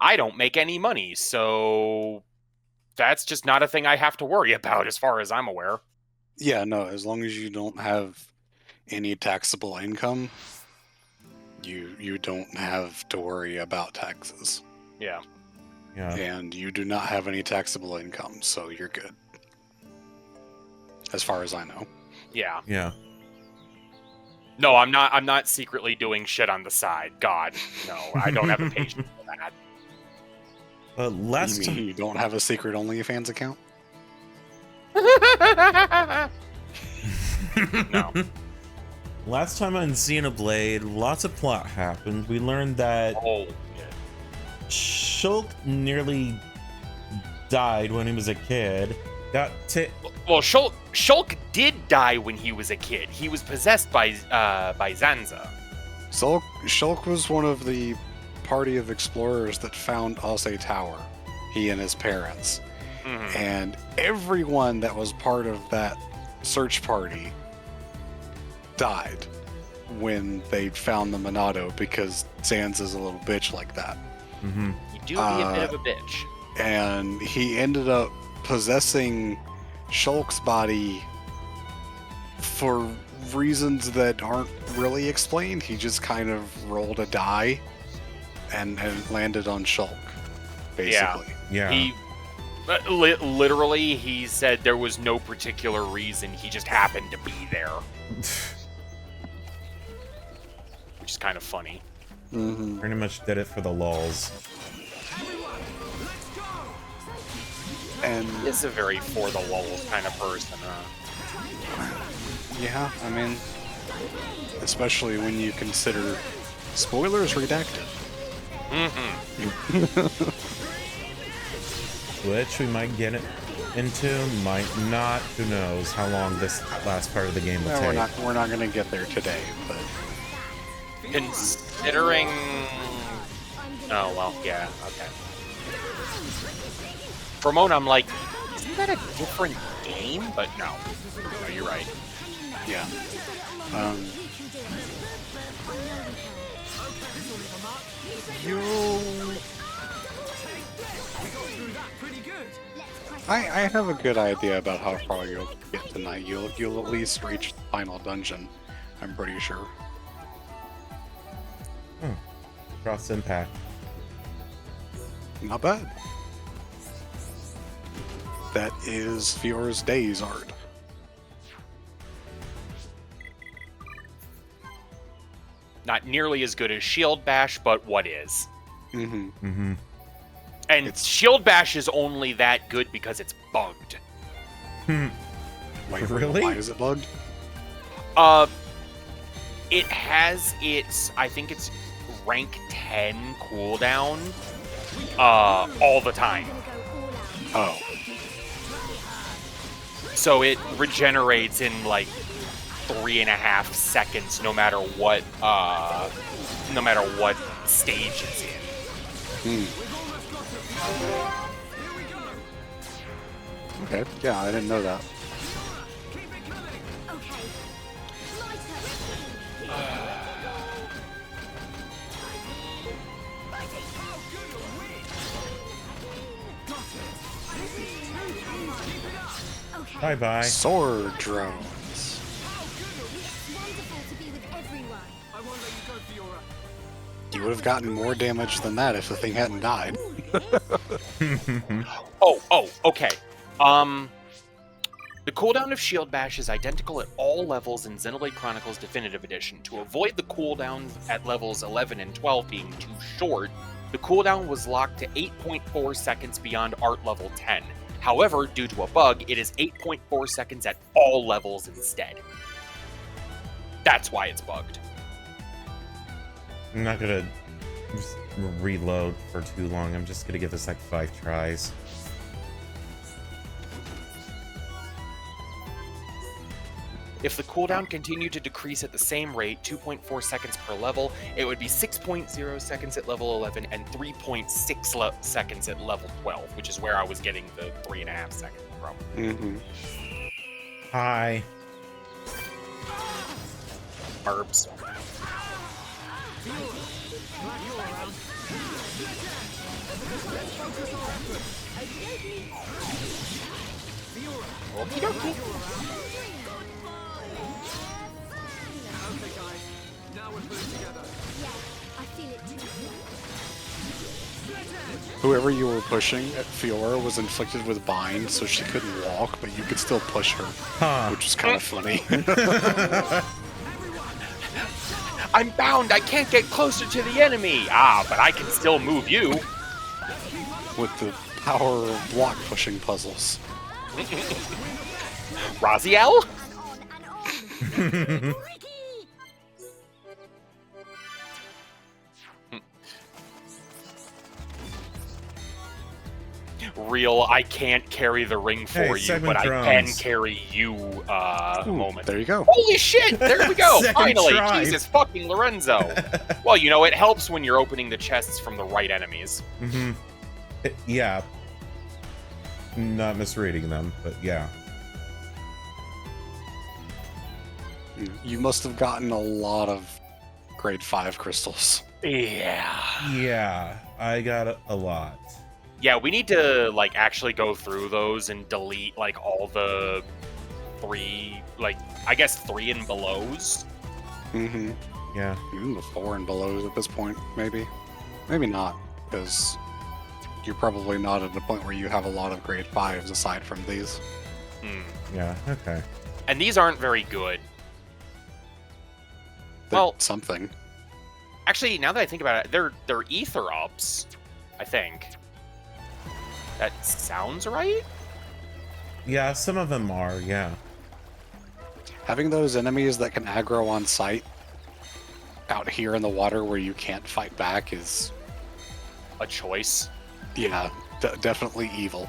I don't make any money, so that's just not a thing I have to worry about as far as I'm aware. Yeah, no, as long as you don't have any taxable income, you don't have to worry about taxes. Yeah. Yeah. And you do not have any taxable income, so you're good. As far as I know. Yeah. Yeah. No, I'm not secretly doing shit on the side. God, no. I don't have the patience for that. Last You mean you don't have a secret OnlyFans account? No. Last time on Xenoblade, lots of plot happened. We learned that Shulk nearly died when he was a kid. Well, Shulk did die when he was a kid. He was possessed by Zanza. Shulk was one of the party of explorers that found Ase Tower, he and his parents. Mm-hmm. And everyone that was part of that search party died when they found the Monado, because Zanza's a little bitch like that. Mm-hmm. You do be a bit of a bitch. And he ended up possessing Shulk's body for reasons that aren't really explained. He just kind of rolled a die and landed on Shulk, basically. Yeah. He literally, he said there was no particular reason. He just happened to be there. Which is kind of funny. Mm-hmm. Pretty much did it for the lulz. And He's a very for the lulz kind of person. yeah, I mean, especially when you consider spoilers redacted. Mm-hmm. Which we might get it into, might not. Who knows how long this last part of the game will take. We're not going to get there today, but Considering... Oh, well, yeah, okay. For a moment, I'm like, isn't that a different game? But no. No, you're right. yeah. I have a good idea about how far you'll get tonight. You'll at least reach the final dungeon, I'm pretty sure. Cross impact. Not bad. That is Fiora's Days art. Not nearly as good as Shield Bash, but what is? Mm-hmm. Mm-hmm. And Shield Bash is only that good because it's bugged. Wait, Really? why is it bugged? It has its, I think it's rank 10 cooldown, all the time. Oh. So it regenerates in like 3.5 seconds, no matter what stage it's in. Okay. Yeah, I didn't know that. Bye-bye. Sword drones. You would have gotten more damage than that if the thing hadn't died. Oh, okay. The cooldown of Shield Bash is identical at all levels in Xenoblade Chronicles Definitive Edition. To avoid the cooldown at levels 11 and 12 being too short, the cooldown was locked to 8.4 seconds beyond art level 10. However, due to a bug, it is 8.4 seconds at all levels instead. That's why it's bugged. I'm not gonna reload for too long. I'm just gonna give this like 5 tries. If the cooldown continued to decrease at the same rate, 2.4 seconds per level, it would be 6.0 seconds at level 11 and 3.6 seconds at level 12, which is where I was getting the 3.5 seconds from. Mm-hmm. Hi. Herbs. Okie dokie. Whoever you were pushing at Fiora was inflicted with bind, so she couldn't walk, but you could still push her, which is kind of funny. I'm bound. I can't get closer to the enemy. Ah, but I can still move you. With the power of block pushing puzzles. Raziel? Real, I can't carry the ring for you, segment but drums. I can carry you, moment. There you go. Holy shit! There we go! Second Finally! try. Jesus fucking Lorenzo! Well, you know, it helps when you're opening the chests from the right enemies. Mm-hmm. Yeah. Not misreading them, but yeah. You must have gotten a lot of grade 5 crystals. Yeah. Yeah, I got a lot. Yeah, we need to, like, actually go through those and delete, like, all the 3, like, I guess 3 and belows. Mm-hmm. Yeah. Even the 4 and below at this point, maybe. Maybe not, because you're probably not at the point where you have a lot of grade 5s aside from these. Yeah, okay. And these aren't very good. They're Well- something. Actually, now that I think about it, they're ether ups, I think. That sounds right? Yeah, some of them are, yeah. Having those enemies that can aggro on sight out here in the water where you can't fight back is, A choice. yeah, definitely evil.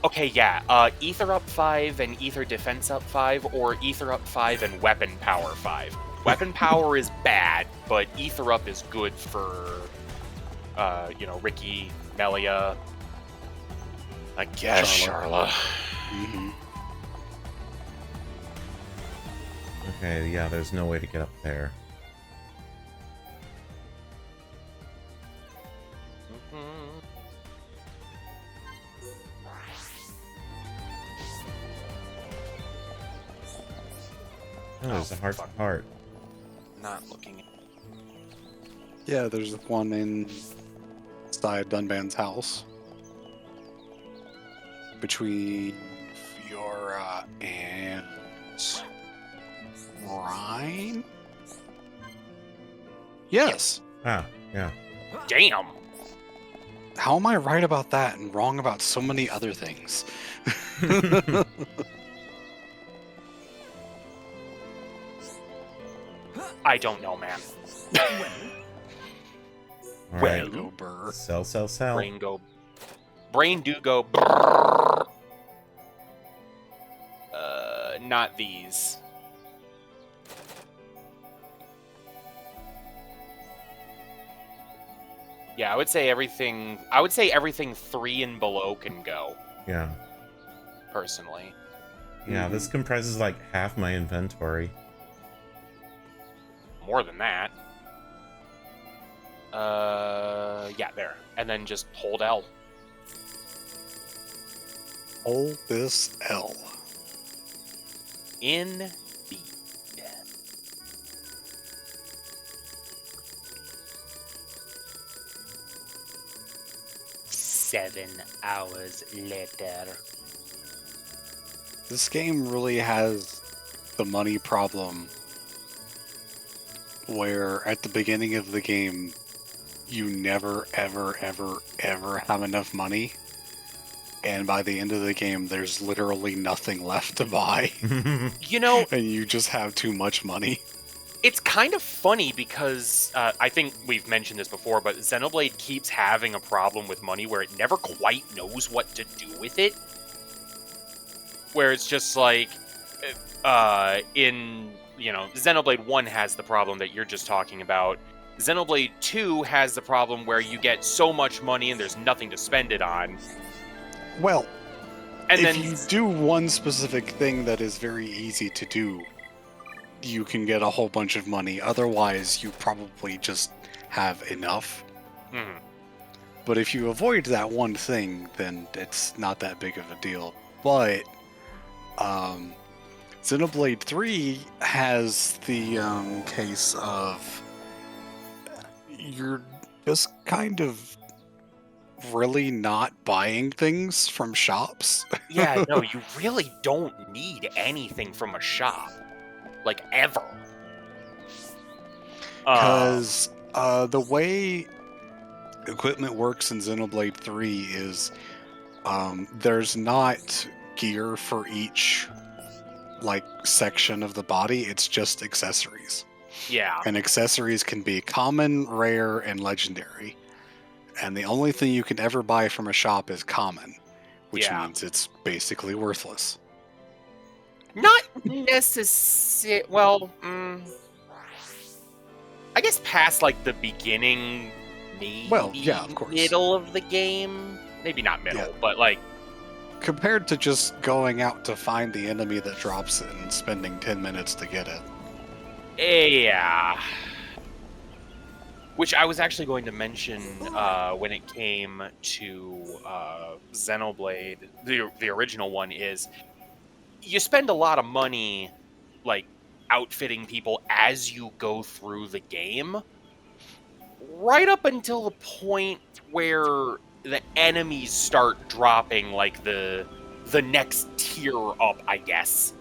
Okay, yeah. Ether up 5 and Ether defense up 5, or Ether up 5 and weapon power 5. Weapon power is bad, but Ether up is good for, you know, Ricky, Melia, I guess Charlotte. Charla. Mm-hmm. Okay, yeah, there's no way to get up there. Oh, there's a heart to heart. Not looking. Yeah, there's one inside Dunban's house. Between Fiora and Rhine? Yes. Ah, yeah. Damn. How am I right about that and wrong about so many other things? I don't know, man. All Well, right. Go burr. Sell. Brain do go. Brrr. Not these. Yeah, I would say everything 3 and below can go, Yeah. personally. Yeah, this comprises like half my inventory. More than that. Yeah, there. And then just hold L. Hold this L. Indeed. 7 hours later. This game really has the money problem where at the beginning of the game you never ever have enough money, and by the end of the game there's literally nothing left to buy. You know, And you just have too much money. it's kind of funny because I think we've mentioned this before, but Xenoblade keeps having a problem with money where it never quite knows what to do with it. Where it's just like, Xenoblade 1 has the problem that you're just talking about. Xenoblade 2 has the problem where you get so much money and there's nothing to spend it on. Well, And if then you do one specific thing that is very easy to do, you can get a whole bunch of money. Otherwise, you probably just have enough. Mhm. But if you avoid that one thing, then it's not that big of a deal. But Xenoblade 3 has the case of you're just kind of really not buying things from shops. Yeah, no, you really don't need anything from a shop. Like, ever. Because the way equipment works in Xenoblade 3 is there's not gear for each like section of the body, it's just accessories. Yeah. And accessories can be common, rare, and legendary. And the only thing you can ever buy from a shop is common, which Yeah. means it's basically worthless. Not necessarily. Well, I guess past like the beginning, maybe Well, yeah, of course. middle of the game. Maybe not middle, Yeah. but like, Compared to just going out to find the enemy that drops it and spending 10 minutes to get it. yeah. Which I was actually going to mention when it came to Xenoblade, the original one, is you spend a lot of money, like, outfitting people as you go through the game, right up until the point where the enemies start dropping, like, the next tier up, I guess.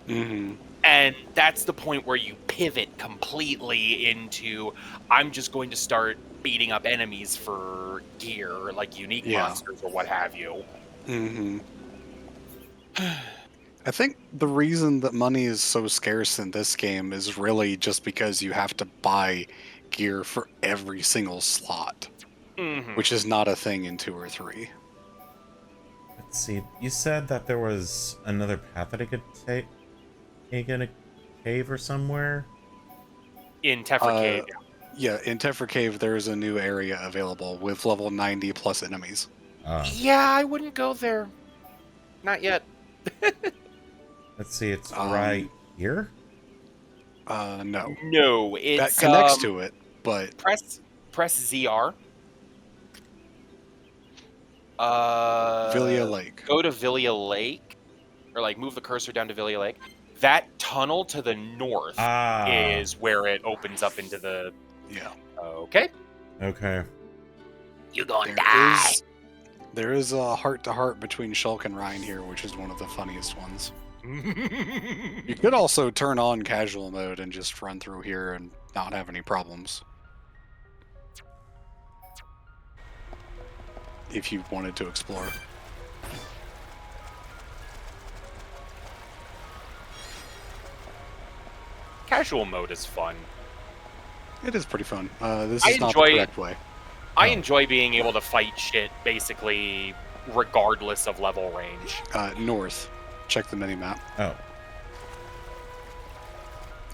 Mm-hmm. And that's the point where you pivot completely into, I'm just going to start beating up enemies for gear, like unique monsters or what have you. Mm-hmm. I think the reason that money is so scarce in this game is really just because you have to buy gear for every single slot, Mhm. which is not a thing in 2 or 3. Let's see. You said that there was another path that I could take in a cave or somewhere? In Tefra Cave, Yeah, in Tefra Cave, there's a new area available with level 90 plus enemies. yeah, I wouldn't go there. Not yet. Let's see. It's right here? No. No, it's That connects to it, but press ZR. Villia Lake. Go to Villia Lake, or like move the cursor down to Villia Lake. That tunnel to the north is where it opens up into the. Yeah. Okay. Okay. You gonna die. There is a heart-to-heart between Shulk and Ryan here, which is one of the funniest ones. You could also turn on casual mode and just run through here and not have any problems. If you wanted to explore. Casual mode is fun. It is pretty fun. This I is not the enjoy- correct way. I enjoy being able to fight shit basically regardless of level range. North. Check the mini-map. Oh.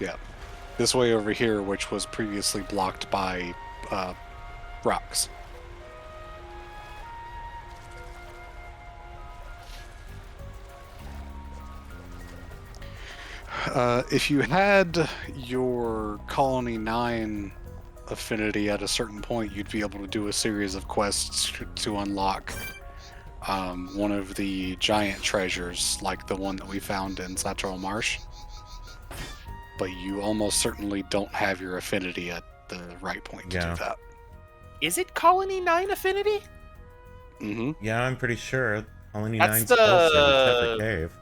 Yeah. This way over here, which was previously blocked by rocks. If you had your Colony 9 affinity at a certain point, you'd be able to do a series of quests to unlock one of the giant treasures, like the one that we found in Satchel Marsh. But you almost certainly don't have your affinity at the right point to do that. Is it Colony 9 affinity? Mm-hmm. Yeah, I'm pretty sure. Colony That's 9's closer to Tefra the- Cave.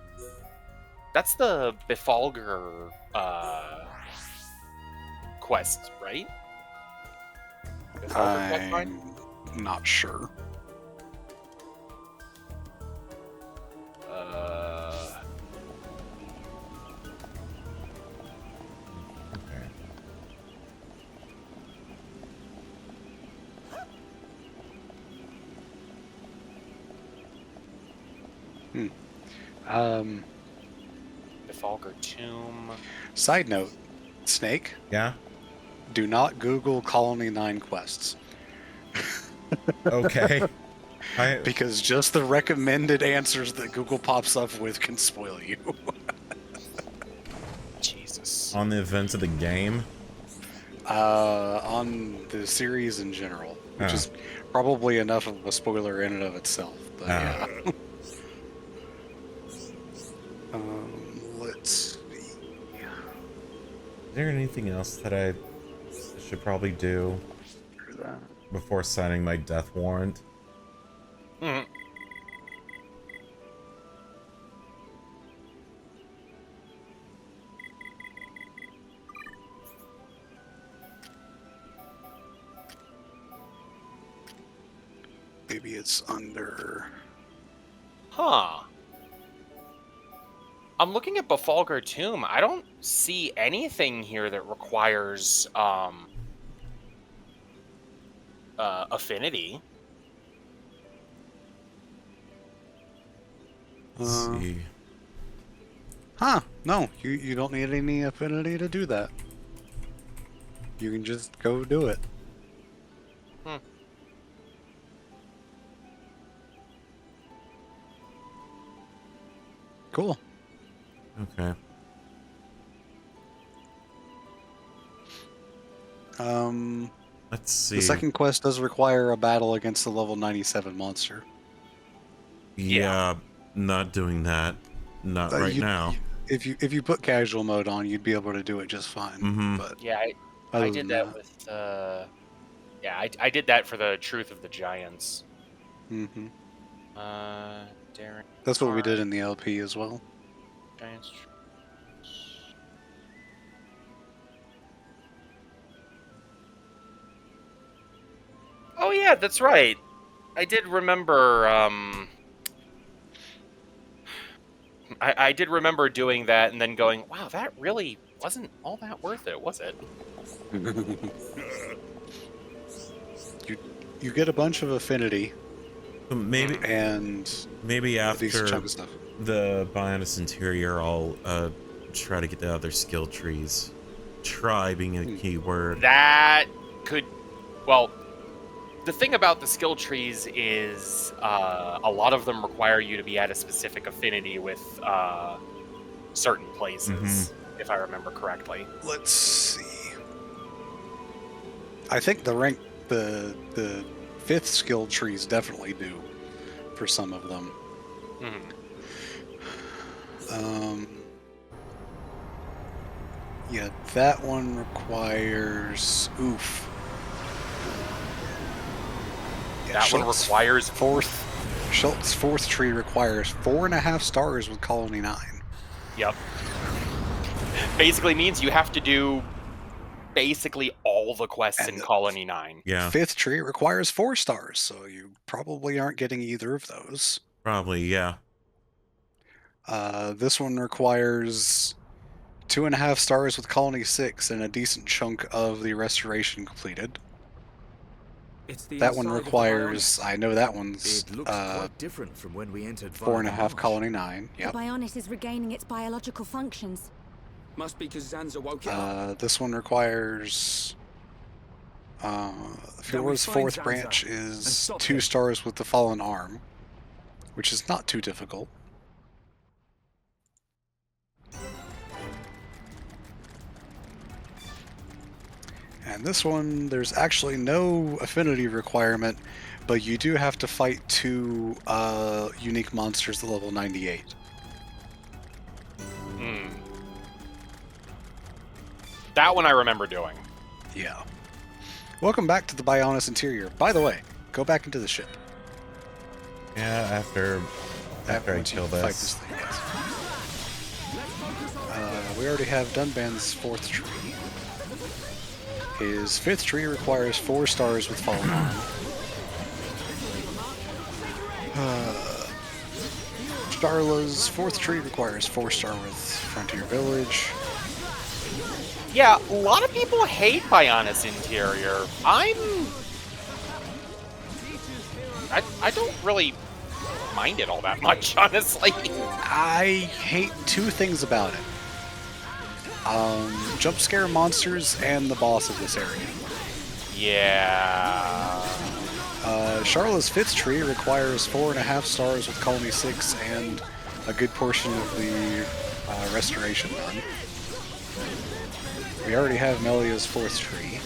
That's the Befalger quest, right? Befalger quest line? I'm not sure. Okay. Befalger Tomb. Side note, Snake, Yeah? do not Google Colony 9 quests. Okay. Because just the recommended answers that Google pops up with can spoil you. Jesus. on the events of the game? On the series in general, which is probably enough of a spoiler in and of itself. But yeah. Let's see. Is there anything else that I should probably do before signing my death warrant? Hmm. Maybe it's under... Huh. I'm looking at Befalgar Tomb. I don't see anything here that requires affinity. Let's see. Huh. No, you don't need any affinity to do that. You can just go do it. Hmm. Cool. Okay. Let's see. The second quest does require a battle against the level 97 monster. Yeah, not doing that. Not right now. If you put casual mode on, you'd be able to do it just fine. But Yeah, I did that with yeah, I did that for the Truth of the Giants. Mm-hmm. Darren. That's what we did in the LP as well. Giants. Oh yeah, that's right. I did remember. I did remember doing that and then going, "Wow, that really wasn't all that worth it, was it?" You get a bunch of affinity. Maybe after the Bionis Interior, I'll try to get the other skill trees. Try being a key word. That could, well, the thing about the skill trees is a lot of them require you to be at a specific affinity with certain places, if I remember correctly. Let's see. I think the 5th skill trees definitely do for some of them. Yeah, that one requires oof. Yeah, That one requires Schultz's 4th tree requires 4.5 stars with Colony 9. Yep. Basically means you have to do basically all the quests in Colony 9. Yeah. 5th tree requires 4 stars, so you probably aren't getting either of those. Probably, yeah. This one requires 2.5 stars with Colony 6 and a decent chunk of the restoration completed. That one requires, I know that one's quite different from when we entered 4.5 Colony 9. Yep. The Bionis is regaining its biological functions. Must be because Zanza woke it up. This one requires Fiora's 4th branch is 2 stars with the fallen arm, which is not too difficult. And this one, there's actually no affinity requirement, but you do have to fight 2 unique monsters at level 98. That one I remember doing. Yeah. Welcome back to the Bionis Interior. By the way, go back into the ship. Yeah, after I kill this. Thing, yes. We already have Dunban's 4th tree. His 5th tree requires 4 stars with fallen arm. Starla's 4th tree requires 4 star with Frontier Village. Yeah, a lot of people hate Bionis Interior. I don't really mind it all that much, honestly. I hate 2 things about it. Jump scare monsters and the boss of this area. Yeah. Charlotte's 5th tree requires 4.5 stars with Colony 6 and a good portion of the restoration done. we already have Melia's 4th tree.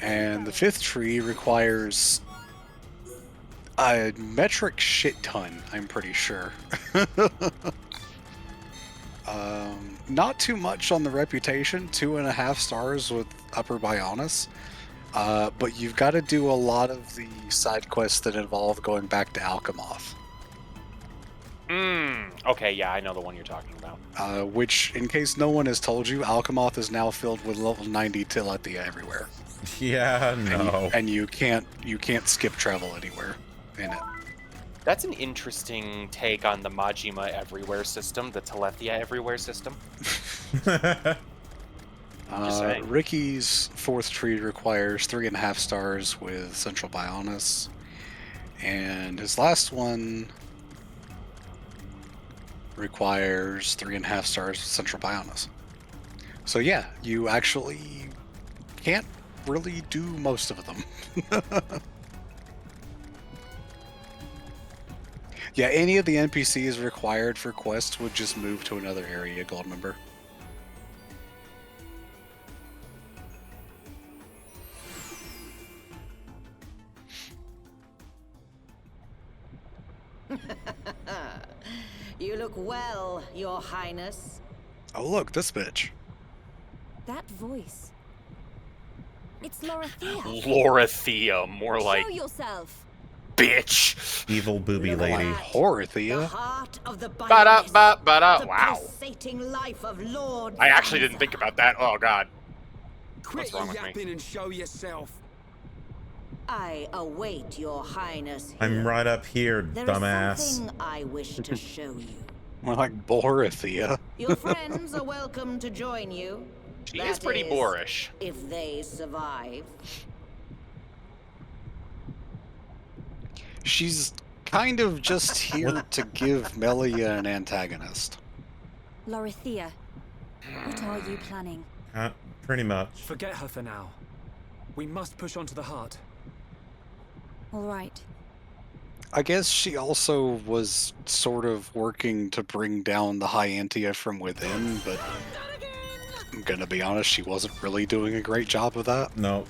And the 5th tree requires a metric shit ton, I'm pretty sure. Not too much on the reputation, 2.5 stars with Upper Bionis. But you've got to do a lot of the side quests that involve going back to Alchemoth. Okay, yeah, I know the one you're talking about. Which, in case no one has told you, Alchemoth is now filled with level 90 Tilethia everywhere. Yeah, no. And you can't skip travel anywhere in it. That's an interesting take on the Majima Everywhere system, the Telethia Everywhere system. Ricky's 4th tree requires 3.5 stars with Central Bionis. And his last one requires 3.5 stars with Central Bionis. So yeah, you actually can't really do most of them. Yeah, any of the NPCs required for quests would just move to another area, Goldmember. You look well, Your Highness. Oh look, this bitch. That voice. It's Lorithia. Lorithia, more like Show yourself. bitch. Evil booby lady. Horithia. The heart of the Ba-da-ba-ba-da. the Wow. pulsating life of Lord I actually Zanza. didn't think about that. Oh god. Quit wrong with me? yapping and show yourself. I await Your Highness here. I'm right up here, There dumbass. is something I wish to show you. More like Borithia. Your friends are welcome to join you. She is That pretty boorish. if they survive. She's kind of just here to give Melia an antagonist. Lorithia, what are you planning? Pretty much. Forget her for now. We must push on to the heart. All right. I guess she also was sort of working to bring down the Hyantia from within, but I'm gonna be honest, she wasn't really doing a great job of that. No.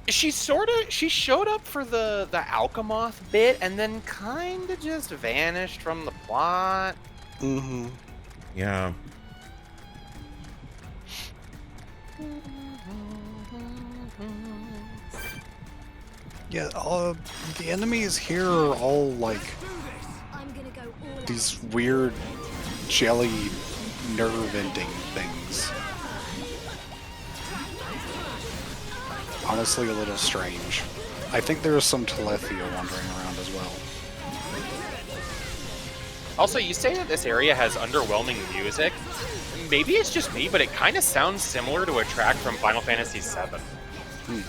She showed up for the Alchemoth bit and then kind of just vanished from the plot. Mm-hmm. Yeah. Yeah, the enemies here are all like I'm gonna go all these weird jelly nerve ending things. Honestly, a little strange. I think there's some Telethia wandering around as well. Also, you say that this area has underwhelming music. Maybe it's just me, but it kind of sounds similar to a track from Final Fantasy VII.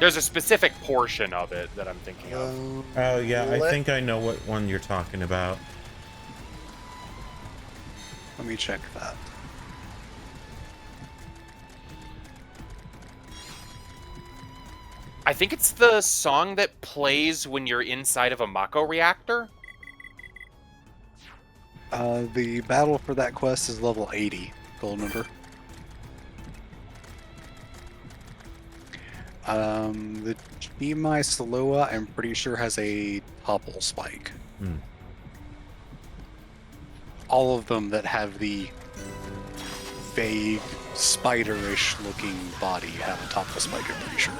There's a specific portion of it that I'm thinking of. Oh, yeah, I think I know what one you're talking about. Let me check that. I think it's the song that plays when you're inside of a Mako reactor. The battle for that quest is level 80, Goldmember. The Chimai Salua, I'm pretty sure, has a topple spike. Hmm. All of them that have the vague, spider-ish looking body have a topple spike, I'm pretty sure.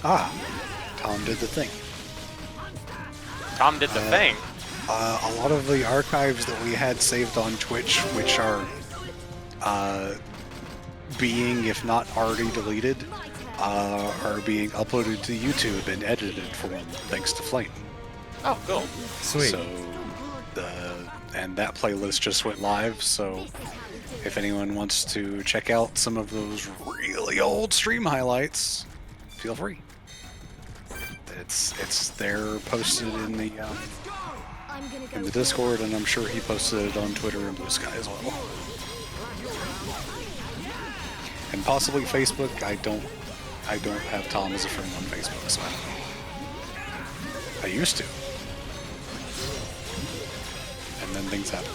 Ah, Tom did the thing. Tom did the thing. A lot of the archives that we had saved on Twitch, which are being, if not already deleted, are being uploaded to YouTube and edited for them, thanks to Flame. Oh, cool. Sweet. So, and that playlist just went live, so if anyone wants to check out some of those really old stream highlights, feel free. It's there posted in the Discord, and I'm sure he posted it on Twitter and Blue Sky as well. and possibly Facebook. I don't have Tom as a friend on Facebook, so I used to. And then things happened.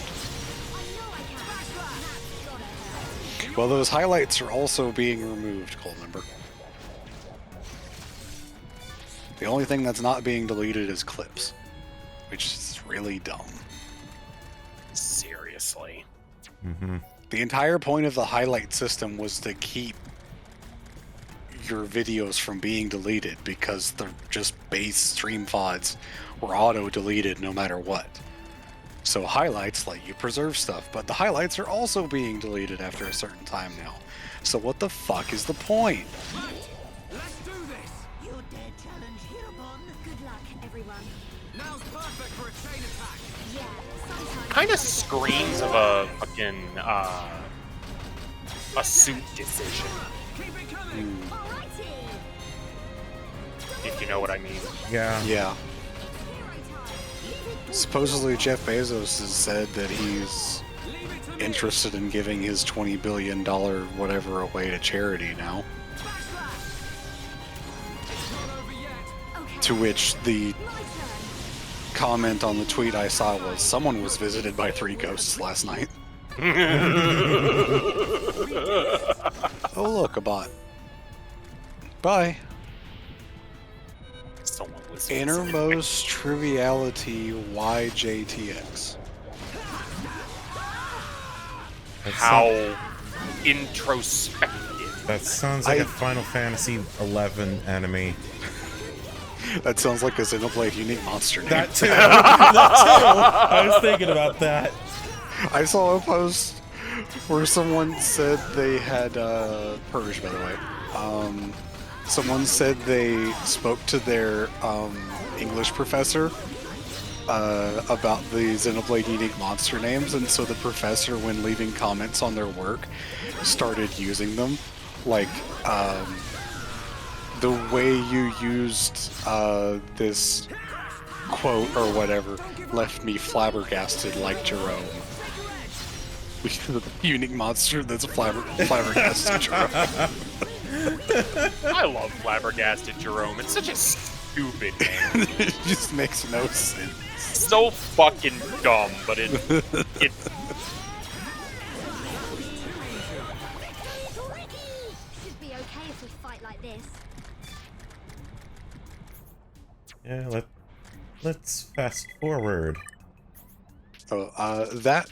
Well, those highlights are also being removed, Cold Member. The only thing that's not being deleted is clips, which is really dumb. Seriously. Mm-hmm. The entire point of the highlight system was to keep your videos from being deleted, because they're just base stream VODs were auto-deleted no matter what. So highlights let you preserve stuff, but the highlights are also being deleted after a certain time now. So what the fuck is the point? Let's do this. You dare challenge Hirobon? Good luck, everyone. Now's perfect for a chain attack. Yeah, sometimes... Kind of screams of a fucking, a suit decision, Keep it coming. Alrighty. if you know what I mean. Yeah. Yeah. Supposedly Jeff Bezos has said that he's Leave it to me. interested in giving his $20 billion whatever away to charity now. Backslash. It's not over yet. Okay. To which the My turn. comment on the tweet I saw was, someone was visited by 3 ghosts last night. Oh look, a bot. Bye. Someone was Innermost Triviality YJTX. How introspective. That sounds like a Final Fantasy 11 enemy. That sounds like a Xenoblade unique monster name. That too. I was thinking about that. I saw a post where someone said they had Purge, by the way. Someone said they spoke to their English professor about the Xenoblade unique monster names, and so the professor, when leaving comments on their work, started using them. Like, the way you used this quote or whatever left me flabbergasted like Jerome. Because of the unique monster that's flabbergasted Jerome. I love Flabbergasted Jerome. It's such a stupid name. It just makes no sense. So fucking dumb, but it Should be okay if we fight like this. Yeah, let's fast forward. Oh, that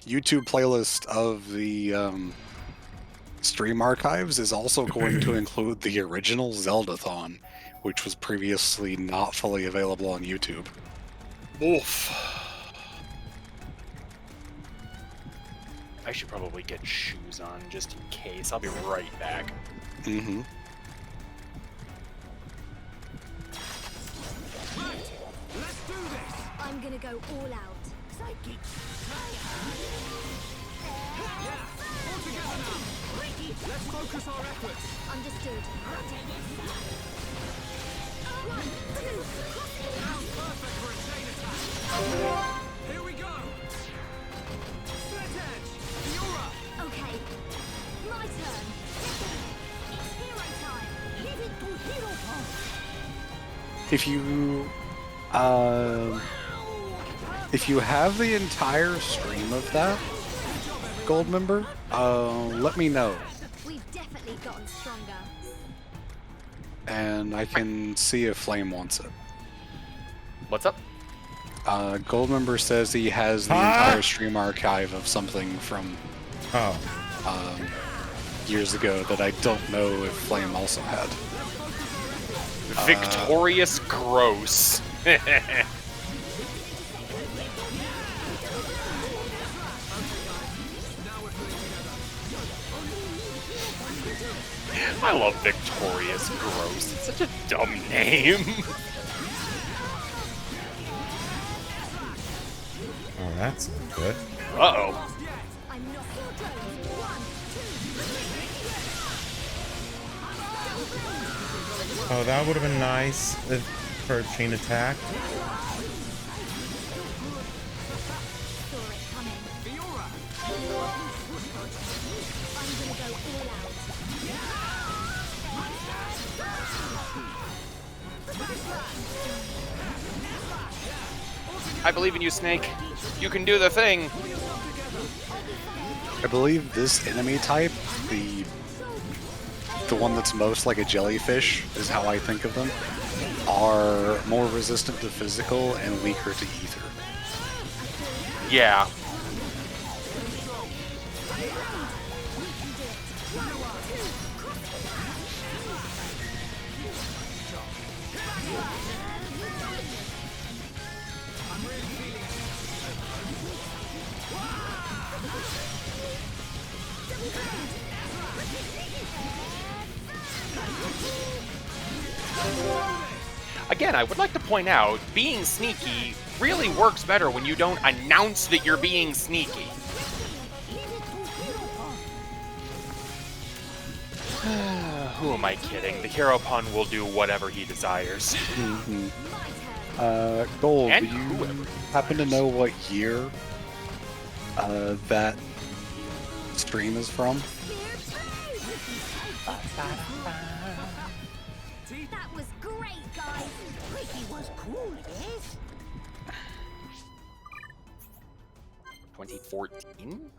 YouTube playlist of the stream archives is also going to include the original Zeldathon, which was previously not fully available on YouTube. oof. I should probably get shoes on just in case. I'll be right back. Mm-hmm. Let's do this. I'm gonna go all out. Psychic. Yeah. All together now. Let's focus our efforts. Understood. Now's perfect for a chain attack. Here we go. Slit edge. Fiora. Okay. My turn. It's hero time. Leave it to hero time. If you have the entire stream of that, Gold member, let me know, We've definitely gotten stronger. and I can see if Flame wants it. What's up? Gold member says he has the entire stream archive of something from Oh, years ago that I don't know if Flame also had. Victorious Gross. I love Victorious Gross. It's such a dumb name. oh, that's not good. Uh-oh. I'm not your drone. 1, 2, Oh, that would have been nice if, for a chain attack. saw it coming. Fiora. I'm gonna go all out. I believe in you, Snake. You can do the thing. I believe this enemy type, the one that's most like a jellyfish, is how I think of them, are more resistant to physical and weaker to ether. Yeah. Again, I would like to point out, being sneaky really works better when you don't announce that you're being sneaky. Who am I kidding? The hero pun will do whatever he desires. Gold, And do you whoever happen to know what year that stream is from? That was great, guys. Ricky was cool, yes? 2014?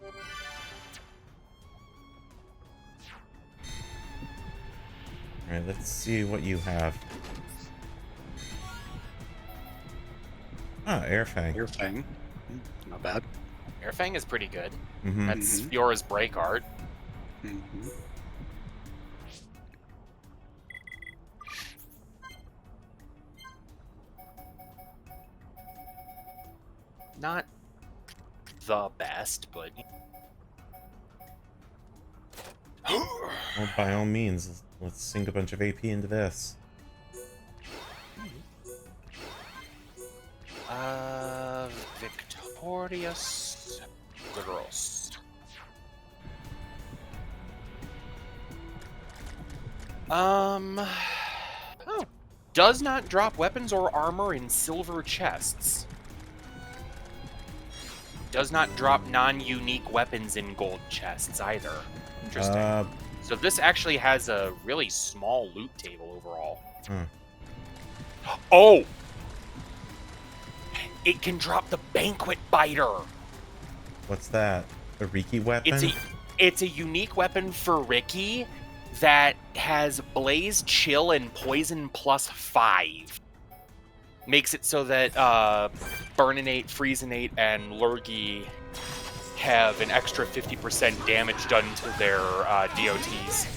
Alright, let's see what you have. Ah, Airfang. Airfang. Not bad. Airfang is pretty good. Mm-hmm. That's Fiora's break art. Mm-hmm. Not the best, but... Well, by all means, let's sink a bunch of AP into this. Victorious Gross. Oh. Does not drop weapons or armor in silver chests. Does not drop non-unique weapons in gold chests either. Interesting. So this actually has a really small loot table overall. Oh! It can drop the Banquet Biter. What's that? A Riki weapon? It's a unique weapon for Ricky that has Blaze, Chill, and Poison +5. Makes it so that Burninate, Freezinate, and Lurgy have an extra 50% damage done to their DOTs.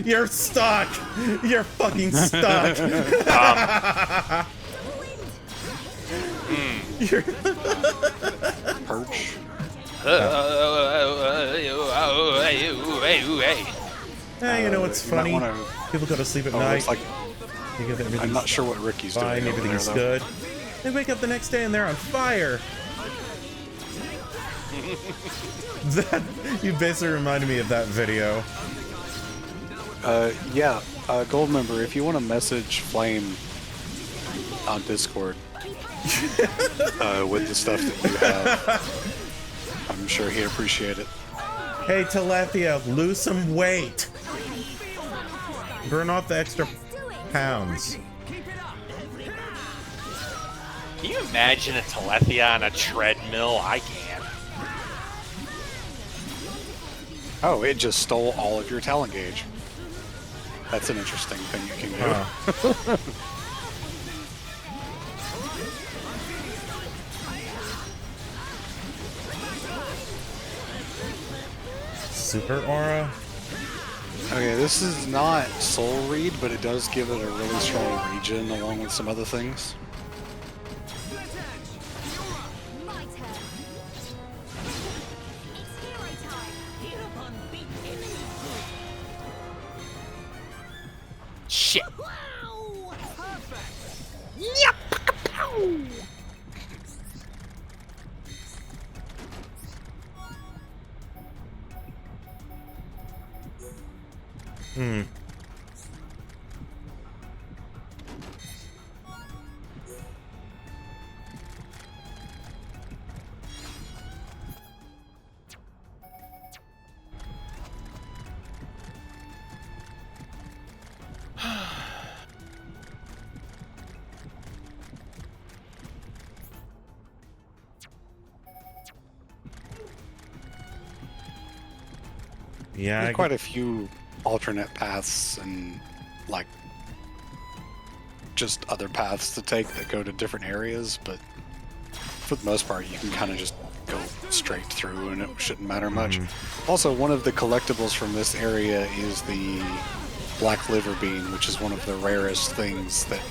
You're stuck! You're fucking stuck! Perch. Hey, you know what's You might funny? wanna- People go to sleep at Oh, night. looks like Think of everything's I'm not sure what Ricky's doing. fine, over everything's there, though. good. They wake up the next day and they're on fire. That you basically reminded me of that video. Yeah, Gold member, if you want to message Flame on Discord with the stuff that you have, I'm sure he'd appreciate it. Hey, Telethia, lose some weight. Burn off the extra pounds. Can you imagine a Telethia on a treadmill? I can't. Oh, it just stole all of your talent gauge. That's an interesting thing you can do. Huh. Super aura? Okay, this is not Soul Read, but it does give it a really strong regen along with some other things. My turn. It's hero time. Shit. Wow! Yep. Hmm. Yeah, There's quite a few alternate paths and like just other paths to take that go to different areas, but for the most part you can kind of just go straight through and it shouldn't matter much. Also, one of the collectibles from this area is the black liver bean, which is one of the rarest things that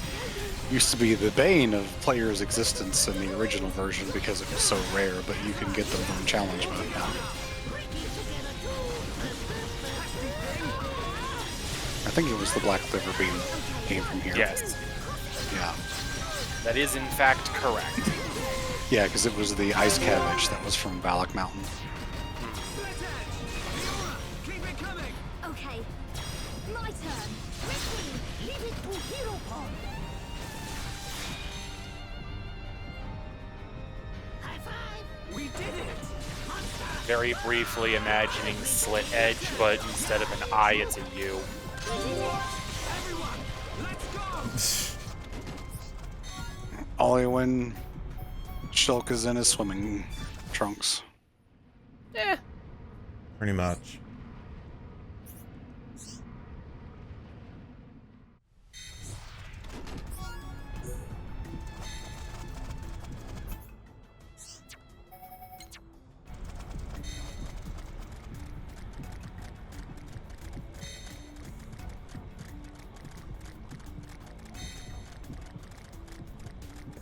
used to be the bane of players' existence in the original version because it was so rare, but you can get them from challenge mode now. I think it was the black liver bean came from here. Yes, Yeah. that is in fact correct. Yeah, because it was the ice cabbage that was from Valak Mountain. Keep it coming. Okay, my turn. Ricky, leave it to Hero Pond. High five. We did it. Very briefly imagining Slit Edge, but instead of an I, it's a U. Everyone, let's go. Only when Shulk is in his swimming trunks. Eh. pretty much.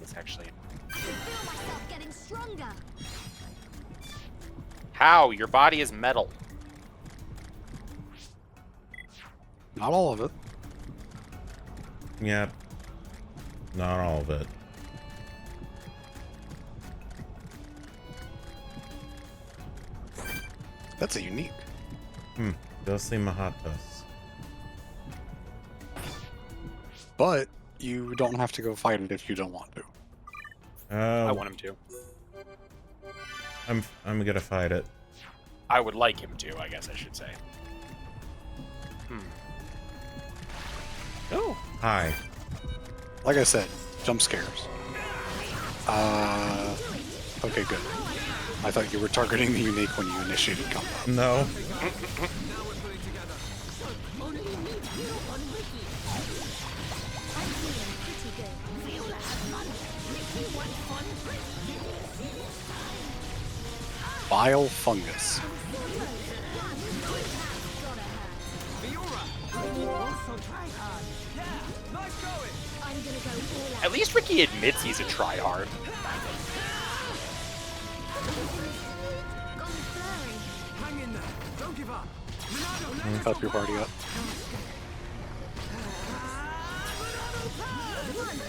It's actually... I can feel myself getting stronger. How? Your body is metal. Not all of it. Yep. Not all of it. That's a unique. Ghostly Mahatas. But you don't have to go fight it if you don't want to. I want him to. I'm gonna fight it. I would like him to, I guess I should say. Oh. Hi. Like I said, jump scares. Okay, good. I thought you were targeting the unique when you initiated combat. No. Now we're pulling together. Only need Hero Pond Ricky. I'm feeling pretty good. Viola has fun. Ricky wants fun. Bile fungus. Fiora. Ricky also try hard. Yeah. Nice going. I'm gonna go all out. At least Ricky admits he's a tryhard. Gone blurry. Hang in there. Don't give up. Ronaldo, let's Help your party up. 1, 2,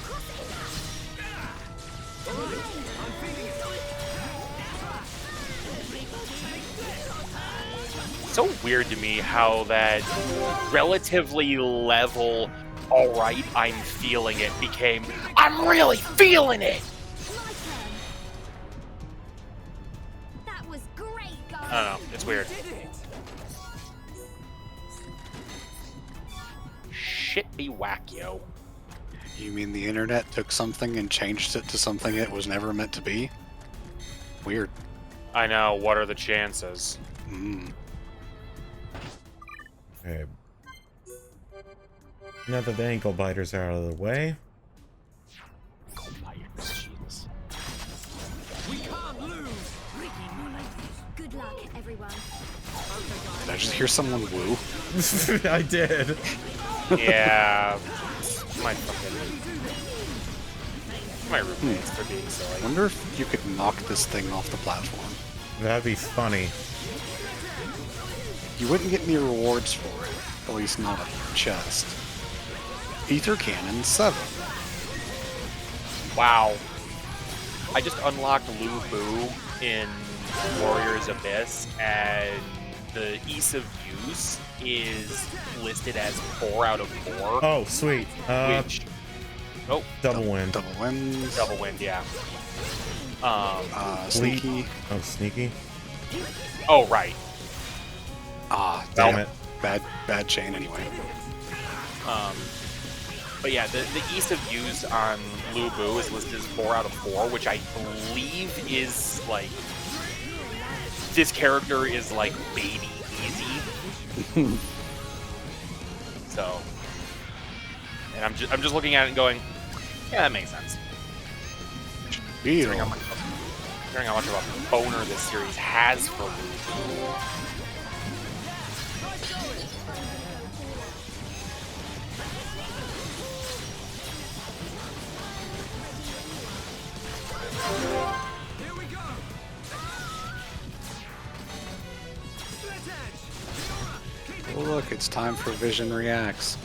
crossing. I'm feeling it. So weird to me how that relatively level, alright, I'm feeling it, became, I'm really feeling it! My turn. That was great, guys. I don't know, it's weird. Did it. Shit be whack, yo. You mean the internet took something and changed it to something it was never meant to be? Weird. I know, what are the chances? Okay. Now that the ankle biters are out of the way. Go Pirates, Jesus. We can't lose. Ricky, no like this. Good luck, everyone. Did I just hear someone woo? I did. Yeah. My fucking... My roommates for being I silly. wonder if you could knock this thing off the platform. That'd be funny. You wouldn't get any rewards for it, at least not a chest. Ether Cannon 7. Wow. I just unlocked Lu Bu in Warrior's Abyss, and the ease of use is listed as 4 out of 4. Oh, sweet. Which... Oh, Double wind. Double wins. double wind, yeah. Sneaky. Oh, sneaky. Oh, right. Damn Damn it. Bad chain anyway. But yeah, the ease of use on Lu Bu is listed as 4 out of 4, which I believe is like... This character is like baby ease So, and I'm just looking at it and going, yeah, that makes sense. Considering how much of a boner this series has for me. Here we go. Split edge. Fiora, keep it Oh, look, it's time for Vision Reacts.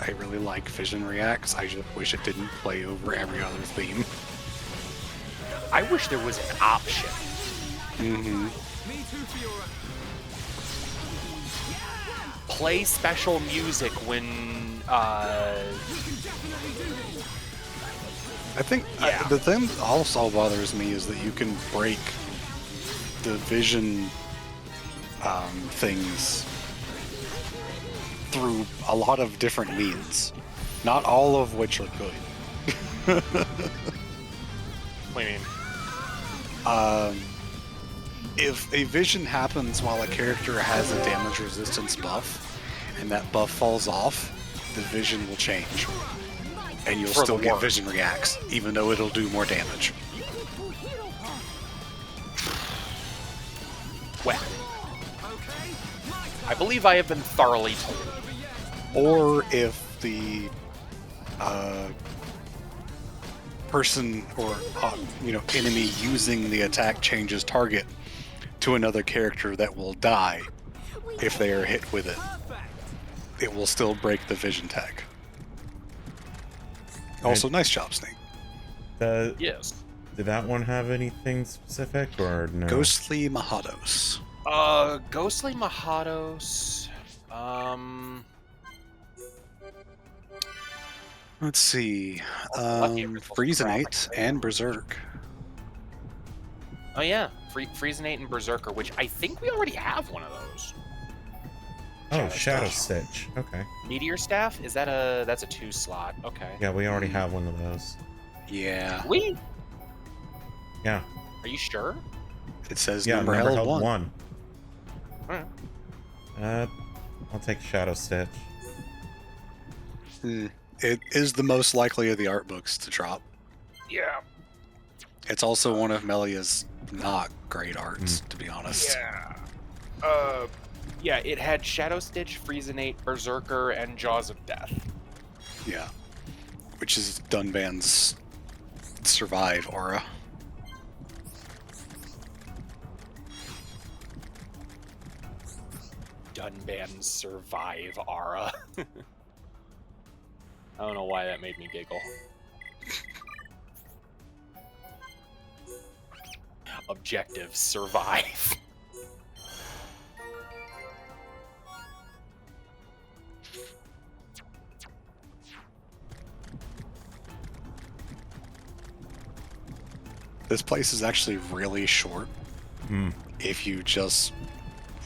I really like Vision Reacts. I just wish it didn't play over every other theme. I wish there was an option. Mm-hmm. Me too, Fiora. Play special music when I think Yeah. the thing that also bothers me is that you can break the vision things through a lot of different means, not all of which are good. what do you mean? If a vision happens while a character has a damage resistance buff, and that buff falls off, the vision will change. And you'll For still the get worse. vision reacts, even though it'll do more damage. Well, Okay. Right. I believe I have been thoroughly told. Or if the person or enemy using the attack changes target to another character that will die if they are hit with it, it will still break the vision tag. Also, nice job, Snake. Yes. Did that one have anything specific or no? Ghostly Mahados. Ghostly Mahados. Let's see. Lucky Crystal's Friezenate graphics. and Berserk. Oh yeah, Friezenate and Berserker, which I think we already have one of those. Oh, Shadow Stitch. Okay. Meteor Staff? That's a 2 slot. Okay. Yeah, we already have one of those. Yeah. We? Yeah. Are you sure? It says Yeah, number held one. 1. Alright. I'll take Shadow Stitch. It is the most likely of the art books to drop. Yeah. It's also one of Melia's not great arts, to be honest. Yeah. Yeah, it had Shadow Stitch, Friezenate, Berserker, and Jaws of Death. Yeah. Which is Dunban's Survive aura. Dunban's Survive aura. I don't know why that made me giggle. Objective survive. This place is actually really short if you just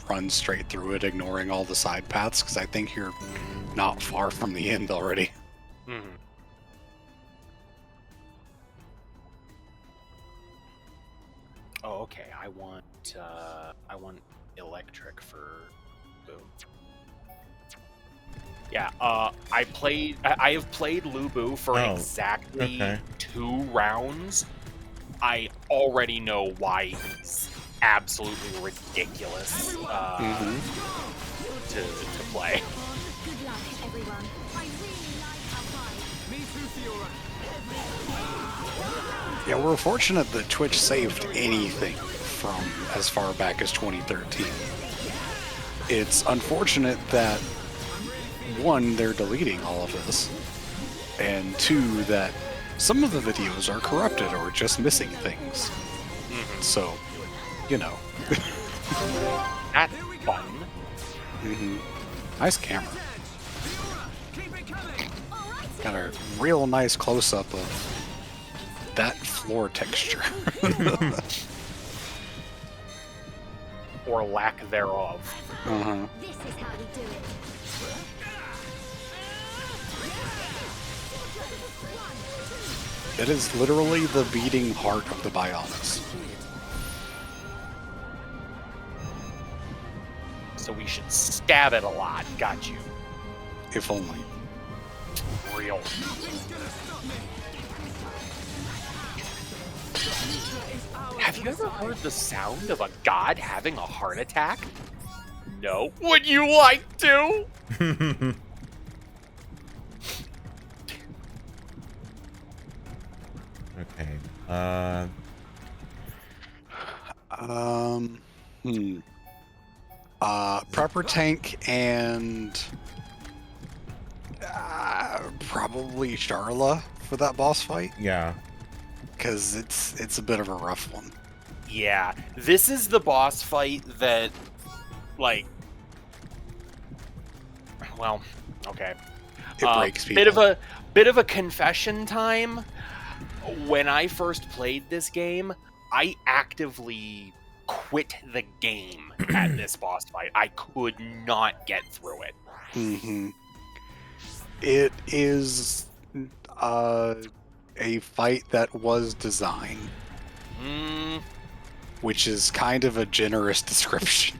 run straight through it, ignoring all the side paths, because I think you're not far from the end already. Mhm. Oh, okay. I want electric for boom. Yeah. I have played Lubu for Oh, exactly okay. 2 rounds. I already know why he's absolutely ridiculous to play. Good luck, everyone. I really like our fight. Me too, Fiora. Yeah, we're fortunate that Twitch saved anything from as far back as 2013. It's unfortunate that, 1, they're deleting all of this, and 2, that some of the videos are corrupted or just missing things. So, That's fun. Nice camera. Keep it coming. Got a real nice close-up of that floor texture. Or lack thereof. This is how we do it. It is literally the beating heart of the Bionis. So we should stab it a lot. Got you. If only. Real. Have you ever heard the sound of a god having a heart attack? No. Would you like to? Okay. Prepper tank and probably Charla for that boss fight, Yeah. because it's a bit of a rough one. Yeah. This is the boss fight that, like, well, okay. It breaks people. Bit of a confession time. When I first played this game, I actively quit the game at this boss fight. I could not get through it. Mm-hmm. It is a fight that was designed, which is kind of a generous description.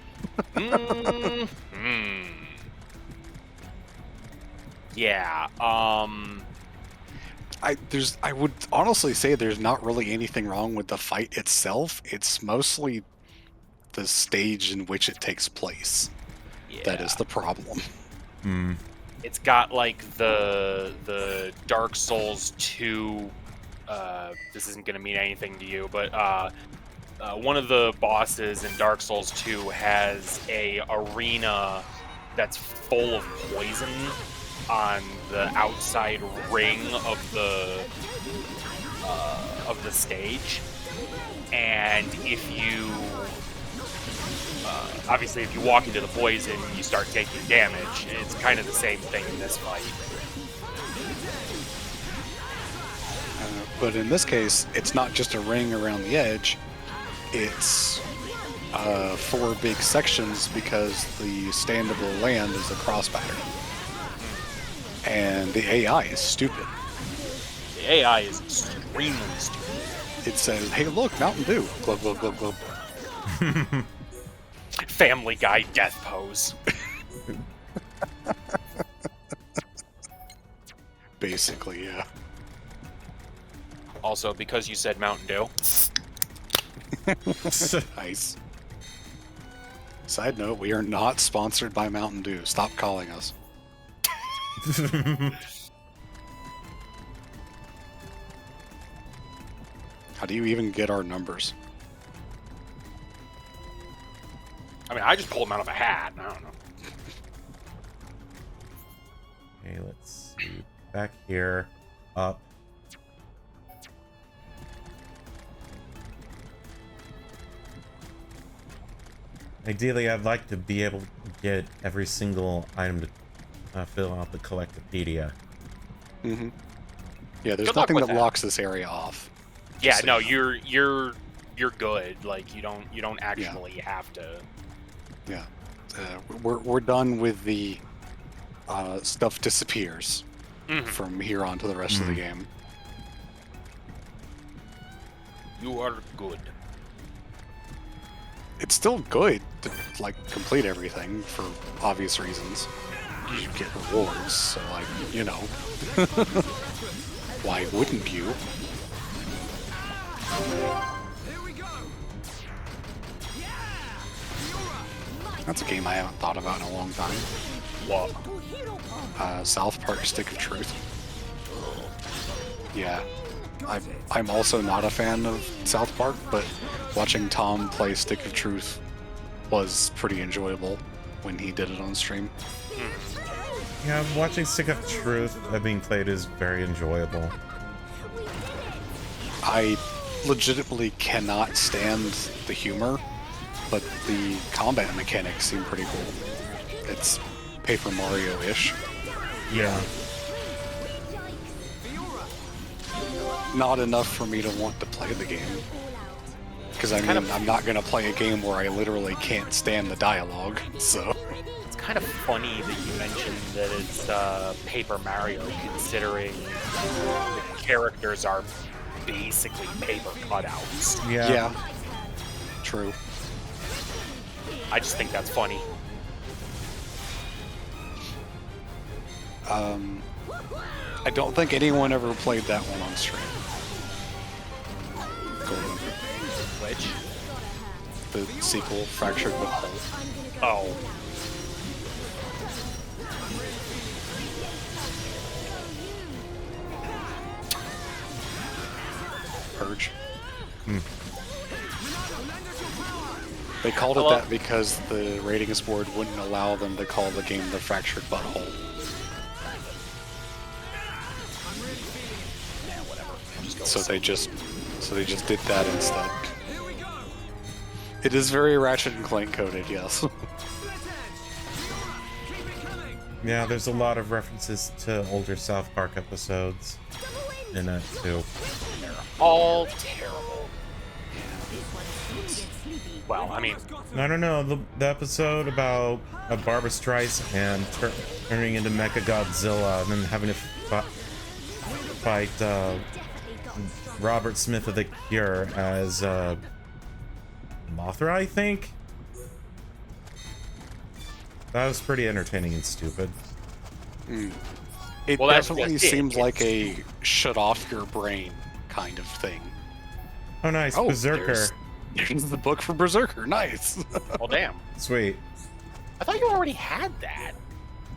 Yeah. I would honestly say there's not really anything wrong with the fight itself. It's mostly the stage in which it takes place that is the problem. It's got like the Dark Souls 2. This isn't gonna mean anything to you, but one of the bosses in Dark Souls 2 has a arena that's full of poison on the outside ring of the stage, and if you obviously if you walk into the poison, you start taking damage. It's kind of the same thing in this fight. But in this case, it's not just a ring around the edge. It's 4 big sections because the standable land is a cross pattern. And the AI is stupid. The AI is extremely stupid. It says, hey look, Mountain Dew. Glub, glub, glub, glub. Family Guy death pose. Basically, yeah. Also, because you said Mountain Dew. Nice. Side note, we are not sponsored by Mountain Dew. Stop calling us. How do you even get our numbers? I mean, I just pulled them out of a hat. I don't know. Okay, let's see. Back here. Up. Ideally, I'd like to be able to get every single item to fill out the collectopedia. Mm-hmm. Yeah, there's Good luck nothing with that that. locks this area off. Yeah, Just so no, you know. you're good. Like you don't actually have to. Yeah, we're done with the stuff disappears from here on to the rest of the game. You are good. It's still good to like complete everything for obvious reasons. You get rewards, so like you know, why wouldn't you? Here we go. That's a game I haven't thought about in a long time. What? South Park Stick of Truth. Yeah. I'm also not a fan of South Park, but watching Tom play Stick of Truth was pretty enjoyable when he did it on stream. Yeah, watching Stick of Truth being played is very enjoyable. I legitimately cannot stand the humor, but the combat mechanics seem pretty cool. It's Paper Mario-ish. Yeah. Not enough for me to want to play the game. Because I mean, I'm not going to play a game where I literally can't stand the dialogue, so... It's kind of funny that you mentioned that it's Paper Mario, considering the characters are basically paper cutouts. Yeah. True. I just think that's funny. I don't think anyone ever played that one on stream. Golden. Which? The sequel, Fractured But Whole. Oh. Purge. Hmm. They called it that because the ratings board wouldn't allow them to call the game the Fractured Butthole. So they just did that instead. It is very Ratchet and Clank coded, yes. Yeah, there's a lot of references to older South Park episodes in it too. They're all terrible. Well, I mean, I don't know, the episode about a Barbra Streisand turning into Mecha Godzilla and then having to fight Robert Smith of The Cure as Mothra, I think? That was pretty entertaining and stupid. It Well, that's definitely just it. seems like a shut off your brain kind of thing. Oh, nice. Oh, Berserker. There's the book for Berserker. Nice. well, damn. Sweet. I thought you already had that.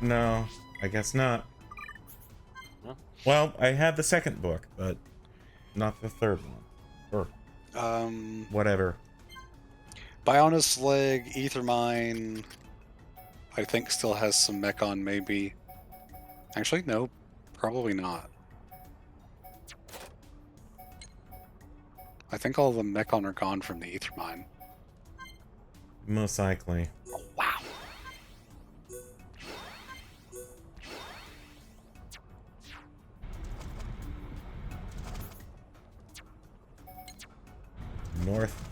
No, I guess not. Huh? Well, I had the second book, but not the third one. Or whatever. Bionis Leg, Ethermine, I think still has some Mechon, maybe. Actually, no, probably not. I think all the Mechon are gone from the Ethermine. Most likely. Oh, wow. North.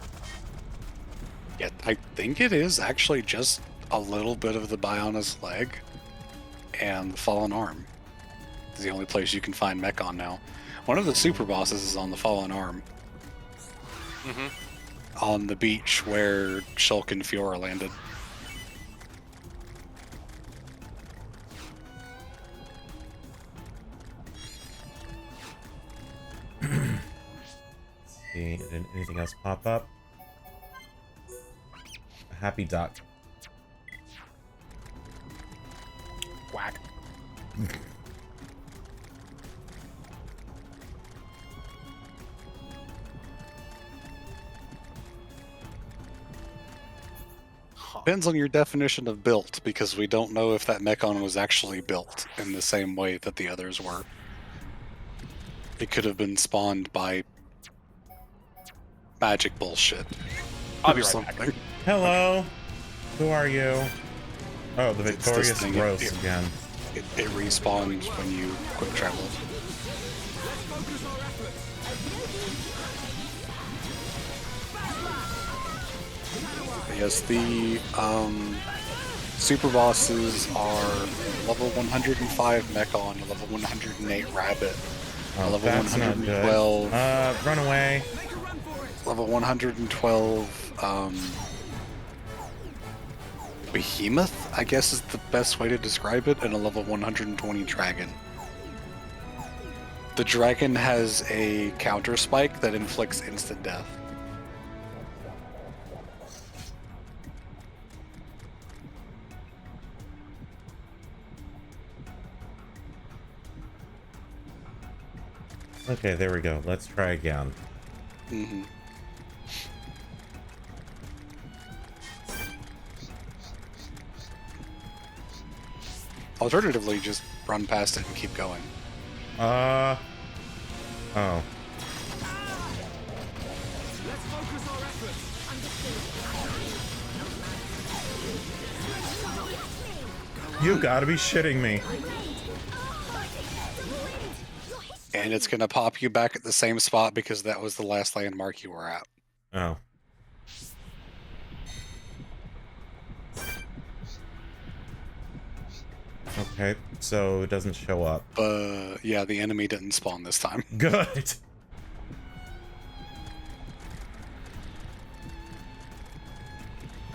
Yeah, I think it is actually just a little bit of the Bionis Leg and the Fallen Arm. It's the only place you can find Mechon now. One of the super bosses is on the Fallen Arm. On the beach where Shulk and Fiora landed. See, did anything else pop up? A happy duck. Whack. Depends on your definition of built, because we don't know if that Mechon was actually built in the same way that the others were. It could have been spawned by magic bullshit. I'll be or right back. something. Hello. Who are you? Oh, the It's this Victorious thing, Roast again. It respawns when you quick travel. Yes, the super bosses are level 105 Mechon, level 108 Rabbit, Oh, level that's not good. 112, Run away. level 112 Behemoth, I guess is the best way to describe it, and a level 120 Dragon. The Dragon has a counter spike that inflicts instant death. Okay, there we go. Let's try again. Mm-hmm. Alternatively, just run past it and keep going. Oh. You gotta be shitting me. And it's going to pop you back at the same spot because that was the last landmark you were at. Oh. Okay, so it doesn't show up. Yeah, the enemy didn't spawn this time. Good.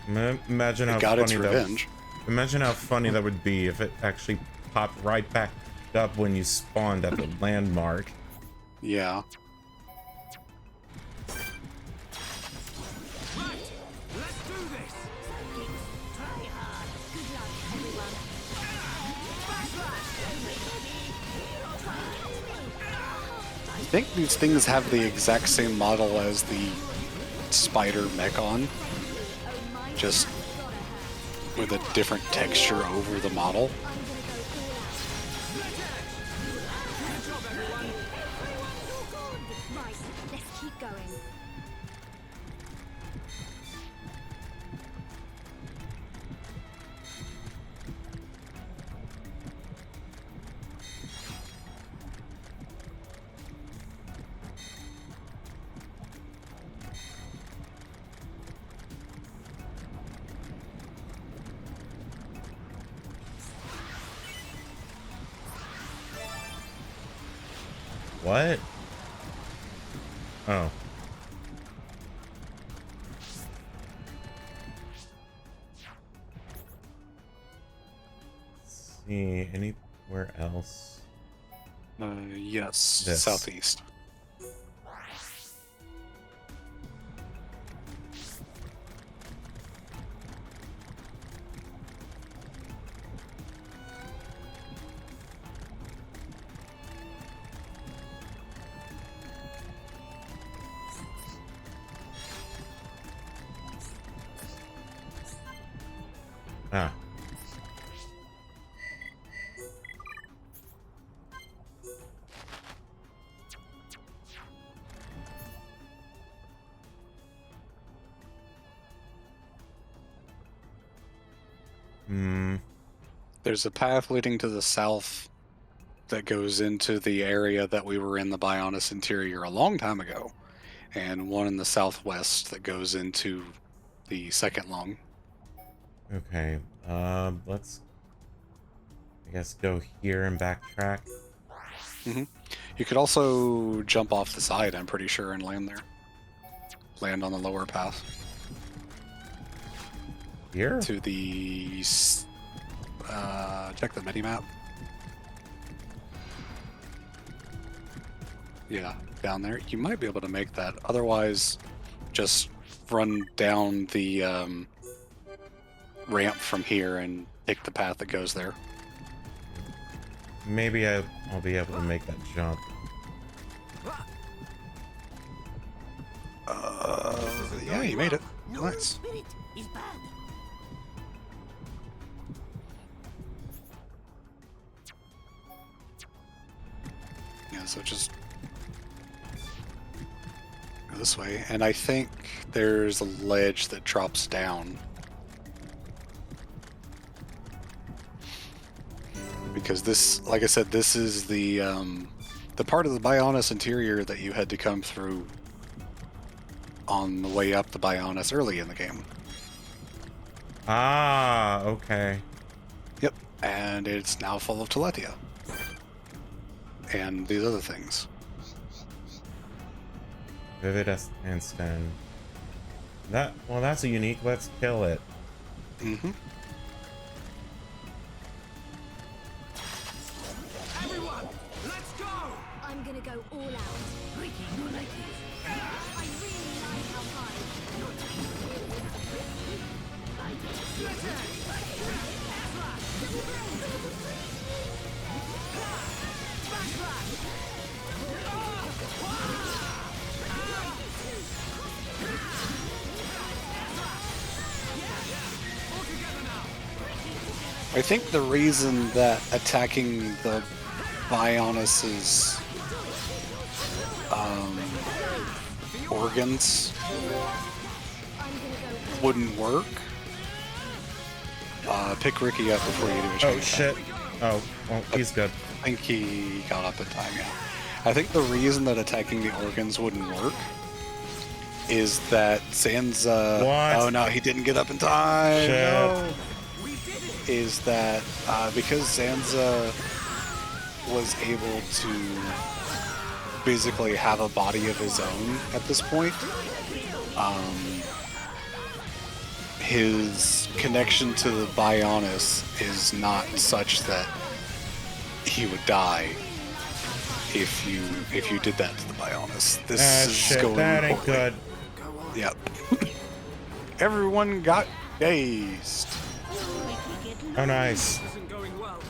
Imagine how It got its funny that. revenge. Imagine how funny that would be if it actually popped right back up when you spawned at the landmark. Yeah. Right, let's do this. Try hard. Good luck, everyone. I think these things have the exact same model as the spider mechon, just with a different texture over the model. Good job, everyone. Right, let's keep going. What? Oh. Let's see, anywhere else? Yes, This. southeast. Ah. There's a path leading to the south that goes into the area that we were in the Bionis interior a long time ago, and one in the southwest that goes into the second lung. Okay. Let's, I guess, go here and backtrack. You could also jump off the side, I'm pretty sure, and land there. Land on the lower path. Here? To the... check the mini-map. Yeah, down there. You might be able to make that. Otherwise, just run down the ramp from here and take the path that goes there. Maybe I'll be able to make that jump. Yeah, you made it. No Nice. spirit is bad. Yeah, so just go this way. And I think there's a ledge that drops down. Because this, like I said, this is the part of the Bionis interior that you had to come through on the way up the Bionis early in the game. Ah, okay. Yep, and it's now full of Teletia. And these other things. Vivid Instant. That's a unique. Let's kill it. Mm-hmm. Everyone, let's go. I'm gonna go all out. Ricky, no like this. I really like how high. I think the reason that attacking the Bionis's organs wouldn't work. Pick Ricky up before you do a chain Oh attack. shit. Oh, well, he's good. I think he got up in time, yeah. I think the reason that attacking the organs wouldn't work is that Sansa... What? Oh no, he didn't get up in time! Shit. No. is that because Zanza was able to basically have a body of his own at this point, his connection to the Bionis is not such that he would die if you did that to the Bionis. This is shit, going that ain't poorly. good. Yep. Everyone got dazed. Oh, nice. This isn't going well.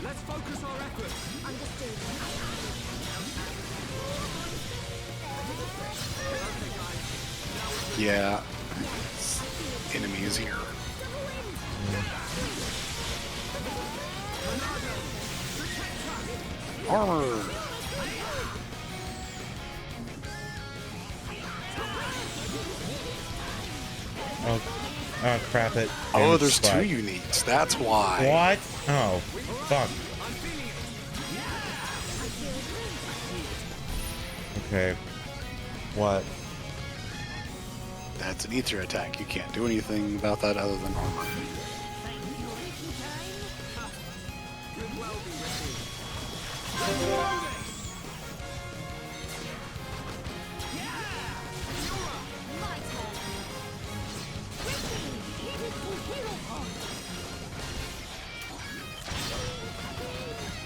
Let's focus our efforts. Yeah. Enemies here. Armor. Oh, crap it. Oh, And there's spike. 2 uniques. That's why. What? Oh, fuck. Okay. What? That's an ether attack. You can't do anything about that other than armor.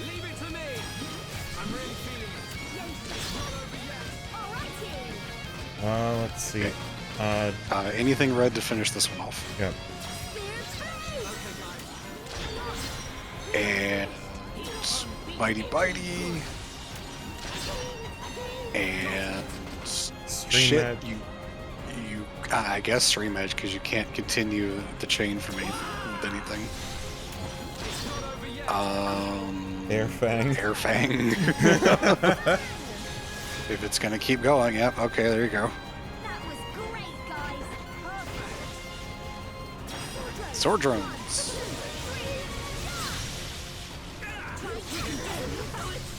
Leave it to me. I'm really feeling it. Let's see. Anything red to finish this one off. Yep. And bitey. And Stream shit, Edge. you I guess stream edge because you can't continue the chain from with anything. Air Fang. Air Fang. If it's gonna keep going, yep. Okay, there you go. That was great, guys. Perfect. Sword drones.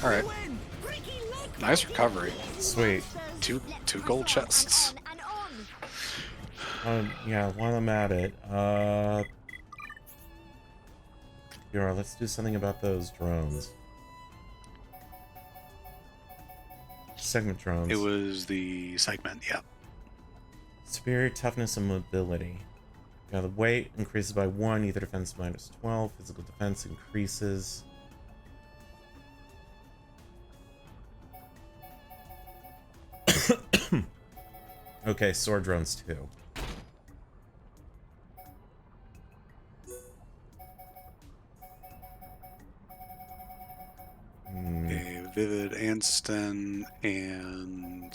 All right. Nice recovery. Sweet. Two gold chests. Yeah, while I'm at it, Yura, let's do something about those drones. Segment drones. It was the segment, yeah. Superior toughness and mobility. Now the weight increases by 1, either defense minus 12, physical defense increases. Okay, sword drones too. Okay, Vivid Anston and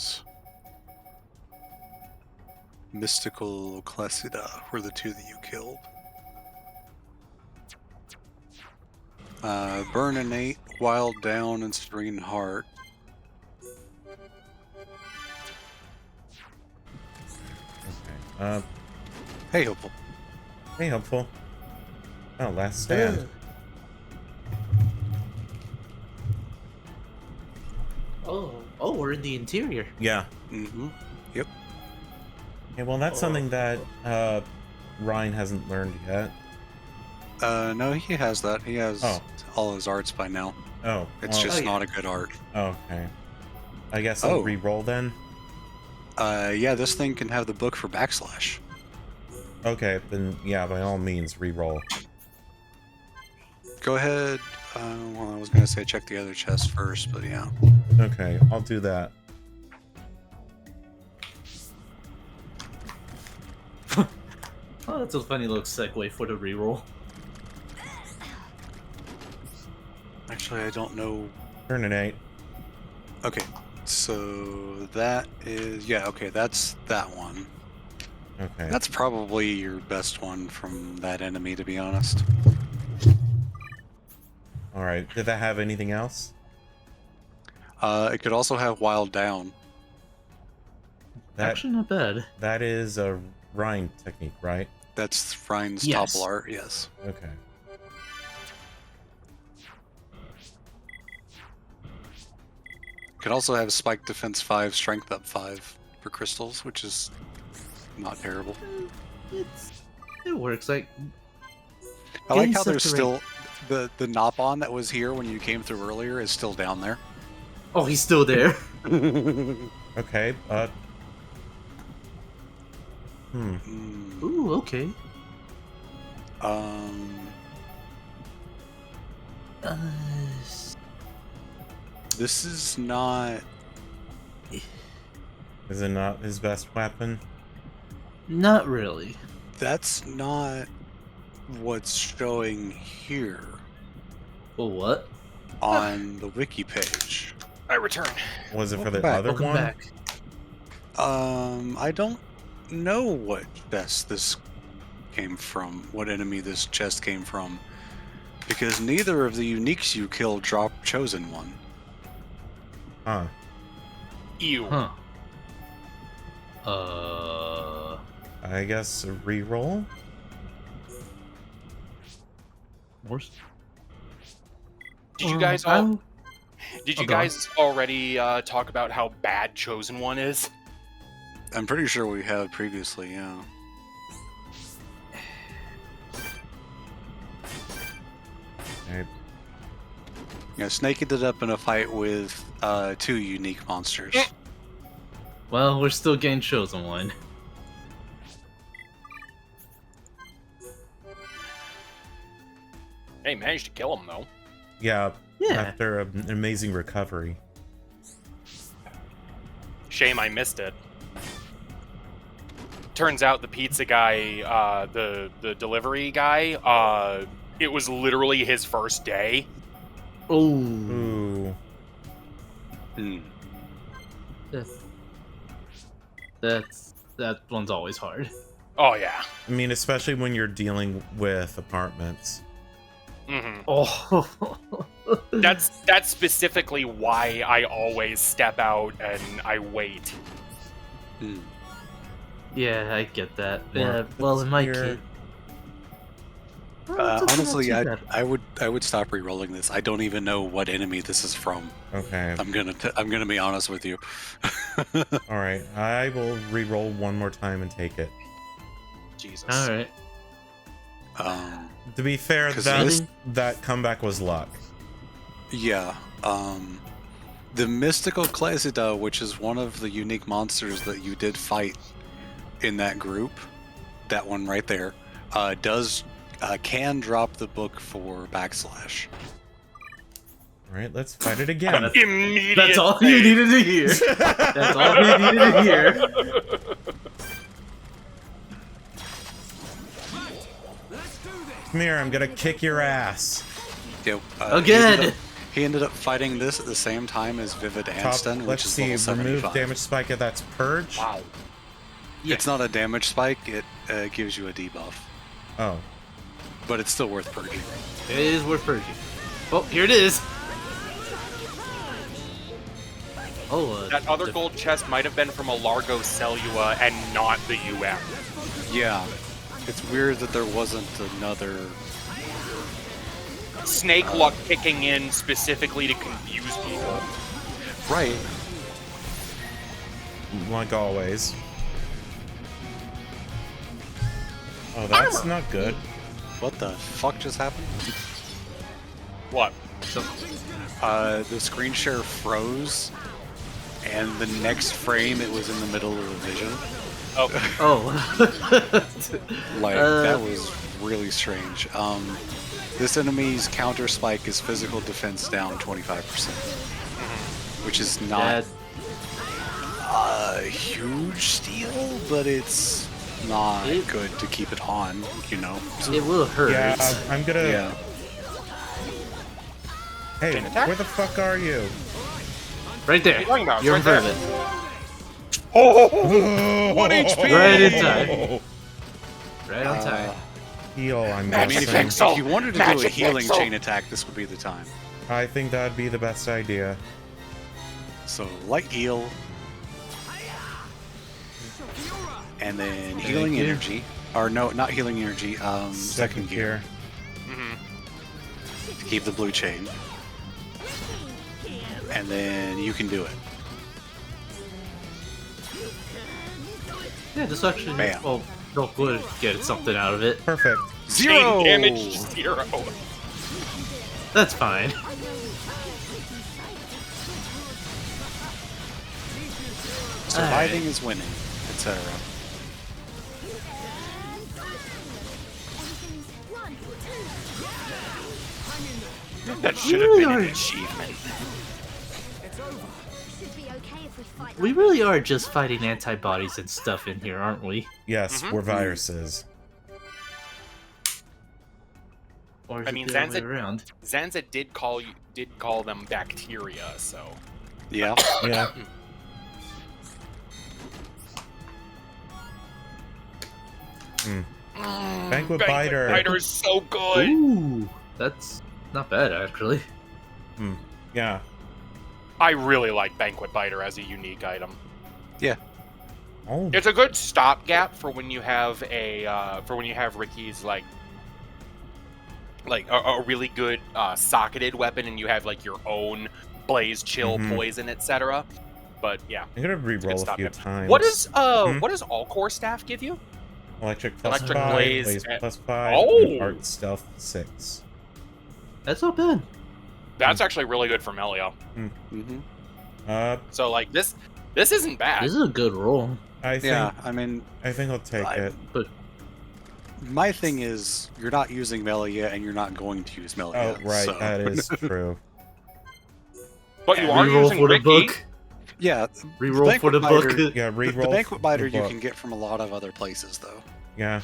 Mystical Classida were the 2 that you killed. Burn Innate, Wild Down, and Serene Heart. Okay. Hey, Hopeful. Hey, Hopeful. Oh, last stand. Oh, we're in the interior. Yeah. Mm-hmm. Yep. Okay, well, that's something that Ryan hasn't learned yet. No, he has that. He has Oh. all his arts by now. Oh. It's well, just yeah. not a good art. Okay. I guess I'll Oh. re-roll then. Yeah, this thing can have the book for Backslash. Okay, then yeah, by all means, re-roll. Go ahead. Well, I was gonna say check the other chest first, but yeah. Okay, I'll do that. Oh, that's a funny little segue for the reroll. Actually, I don't know. Turn an 8. Okay, so that is okay. That's that one. Okay. That's probably your best one from that enemy, to be honest. All right. Did that have anything else? It could also have Wild Down. That Actually, not bad. that is a Ryan technique, right? That's Ryan's Yes. topple art. Yes. Okay. Could also have Spike Defense 5, Strength up 5 hyper crystals, which is not terrible. It works. Like I like getting how there's separate- still the Nopon that was here when you came through earlier is still down there. Oh, he's still there. Okay, Ooh, okay. This is not. is it not his best weapon? Not really. That's not what's showing here Well, what? on the wiki page. I return. Was it for the Welcome back. other Welcome one? back. I don't know what chest this came from, what enemy this chest came from, because neither of the uniques you killed dropped chosen one. Huh. Ew. Huh. I guess a reroll? Worse. Did you guys all? Did you Oh, go on. guys already talk about how bad Chosen One is? I'm pretty sure we have previously, yeah. Okay. Yeah, Snake ended up in a fight with 2 unique monsters. Well, we're still getting chosen one. Hey, managed to kill him though. Yeah, Yeah. after an amazing recovery. Shame I missed it. Turns out the pizza guy, the delivery guy, it was literally his first day. Oh. Ooh. Hmm. That one's always hard. Oh yeah. I mean, especially when you're dealing with apartments. hmm Oh. That's specifically why I always step out and I wait. Hmm. Yeah, I get that. More Yeah, well, in my here. case. Well, it's not Honestly, too I bad. I would stop re-rolling this. I don't even know what enemy this is from. Okay. I'm gonna be honest with you. Alright, I will re-roll one more time and take it. Jesus. All right. To be fair, 'Cause that comeback was luck. Yeah. The mystical Clesida, which is one of the unique monsters that you did fight in that group, that one right there, can drop the book for Backslash. Alright, let's fight it again. Immediate. That's all you needed to hear. That's all you needed to hear. Let's do this. Come here, I'm gonna kick your ass. Yep. Again. He ended up fighting this at the same time as Vivid Top, Anston, which let's is see, level remove 75. damage spike if that's purge. Wow. It's not a damage spike, it gives you a debuff. Oh. But it's still worth purging. It is worth purging. Oh, here it is. Oh, That other gold chest might have been from a Largo Cellua and not the UM. Yeah. It's weird that there wasn't another... Snake luck kicking in specifically to confuse people. Right. Like always. Oh, that's not good. What the fuck just happened? What? The screen share froze, and the next frame it was in the middle of the vision. Oh, Oh. That was really strange. This enemy's counter spike is physical defense down 25%, which is not a huge steal, but it's not good to keep it on, you know. It will hurt. Yeah, I'm gonna... Yeah. Hey, Chain attack? where the fuck are you? Right there. What are you talking about? You're Right in front there. of it. Oh, 1 HP. Right in time. Right on time. Heal, I'm I mean, guessing. if you wanted to do a Magic healing Pixel. chain attack, this would be the time. I think that'd be the best idea. So, light heal, and then healing you. energy. Or no, not healing energy, second gear. To keep the blue chain. And then you can do it. Yeah, this actually. Bam. Well, Shulk would get something out of it. Perfect. Zero! Chain damage 0. That's fine. Surviving is winning, etc. That should have been an achievement. Should be okay if we fight. We really are just fighting antibodies and stuff in here, aren't we? Yes, we're viruses. Or is I it mean, the other way Zanza- around? Zanza did call them bacteria, so Yeah. Yeah. Banquet Biter. Biter is so good. Ooh, that's not bad actually. Yeah. I really like Banquet Biter as a unique item. Oh, It's a good stopgap for when you have Ricky's like a really good socketed weapon, and you have like your own blaze, chill, poison, etc. But yeah, I'm gonna it's a good re-roll a few stopgap. times. What does all core staff give you? Electric plus Electric 5, Blaze Blaze and- plus 5, Oh! and Art Stealth 6. That's not bad. That's actually really good for Melia. Uh, So like this isn't bad. This is a good roll. I think Yeah, I mean, I think I'll take it. But my thing is, you're not using Melia, and you're not going to use Melia. Oh, right, so- that is true. But you are reroll using for the Ricky. book. Yeah, Reroll for the book. Biter- Yeah, the re-roll. Banquet Biter you book. can get from a lot of other places, though. Yeah.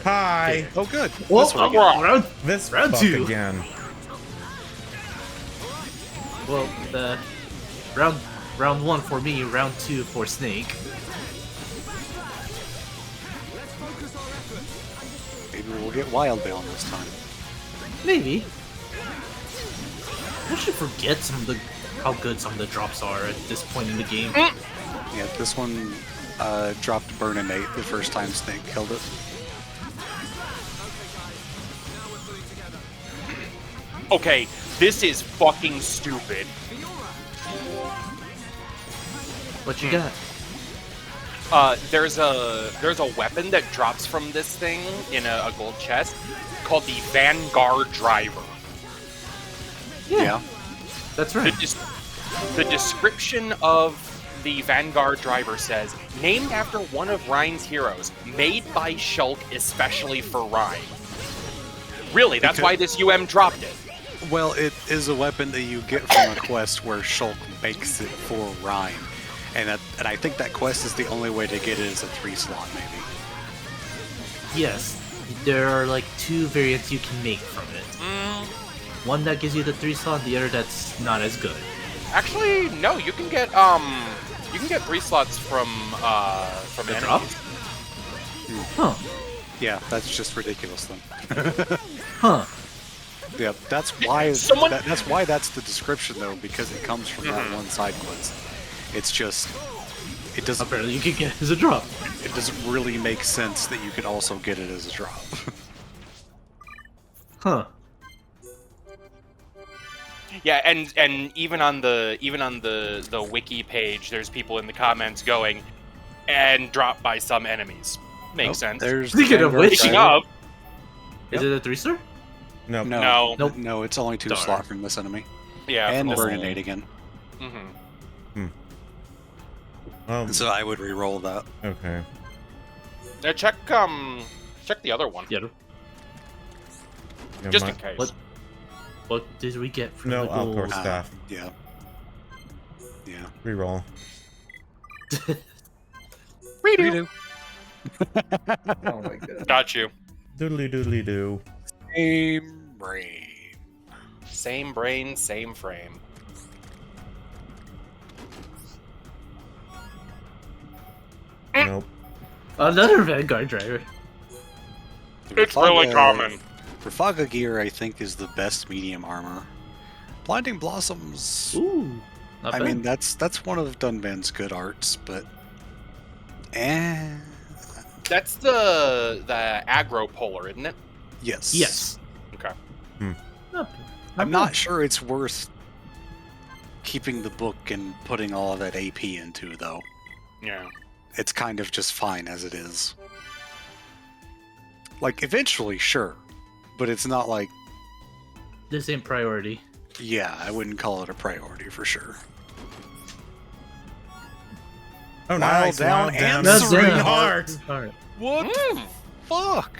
Hi! Oh, good. Well, This one again. round. This Round fuck 2. again. Well, round 1 for me. Round 2 for Snake. Maybe we'll get Wildbound this time. Maybe. I should forget how good some of the drops are at this point in the game. Yeah, this one dropped Burn and Nate the first time Snake killed it. Okay, this is fucking stupid. What you got? There's a weapon that drops from this thing in a gold chest called the Vanguard Driver. Yeah. That's right. The description of the Vanguard Driver says, named after one of Rhine's heroes, made by Shulk especially for Rhine. Really, that's why this UM dropped it. Well, it is a weapon that you get from a quest where Shulk makes it for Rhine. And I think that quest is the only way to get it as a 3-slot, maybe. Yes, there are like 2 variants you can make from it. One that gives you the 3-slot, the other that's not as good. Actually, no, you can get 3 slots from The enemies. drop? Huh. Yeah, that's just ridiculous then. Huh. Yeah, that's why Someone- that's why that's the description though, because it comes from that one side quest. It's just it doesn't Apparently you can get it as a drop. it doesn't really make sense that you could also get it as a drop. Huh. Yeah, and even on the wiki page, there's people in the comments going, and dropped by some enemies. Makes sense. There's Speaking the of Vanguard which- Speaking Driver. of, Is it a 3-star? No. No, No. no, it's only 2 Darn. slot from this enemy. yeah, And from Burn this- and Nate again. Mhm. So I would re-roll that. Okay. Check the other one, Yeah. Yeah, just my- in case. What did we get from No the Alcor gold? staff. Yeah. Yeah. Reroll. Redo. Oh my god. Got you. Doodly doodly doo. Same brain. Same brain, same frame. Nope. Another Vanguard driver. It's really common. Rafaga gear, I think, is the best medium armor. Blinding Blossoms. Ooh. Not I bad. mean, that's one of Dunban's good arts, but That's the aggro polar, isn't it? yes. Yes. Okay. I'm not sure it's worth keeping the book and putting all of that AP into, though. Yeah. it's kind of just fine as it is. Like, eventually, sure. But it's not like... This ain't priority. Yeah, I wouldn't call it a priority for sure. Oh, nice. Down and That's serene down. heart. Alright. What the fuck?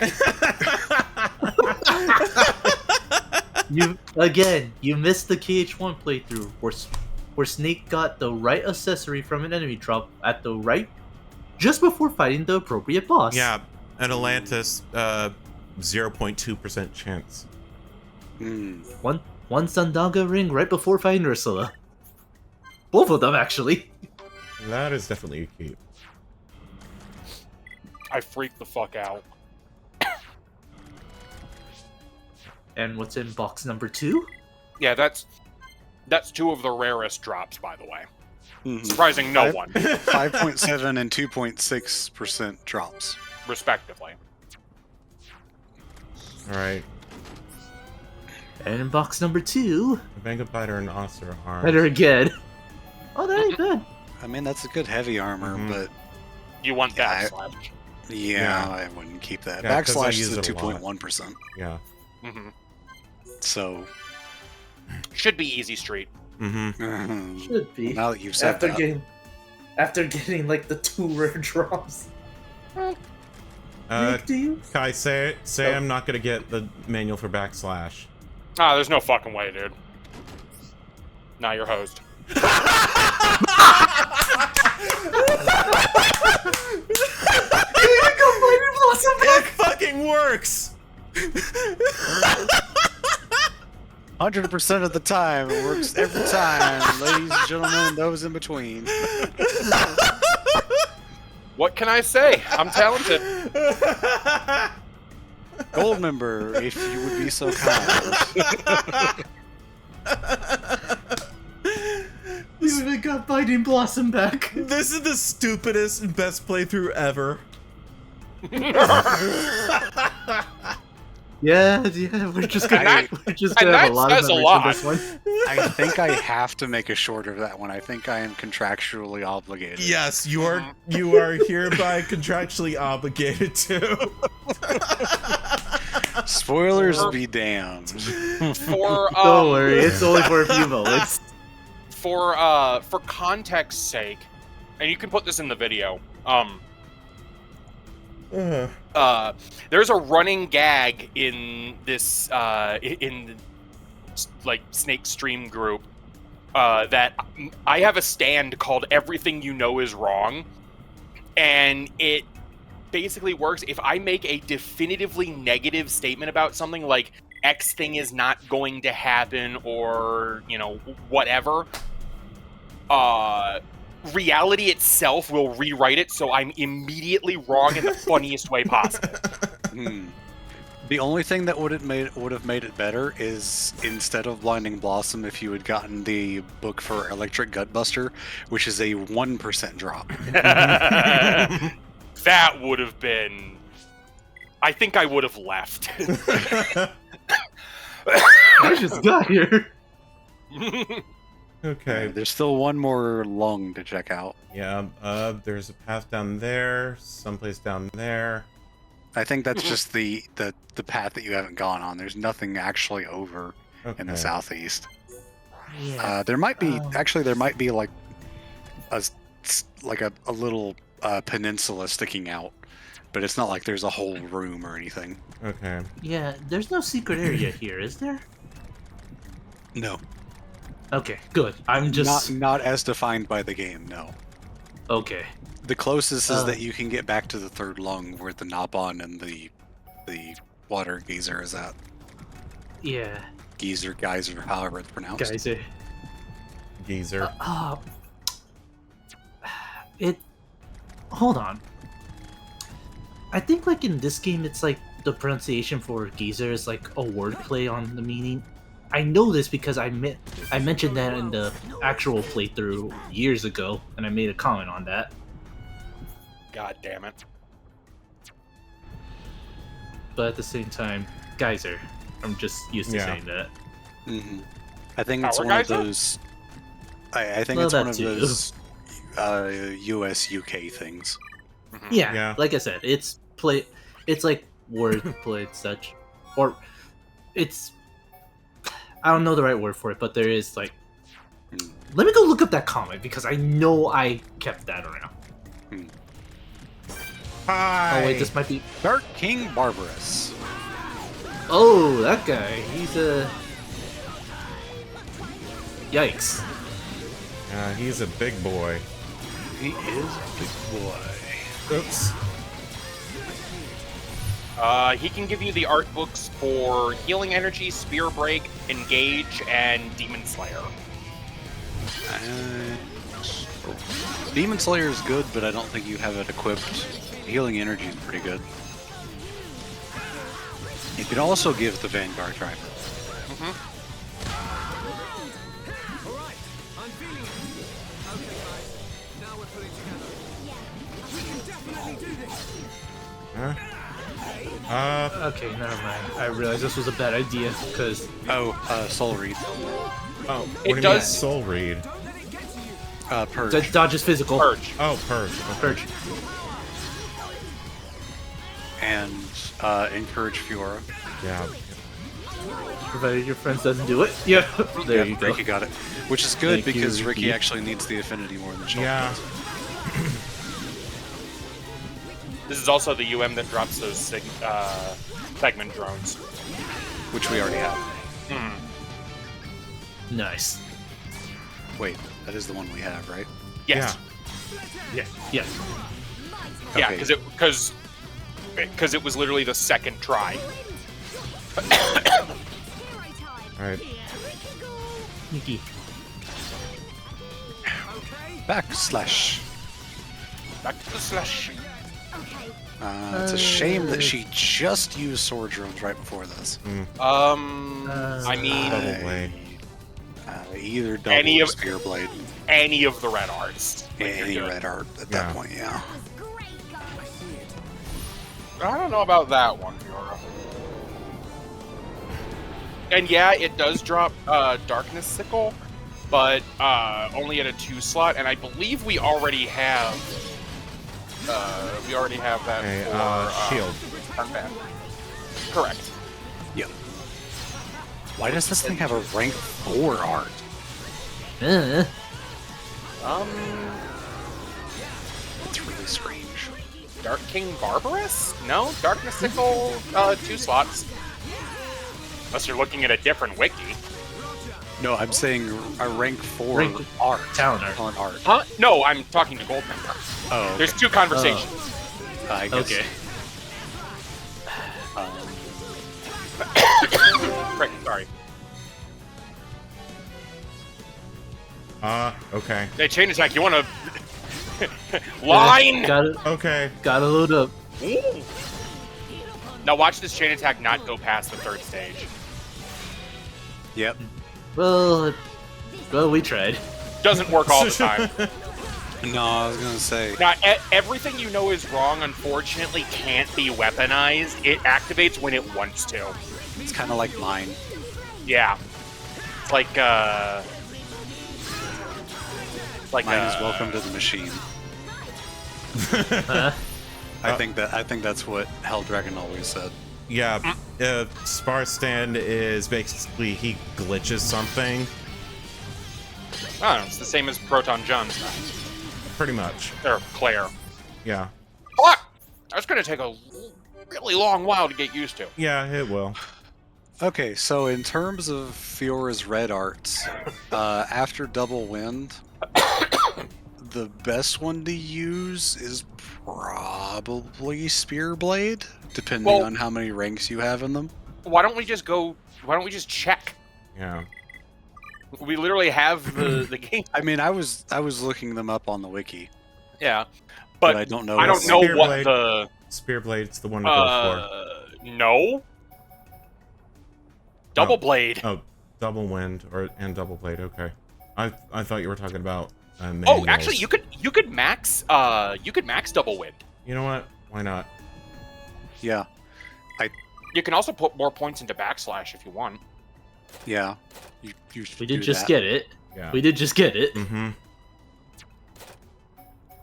You missed the KH1 playthrough where Snake got the right accessory from an enemy drop at the right, just before fighting the appropriate boss. Yeah, an Atlantis, 0.2% chance. One Sandanga ring right before fighting Ursula. Both of them, actually. That is definitely a keep. I freaked the fuck out. And what's in box number 2? Yeah, that's 2 of the rarest drops, by the way. Surprising no one. 5.7 and 2.6% drops. Respectively. Alright. And in box number 2... A Venga Biter and Oster Arms. Better again. Oh, that ain't bad. I mean, that's a good heavy armor, but... You want Yeah, Backslash. Yeah, I wouldn't keep that. Yeah, 'cause I Backslash use is a it a lot. 2.1%. Yeah. Mm-hmm. So... Should be easy street. Mm-hmm. Should be. Now that you've said that... After getting like the 2 rare drops. Nick, do you? Kai, say I'm not gonna get the manual for Backslash. Ah, there's no fucking way, dude. Now you're hosed. It fucking works! 100% of the time, it works every time, ladies and gentlemen, and those in between. What can I say? I'm talented. Gold member, if you would be so kind. You even got Biting Blossom back. This is the stupidest and best playthrough ever. Yeah, we're just gonna have a lot of says a memories lot. for this one. I think I have to make a short of that one. I think I am contractually obligated. Yes, you are hereby contractually obligated to. Spoilers be damned. For Don't worry, it's only for a few moments. For context's sake, and you can put this in the video. There's a running gag in this in like Snake Stream group that I have a stand called "Everything You Know Is Wrong," and it basically works if I make a definitively negative statement about something like X thing is not going to happen or whatever. Reality itself will rewrite it so I'm immediately wrong in the funniest way possible. The only thing that would have made it better is instead of Blinding Blossom, if you had gotten the book for Electric Gutbuster, which is a 1% drop. That would have been... I think I would have left. I just got here. Okay. There's still one more lung to check out. Yeah, there's a path down there, someplace down there. I think that's just the path that you haven't gone on. There's nothing actually over in the southeast. Yeah. There might be there might be like a little peninsula sticking out, but it's not like there's a whole room or anything. Okay. Yeah, there's no secret area here, is there? No. Okay, good. I'm just not as defined by the game. No. Okay. The closest is that you can get back to the third lung where the Nabon and the water geyser is at. Yeah. Geyser, however it's pronounced. Geyser. Geezer. Hold on. I think like in this game, it's like the pronunciation for geyser is like a wordplay on the meaning. I know this because I mentioned that in the actual playthrough years ago, and I made a comment on that. God damn it. But at the same time, geyser. I'm just used to saying that. Mm-hmm. I think it's Power one geyser? of those. I think Well, it's one that of too. those. US UK things. Yeah, like I said, it's like wordplay and such, or it's I don't know the right word for it, but there is like. Let me go look up that comment because I know I kept that around. Hi. Oh wait, this might be Dark King Barbarous. Oh, that guy. He's a yikes. He's a big boy. He is a big boy. Oops. He can give you the art books for Healing Energy, Spear Break, Engage, and Demon Slayer. Demon Slayer is good, but I don't think you have it equipped. Healing Energy is pretty good. You can also give the Vanguard driver. Alright, I'm feeling it. Okay, guys. Now we're pulling together. We can definitely do this. Okay, never mind. I realized this was a bad idea because Soul Read. Oh, what It do you does- mean soul read? Purge. dodge is physical. Purge. Oh, purge. Okay. Purge. And Encourage Fiora. Yeah. Provided your friends doesn't do it. Yeah. There you go. Ricky got it. Which is good Thank you, because Ricky Ricky. actually needs the affinity more than Shulk Yeah. does. This is also the UM that drops those segment drones. Which we already have. Nice. Wait, that is the one we have, right? Yes. Yeah. Yeah. Yeah, Okay. because it was literally the second try. Alright. Nikki. Backslash. Back to the slash. It's a shame that she just used sword drones right before this. I mean, Double blade. Either double Any or of- spear blade. any of the red arts. Any red art at Yeah. that point, yeah. I don't know about that one, Fiora. And yeah, it does drop Darkness Sickle, but only at a 2 slot, and I believe we already have that Okay, for shield. Unban. Correct. Yep. Why does this thing have a rank 4 art? It's really strange. Dark King Barbarous? No, Darkness Sickle, 2 slots. Unless you're looking at a different wiki. No, I'm saying a rank 4 Rank- art. talent art. On art. Huh? No, I'm talking to Goldmember. Oh, okay. There's 2 conversations. I guess. Okay. Frick, sorry. Okay. Hey, chain attack, you wanna... Line! Okay. Gotta load up. Ooh. Now watch this chain attack not go past the 3rd stage. Yep. Well, we tried. Doesn't work all the time. No, I was gonna say. Now, everything you know is wrong, unfortunately, can't be weaponized. It activates when it wants to. It's kind of like mine. Yeah. It's like, Mine is welcome to the machine. I think that's what Hell Dragon always said. Yeah. Sparstand is basically he glitches something. I don't know, it's the same as Proton John's. Pretty much. Or Claire. Yeah. What? That's gonna take a really long while to get used to. Yeah, it will. Okay, so in terms of Fiora's red arts, after Double Wind, the best one to use is probably Spear Blade, depending on how many ranks you have in them. Why don't we just check? Yeah. We literally have the game. I mean, I was looking them up on the wiki. Yeah. But But I don't know. I don't know Spear what Blade. the... Spear Blade's the one to go No. Double Blade. for. Oh, Double Wind and Double Blade. Okay. I thought you were talking about Oh, manuals. actually, you could max Double Wind. You know what? Why not? Yeah, You can also put more points into Backslash if you want. yeah. You should We did do just that. get it. Yeah. We did just get it. Mm-hmm.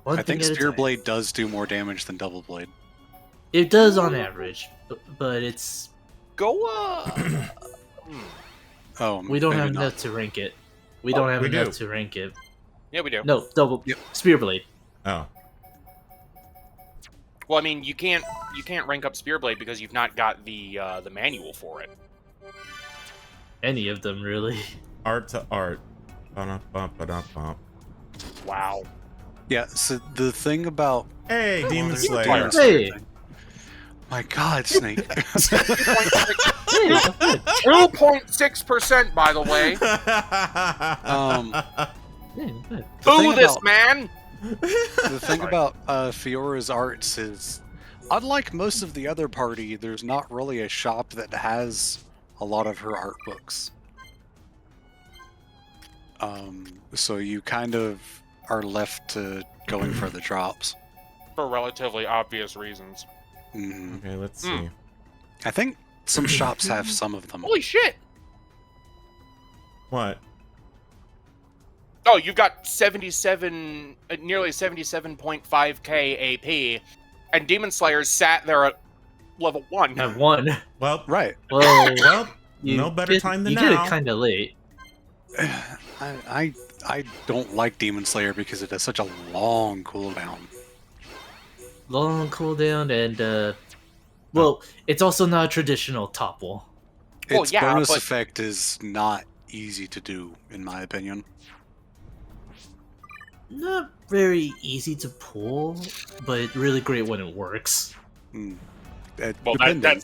One I think thing at a Spear time. Blade does do more damage than Double Blade. It does on average, but it's Go Oh, we don't maybe have not. enough to rank it. We don't have we enough do. to rank it. Yeah, we do. No, double Yep. Spear Blade. Oh. Well, I mean, you can't rank up Spearblade because you've not got the manual for it. Any of them really. Art to art. Ba-da-ba-ba-da-ba. Wow. Yeah, so the thing about... Hey, Demon there's Slayer. Demon Slayer Hey. thing. My god, Snake. 2.6%, by the way. Boo this, man! The thing about Fiora's arts is, unlike most of the other party, there's not really a shop that has a lot of her art books. So you kind of are left to going for the drops. For relatively obvious reasons. Mhm. Okay, let's see. I think some shops have some of them. Holy shit! What? Oh, you've got 77, nearly 77.5k AP, and Demon Slayer sat there at level 1. Have one. Well, Right. well, You no better time than you now. did it kind of late. I don't like Demon Slayer because it has such a long cooldown. Long cooldown and well, it's also not a traditional topple. Well, Its yeah, bonus but- effect is not easy to do, in my opinion. Not very easy to pull, but really great when it works. Mm. Well, Depending.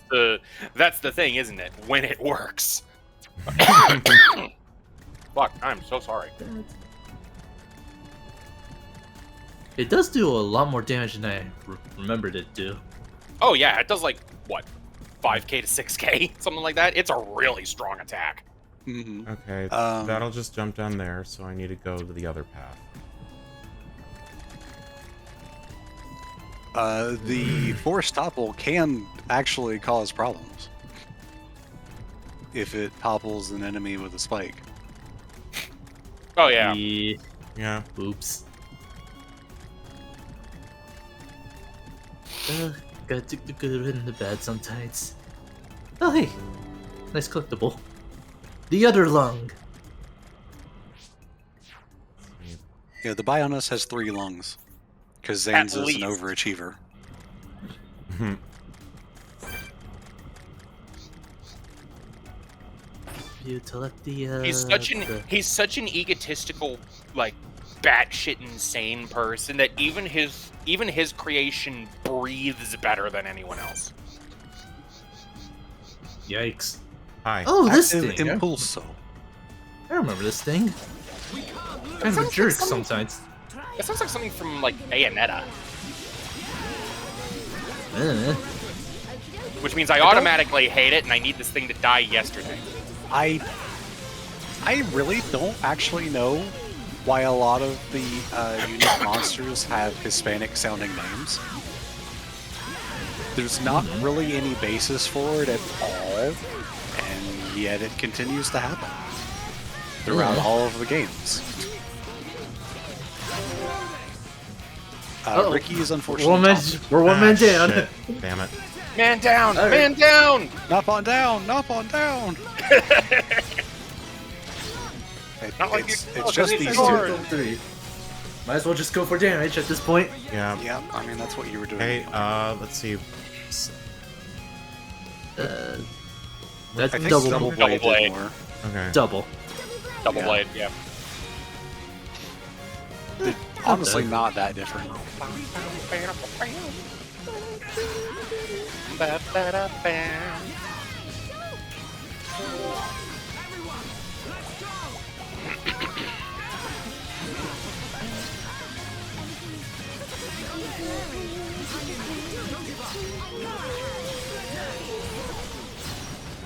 that's the thing, isn't it? When it works. Fuck, I'm so sorry. It does do a lot more damage than I remembered it to. Oh yeah, it does like, what, 5k to 6k? Something like that? It's a really strong attack. Mhm. Okay, that'll just jump down there, so I need to go to the other path. The force topple can actually cause problems if it topples an enemy with a spike. Oh yeah. Yeah. Oops. Gotta take the good and the bad sometimes. Oh hey, nice collectible. The other lung. Yeah, the Bionis has 3 lungs, because At Zan's is an least. overachiever. You collect the He's such an egotistical, like, batshit insane person that even his creation breathes better than anyone else. Yikes. Hi. Oh, this Active thing. Impulso. I remember this thing. Kind of a jerk sometimes. It sounds like something from, like, Bayonetta. Which means I automatically hate it and I need this thing to die yesterday. I really don't actually know why a lot of the unique monsters have Hispanic-sounding names. There's not really any basis for it at all, and yet it continues to happen throughout all of the games. Uh-oh. Ricky is unfortunately We're one man down. Shit. Damn it. Man down! All right. Man down! Not on down! Not on down! Not like it's you- just it's these hard. two. 3. Might as well just go for damage at this point. Yeah. Yeah, I mean that's what you were doing. Hey, let's see. That's I think double Double blade. Blade Blade. did more. Okay. Double. Double Yeah. blade, yeah. Honestly, not that different.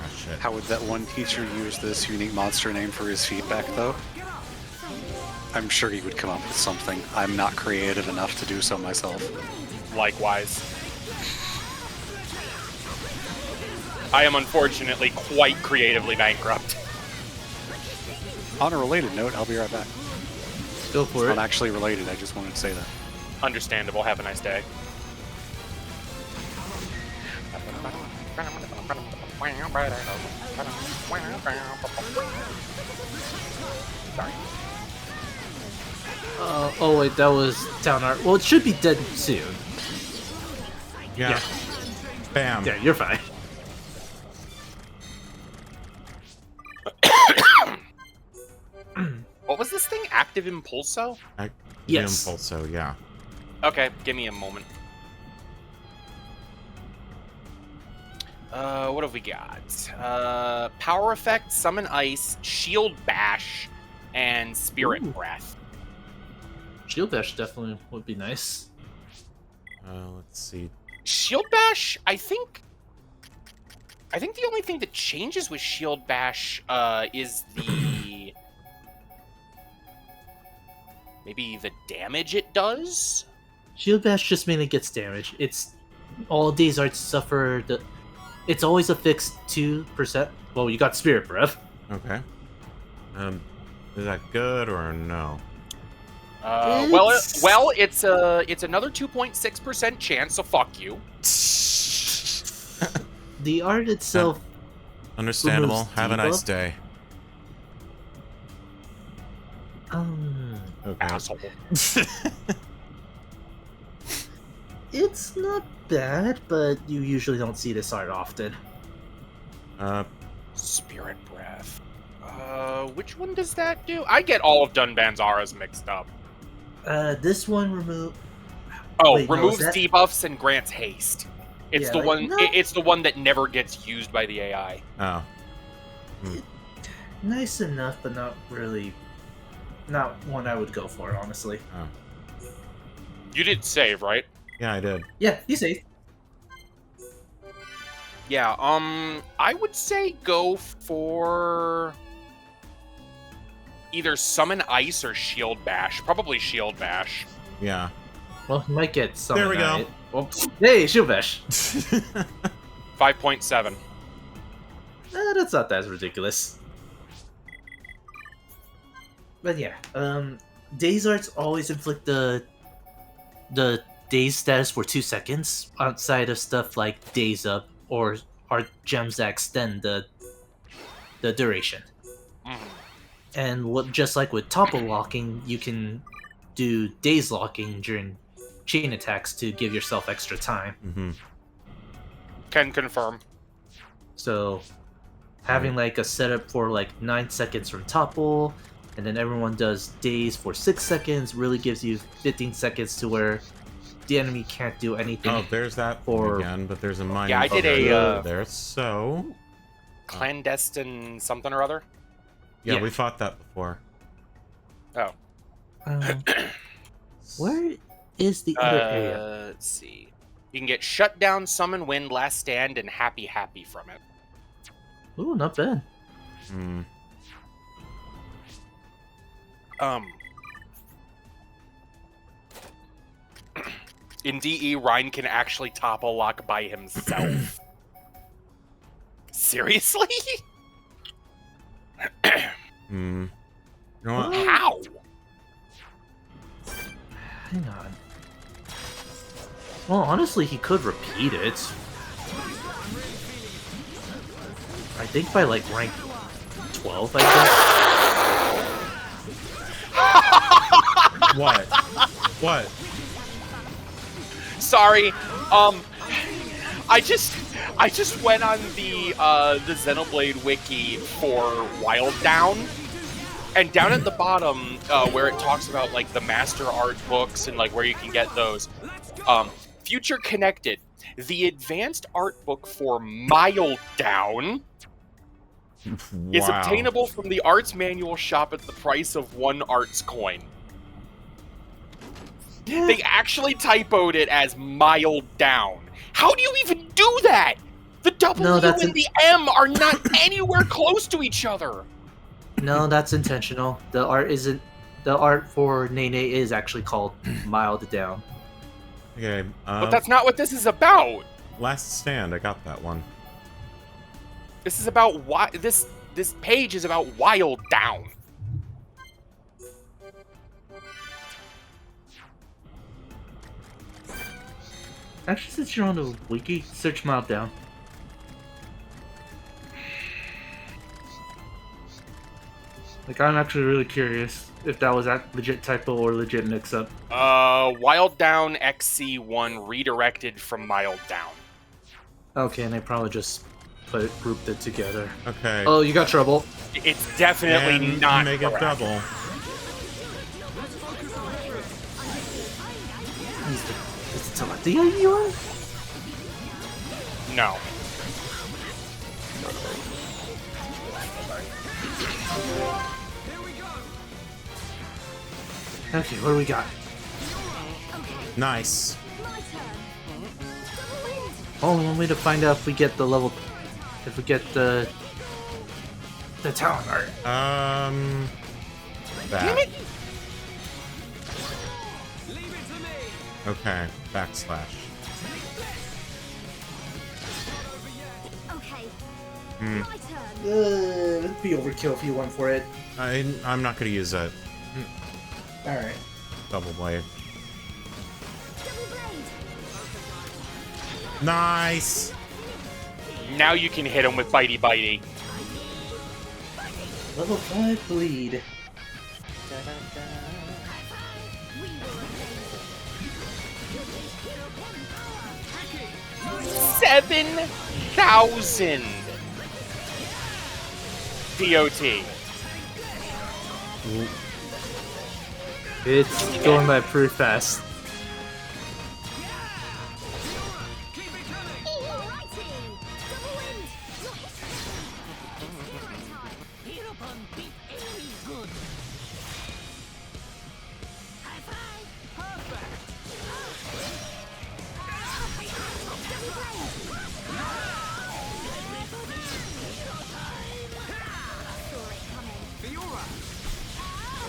Oh, shit. How would that one teacher use this unique monster name for his feedback, though? I'm sure he would come up with something. I'm not creative enough to do so myself. Likewise. I am unfortunately quite creatively bankrupt. On a related note, I'll be right back. Go for It's it. not actually related, I just wanted to say that. Understandable. Have a nice day. Sorry. Oh wait, that was town art. Well, it should be dead soon. Yeah. Bam. Yeah, you're fine. What was this thing? Active Impulso? Yes. Impulso, yeah. Okay, give me a moment. What have we got? Power Effect, Summon Ice, Shield Bash, and Spirit Breath. Shield Bash definitely would be nice. Let's see. Shield Bash, I think the only thing that changes with Shield Bash is the maybe the damage it does. Shield Bash just mainly gets damage. It's all these arts suffer the. It's always a fixed 2%. Well, you got Spirit Breath. Okay. Is that good or no? It's another 2.6% chance. So fuck you. The art itself. Understandable. removes Have a nice debuff. day. Okay. Asshole. It's not bad, but you usually don't see this art often. Spirit Breath. Which one does that do? I get all of Dunbanzara's mixed up. This one remove. Oh, Wait, no, removes is that- debuffs and grants haste. It's Yeah, the like, one. no. It's the one that never gets used by the AI. Oh. Nice enough, but not really. Not one I would go for, honestly. Oh. You did save, right? Yeah, I did. Yeah, he's safe. Yeah. I would say go for either Summon Ice or Shield Bash. Probably Shield Bash. Yeah. Well, he might get some. There we go. Well, hey, Shield Bash. 5.7. That's not that ridiculous. But yeah, Daze Arts always inflict the Daze status for 2 seconds, outside of stuff like Daze Up or Art Gems that extend the duration. And just like with Topple Locking, you can do Daze Locking during chain attacks to give yourself extra time. Mm-hmm. Can confirm. So having like a setup for like 9 seconds from Topple, and then everyone does Daze for 6 seconds, really gives you 15 seconds to where the enemy can't do anything. Oh, there's that again, but there's a minor. Yeah, I did there. So clandestine something or other. yeah, Yeah. we fought that before. Oh. Where is the other area? Let's see. You can get Shut Down, Summon Wind, Last Stand, and Happy Happy from it. Ooh, not bad. Hmm. In DE, Ryan can actually topple lock by himself. Seriously? Hmm. You know what? How? Hang on. Well, honestly, he could repeat it. I think by like rank 12, I guess. What? What? Sorry. I just went on the Xenoblade wiki for Wild Down, and down at the bottom where it talks about like the master art books and like where you can get those, Future Connected, the advanced art book for Mild Down is Wow. obtainable from the arts manual shop at the price of 1 arts coin. They actually typoed it as Mild Down. How do you even do that? The W and the M are not anywhere close to each other. No, that's intentional. The art for Nene is actually called Mild Down. Okay. But that's not what this is about. Last Stand. I got that one. This is about this page is about Wild Down. Actually, since you're on the wiki, search Meltdown. Like, I'm actually really curious if that was a legit typo or legit mix-up. Wild Down XC1 redirected from Mild Down. Okay, and they probably just grouped it together. Okay. Oh, you got trouble. It's definitely And not make it correct. double. Is it Telepathy you are? No. Okay, what do we got? Nice. Only one way to find out if we get the level, if we get the talent art. That. Okay, backslash. Okay. Hmm. My turn. It'd be overkill if you went for it. I'm not gonna use that Alright. double blade. Double blade. Nice. Now you can hit him with Bitey Bitey. Level 5 bleed. 7,000 DOT. It's going by pretty fast.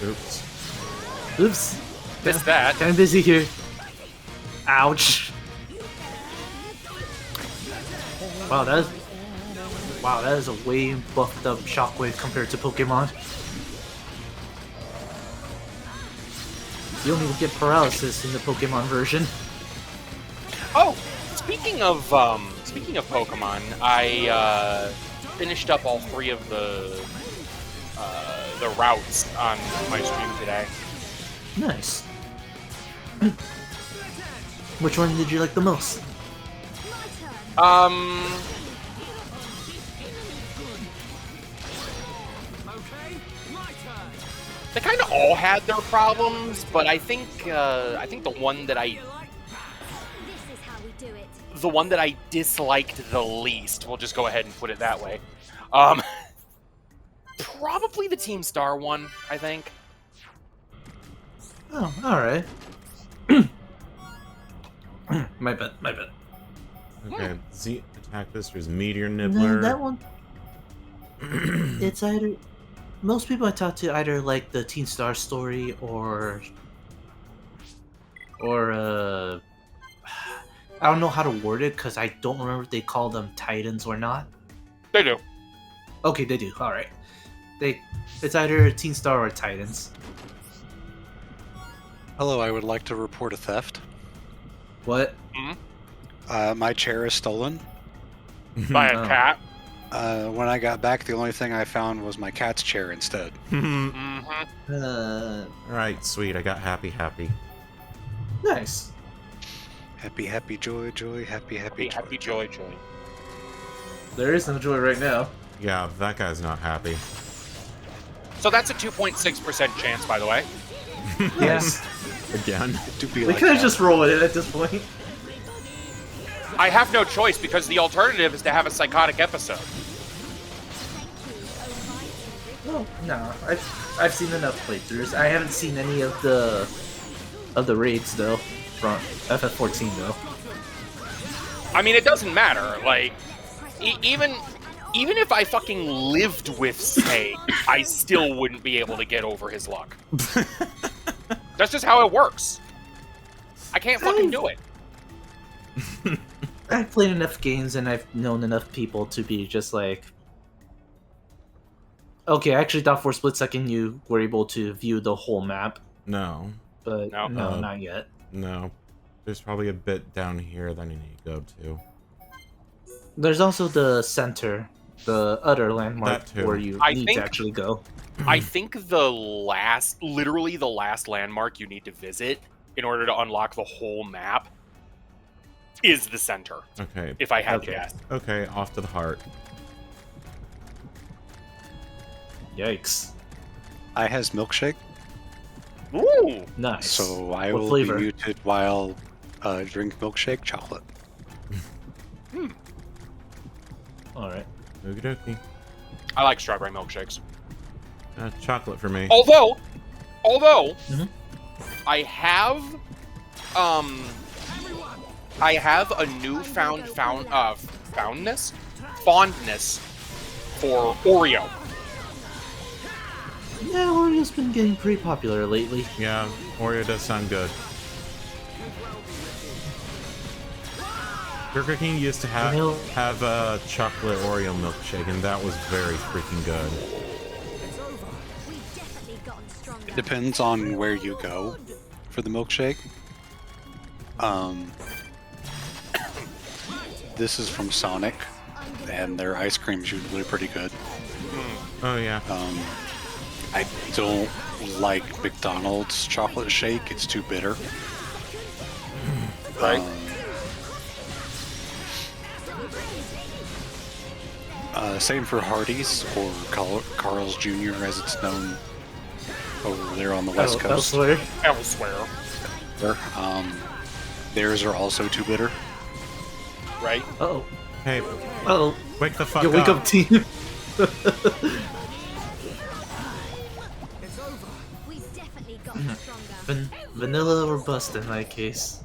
Oops. Oops. Missed that. Kinda busy here. Ouch. Wow, that is a way buffed up Shockwave compared to Pokemon. You don't even get paralysis in the Pokemon version. Oh, speaking of Pokemon, I finished up all 3 of the routes on my stream today. Nice. Which one did you like the most? They kind of all had their problems, but I think the one that I disliked the least, we'll just go ahead and put it that way. Probably the Team Star one, I think. Oh, alright. My bad. Okay, Z attack this. There's Meteor Nibbler. No, that one. It's either. Most people I talk to either like the Teen Star story or I don't know how to word it because I don't remember if they call them Titans or not. They do. Okay, they do. All right. It's either Teen Star or Titans. Hello, I would like to report a theft. What? My chair is stolen. By a cat. When I got back, the only thing I found was my cat's chair instead. Alright, sweet. I got happy. Nice. Happy, joy, happy, Joy. There is no joy right now. Yeah, that guy's not happy. So that's a 2.6% chance, by the way. Yes. Again. We could have just rolled it at this point. I have no choice because the alternative is to have a psychotic episode. Well, no, I've seen enough playthroughs. I haven't seen any of the raids though from FF14 though. I mean, it doesn't matter. Like, even if I fucking lived with Snake, I still wouldn't be able to get over his luck. That's just how it works. I can't fucking do it. I've played enough games and I've known enough people to be just like, okay, I actually thought for a split second you were able to view the whole map. No. But No. no, not yet. No. There's probably a bit down here that I need to go to. There's also the center, the other landmark That too. where you I need think- to actually go. I think literally the last landmark you need to visit in order to unlock the whole map is the center, Okay. if I had to Okay. guess. Okay, off to the heart. Yikes. I has milkshake, Ooh! Nice. so I What will flavor? be muted while drink milkshake chocolate. Alright. Okie dokie. I like strawberry milkshakes. Chocolate for me. Although, Mhm. I have a newfound fondness for Oreo. Yeah, Oreo's been getting pretty popular lately. Yeah, Oreo does sound good. Burger King used to have a chocolate Oreo milkshake, and that was very freaking good. We've definitely gotten stronger. It depends on where you go for the milkshake. This is from Sonic, and their ice cream's usually pretty good. Oh yeah. I don't like McDonald's chocolate shake; it's too bitter. Right. Same for Hardee's, or Carl's Jr. as it's known over there on the West Coast. Elsewhere. Elsewhere, Theirs are also too bitter. right? Uh-oh. Hey, Uh-oh. wake the fuck Yo, wake up, team. We've definitely gotten stronger. Vanilla or bust in my case.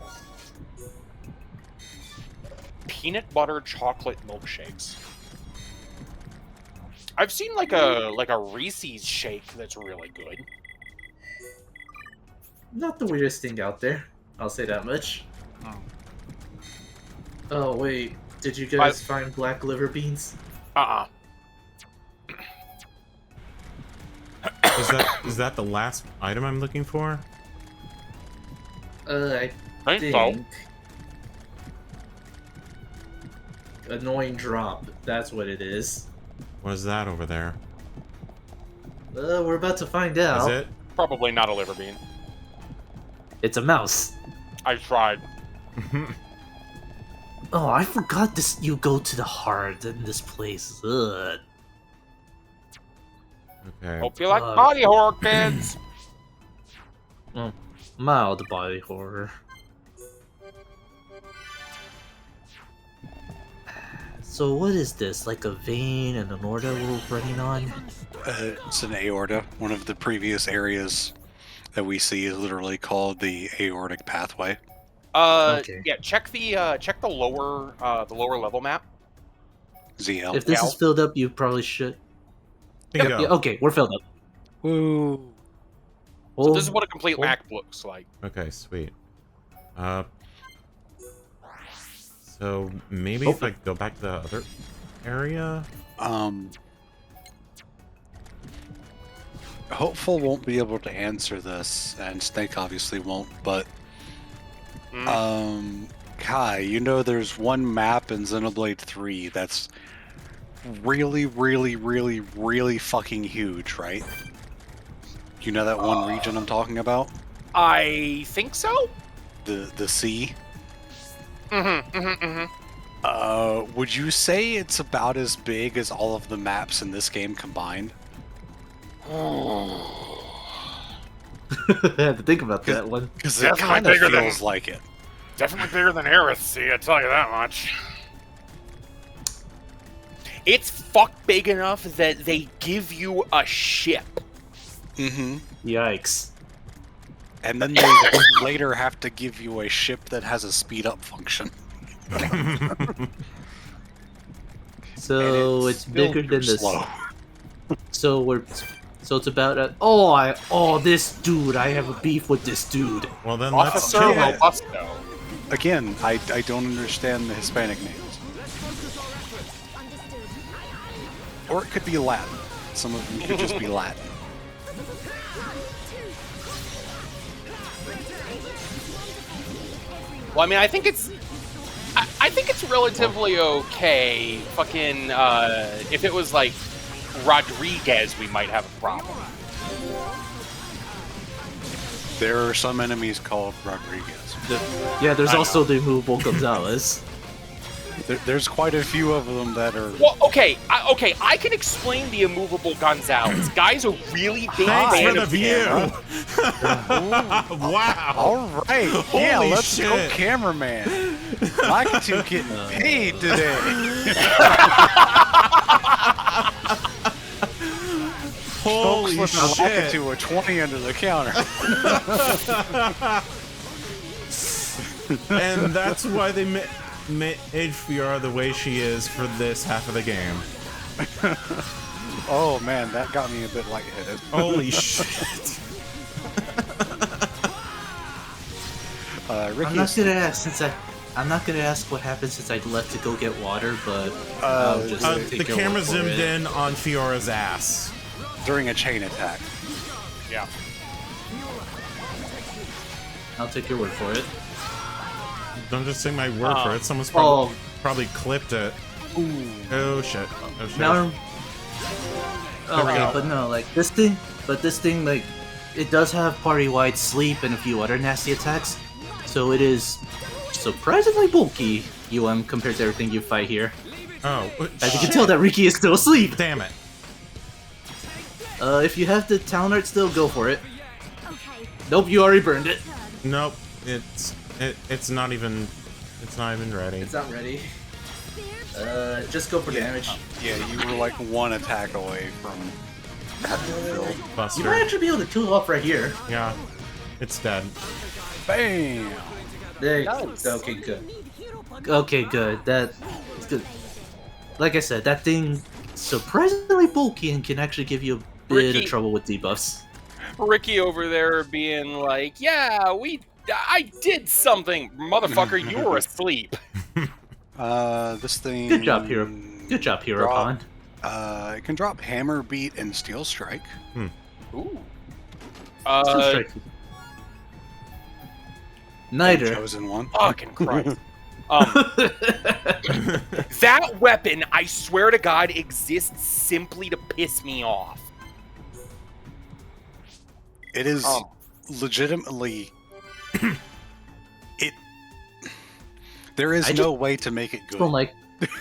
Peanut butter chocolate milkshakes. I've seen like a Reese's shake that's really good. Not the weirdest thing out there. I'll say that much. Oh, wait. Did you guys find black liver beans? is that the last item I'm looking for? I Think think... Annoying drop. That's what it is. What is that over there? We're about to find out. Is it? Probably not a liver bean. It's a mouse. I tried. Oh, I forgot this. You go to the heart in this place. Ugh. Okay. Hope you like body horror, kids. Well, mild body horror. So what is this? Like a vein and an aorta we're running on? It's an aorta. One of the previous areas that we see is literally called the aortic pathway. Okay. Yeah. Check the lower level map. ZL. If this is filled up, you probably should. Bingo. Yeah, okay, we're filled up. Woo! So this is what a complete map looks like. Okay, sweet. So maybe if I go back to the other area. Hopeful won't be able to answer this, and Snake obviously won't, but Kai, you know there's one map in Xenoblade 3 that's really, really, really, really fucking huge, right? You know that one region I'm talking about? I think so. The sea? Mm-hmm. Would you say it's about as big as all of the maps in this game combined? I had to think about that one. Because it Definitely kind of bigger than- feels like it. Definitely bigger than Aerith Sea, I tell you that much. It's fuck big enough that they give you a ship. Mm-hmm. Yikes. And then they later have to give you a ship that has a speed-up function. So it's bigger than this. Slow. So it's about this dude. I have a beef with this dude. Well then let's Officer kill it. Robusto. Again, I don't understand the Hispanic names. Understood. Or it could be Latin. Some of them could just be Latin. Well, I mean, I think it's relatively okay. Fucking, if it was like Rodriguez, we might have a problem. There are some enemies called Rodriguez. Yeah, there's also the immovable Gonzalez. There's quite a few of them that are. Well, okay, I can explain the immovable Gonzalez. Guy's a really big Thanks fan for the of view. Wow. All right. Yeah, Holy let's go, shit. cameraman. Lakitu getting paid today. Holy Folks shit. slipping Lakitu a 20 under the counter. And that's why they made Fiora the way she is for this half of the game. Oh man, that got me a bit lightheaded. Holy shit. Ricky, I'm not gonna ask what happened since I left to go get water, but I'll just take the your camera word for zoomed it. in on Fiora's ass. during a chain attack. Yeah. I'll take your word for it. Don't just say my word for it. Someone's probably clipped it. Ooh. Oh shit. Oh shit. Now, okay, go. but no, like this thing, like, it does have party-wide sleep and a few other nasty attacks, so it is surprisingly bulky, compared to everything you fight here. Oh, As you can tell, that Riki is still asleep. Damn it. If you have the talent art still, go for it. Okay. Nope, you already burned it. Nope. It's not even ready. It's not ready. Just go for damage. Yeah, you were like one attack away from having it filled. Buster. You might actually be able to tool off right here. Yeah. It's dead. Bam! There you go. Nice. Okay, good. Okay, good. That's good. Like I said, that thing surprisingly bulky and can actually give you a bit Ricky. of trouble with debuffs. Ricky over there being like, yeah, I did something. Motherfucker, you were asleep. This thing. Good job, Hero. Good job, Hero Drop. Pond. It can drop Hammer Beat and Steel Strike. Ooh. Still strike. Neither. Chosen one. Fucking Christ. That weapon, I swear to God, exists simply to piss me off. It is legitimately. There is no way to make it good. Don't like.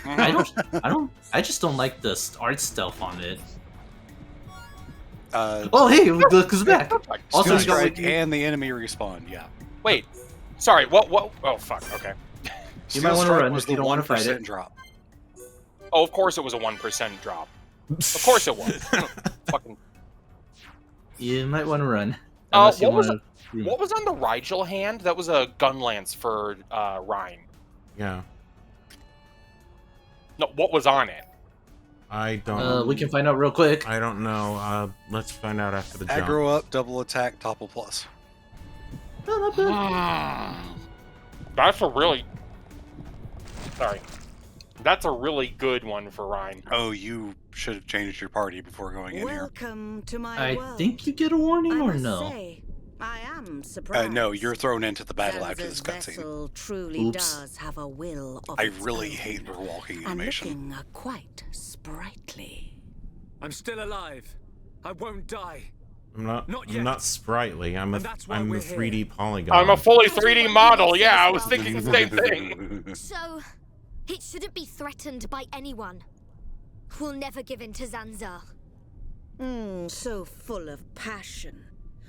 I just don't like the art stealth on it. Oh hey, look who's back. Also, Steel you got, Strike like, and the enemy respawn. Yeah. Wait. Sorry, what? Oh, fuck, okay. You might want to run if you don't want to fight the 1% it. drop. Oh, of course it was a 1% drop. Of course it was. Fucking. You might want to run. Unless you what want what was on the Rigel hand? That was a gun lance for Ryan. Yeah. No, what was on it? I don't. we can find out real quick. I don't know. Let's find out after the jump. Aggro up, double attack, topple plus. No, not bad. That's a really... Sorry. That's a really good one for Ryan. Oh, you should have changed your party before going in here. Welcome to my I world. think you get a warning I or must no. say, I am surprised. No, you're thrown into the battle after this Zanza's cutscene. vessel truly Oops. does have a will of I its really own, hate her walking and animation. looking quite sprightly. I'm still alive. I won't die. I'm not yet. I'm not sprightly. I'm a And that's why I'm a we're 3D polygon. I'm a fully 3D model, yeah, I was thinking the same thing. So, it shouldn't be threatened by anyone. We'll never give in to Zanza. So full of passion.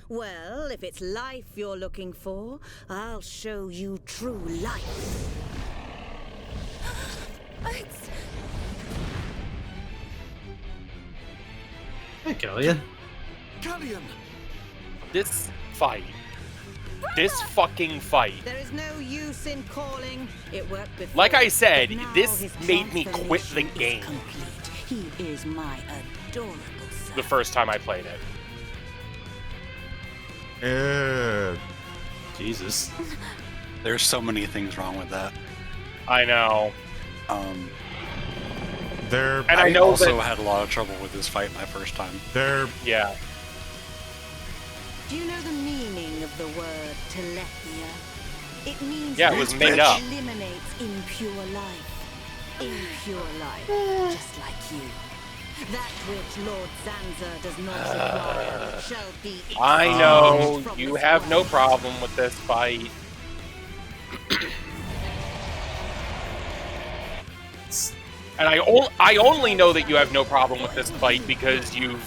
Well, if it's life you're looking for, I'll show you true life. It's... Hey, Killian. Galleon! This fight. This fucking fight. There is no use in calling. It worked before. Like I said, Now this his made me quit the transformation is game complete. He is my adorable son. the first time I played it. Jesus. There's so many things wrong with that. I know. They're And I I know also that... had a lot of trouble with this fight my first time. they're Yeah. Do you know the meaning of the word telephia? It means Yeah, it was made up. eliminates impure life. Impure life, just like you. That which Lord Zanza does not require shall be. I know from you this have no world. problem with this fight. And I only know that you have no problem with this fight because you've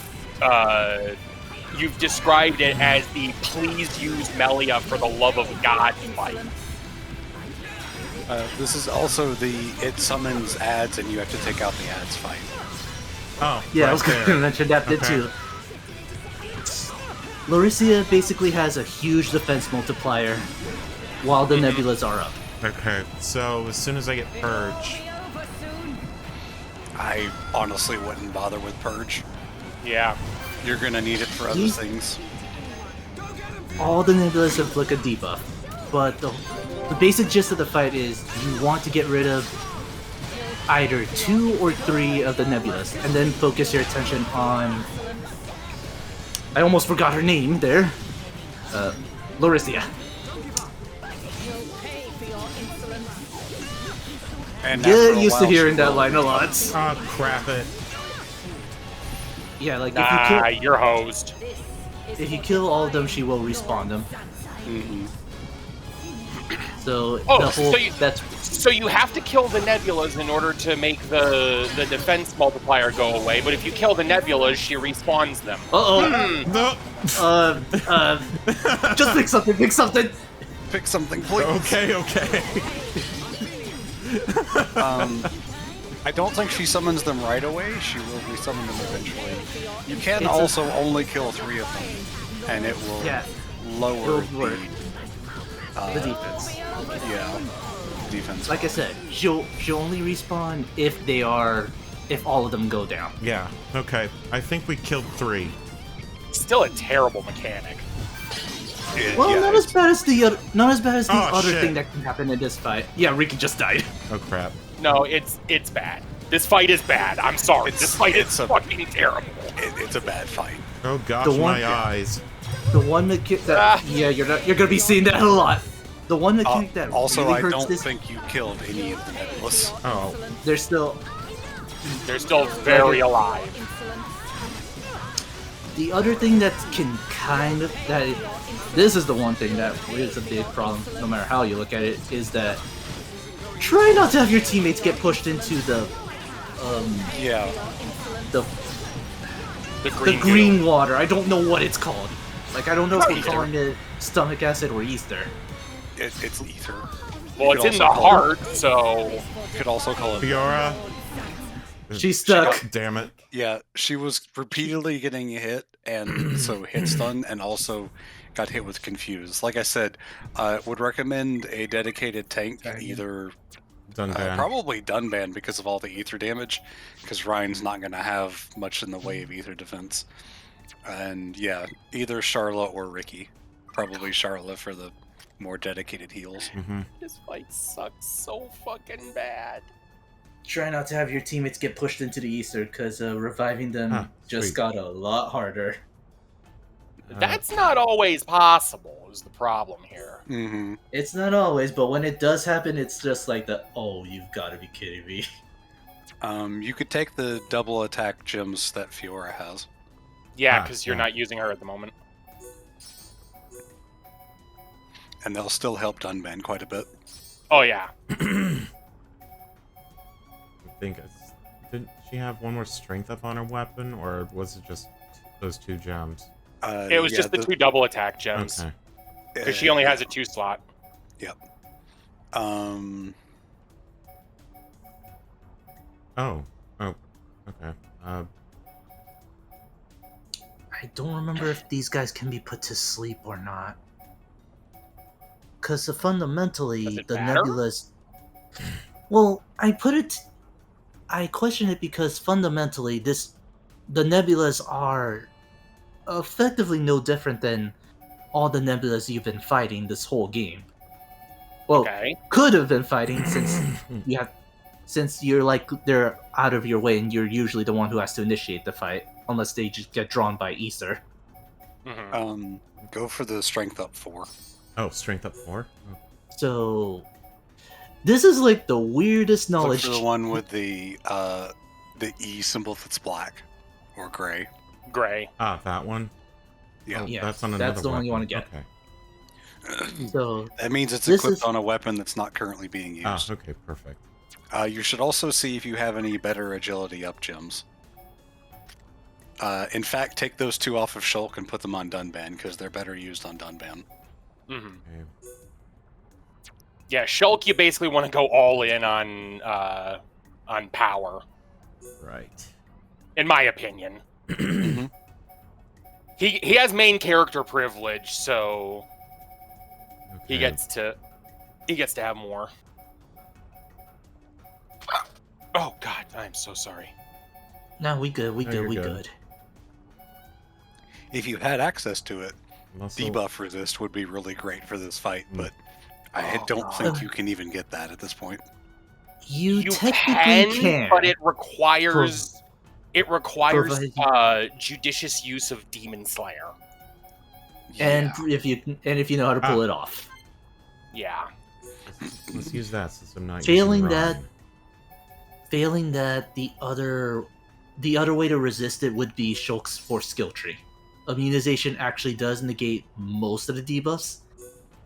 described it as the please use Melia for the love of God fight. This is also the it summons ads and you have to take out the ads fight. Oh, Yeah, I right was going to there. mention that bit Okay. too. Laricia basically has a huge defense multiplier while the nebulas are up. Okay, so as soon as I get Purge, I honestly wouldn't bother with Purge. Yeah. You're gonna need it for other These- things. All the nebulas inflict a debuff, but the basic gist of the fight is you want to get rid of either 2 or 3 of the nebulas, and then focus your attention on... I almost forgot her name there. Laricia. And Get after a used to while, hearing she that will line a respawn. lot. oh crap it. Yeah, like Nah, you're hosed. if you kill all of them, she will respawn them. Mhm. So Oh, the whole so you have to kill the nebulas in order to make the defense multiplier go away, but if you kill the nebulas, she respawns them. No. Just pick something, pick something. Pick something, please. Okay. I don't think she summons them right away. She will resummon them eventually. You can It's also only kill 3 of them, and it will Yeah, lower it'll work. the The defense. defense. Like I said, she'll only respawn if all of them go down. Yeah. Okay. I think we killed 3. Still a terrible mechanic. Well, Yeah, not as bad as the Oh, other shit. thing that can happen in this fight. Yeah, Riki just died. Oh crap. No, it's bad. This fight is bad. I'm sorry. This fight is fucking terrible. It's a bad fight. Oh gosh, The one- my eyes. The one mechanic that yeah, you're gonna be seeing that a lot. The one mechanic that Also, really I hurts don't this. think you killed any of the nebulas. Oh. They're still They're still very alive. the other thing that can kind of this is the one thing that is a big problem. No matter how you look at it, is that try not to have your teammates get pushed into the Yeah. the The the green, green water. I don't know what it's called. Like I don't know if we're Ether. calling it stomach acid or ether. It's ether. Well, You it's could in the also call heart, so You could also call it. Fiora. She's stuck. Damn it. Yeah, she was repeatedly getting hit, and so hit stun, and also got hit with confuse. Like I said, would recommend a dedicated tank, either Dunban. probably Dunban because of all the ether damage, because Ryan's not going to have much in the way of ether defense. And yeah, either Charlotte or Ricky. Probably Charlotte for the more dedicated heals. Mm-hmm. this fight sucks so fucking bad. Try not to have your teammates get pushed into the ether, because reviving them Ah, just sweet. got a lot harder. That's not always possible, is the problem here. Mm-hmm. It's not always, but when it does happen, it's just like oh, you've got to be kidding me. You could take the double attack gems that Fiora has. Yeah, Ah, because you're yeah. not using her at the moment. And they'll still help Dunban quite a bit. Oh, yeah. I think didn't she have one more strength up on her weapon, or was it just those 2 gems? It was just the 2 double attack gems. Okay. Because she only has a 2 slot. Yep. Oh. Okay. I don't remember if these guys can be put to sleep or not. Because fundamentally, Does it the matter? nebulas. Well, I question it because fundamentally, the nebulas are effectively no different than all the nebulas you've been fighting this whole game. Well, Okay. could have been fighting since you're like they're out of your way and you're usually the one who has to initiate the fight unless they just get drawn by ether. Mhm. Go for the strength up 4. Oh, strength up 4? Oh. So this is like the weirdest Look knowledge. for the one with the E symbol that's black or gray. Gray. Ah, that one? Yeah. Oh, Yeah, that's on another that's the one you weapon. want to get. Okay. So That means it's This equipped is- on a weapon that's not currently being used. Ah, okay, perfect. You should also see if you have any better agility up gems. In fact, take those 2 off of Shulk and put them on Dunban, because they're better used on Dunban. Hmm. Okay. Yeah, Shulk, you basically want to go all in on power, Right. in my opinion. Mhm. He has main character privilege, so Okay. he gets to have more. Oh God, I'm so sorry. no, we good. We No, good. you're We good. good. If you had access to it, Muscle- debuff resist would be really great for this fight, Mm. but I Oh, don't God. think you can even get that at this point. You technically can, but it requires Provided- judicious use of Demon Slayer. and Yeah. if you know how to pull it off. Yeah. Let's use that since I'm not Failing using that- Rhyme. Failing that, the other way to resist it would be Shulk's Force skill tree. Immunization actually does negate most of the debuffs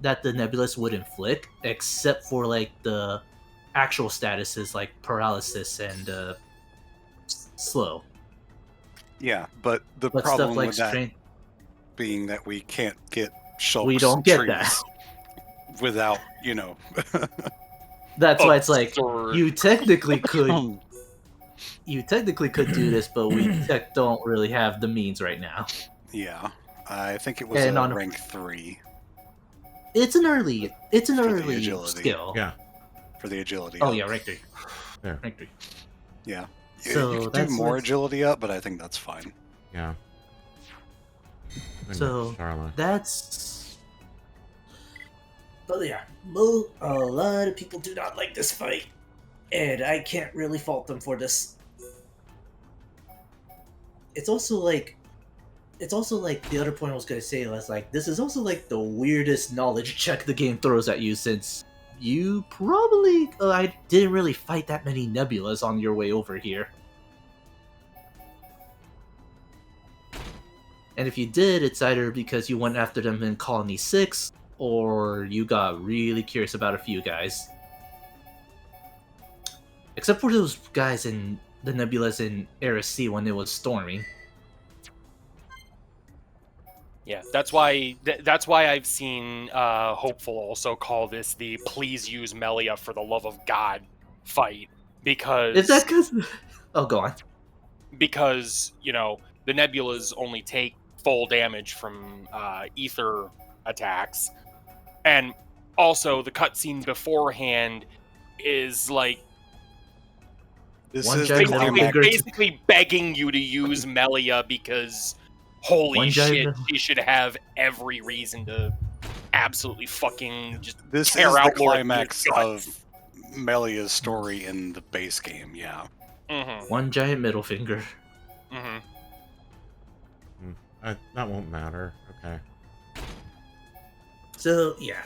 that the Nebulous would inflict, except for like the actual statuses like paralysis and slow. Yeah, but the But problem stuff like with that strength, being that we can't get Shulk's we don't get trees that. without, That's why it's like Absurd. you technically could do this, but we don't really have the means right now. Yeah, I think it was And a on- rank 3 It's an early For the agility. skill. Yeah. for the agility. Oh up. yeah, rank 3. There. Rank 3. Yeah. So you could that's do more what's- agility up, but I think that's fine. Yeah. So, Charla. That's. But yeah, a lot of people do not like this fight, and I can't really fault them for this. It's also like the other point I was gonna say was like this is also like the weirdest knowledge check the game throws at you, since you probably I didn't really fight that many Nebulas on your way over here. And if you did, it's either because you went after them in Colony 6, or you got really curious about a few guys. Except for those guys in the Nebulas in Era C when it was storming. Yeah, that's why I've seen Hopeful also call this the "Please use Melia for the love of God" fight, because Is that because? Oh, go on. because the Nebulas only take full damage from ether attacks, and also the cutscene beforehand is like This One is giant the middle climax. finger. basically begging you to use Melia because holy One shit, giant- she should have every reason to absolutely fucking just This is tear the out Lord climax Guts. of Melia's story in the base game, yeah. Mm-hmm, One giant middle finger. mm-hmm. That won't matter. Okay. So, yeah.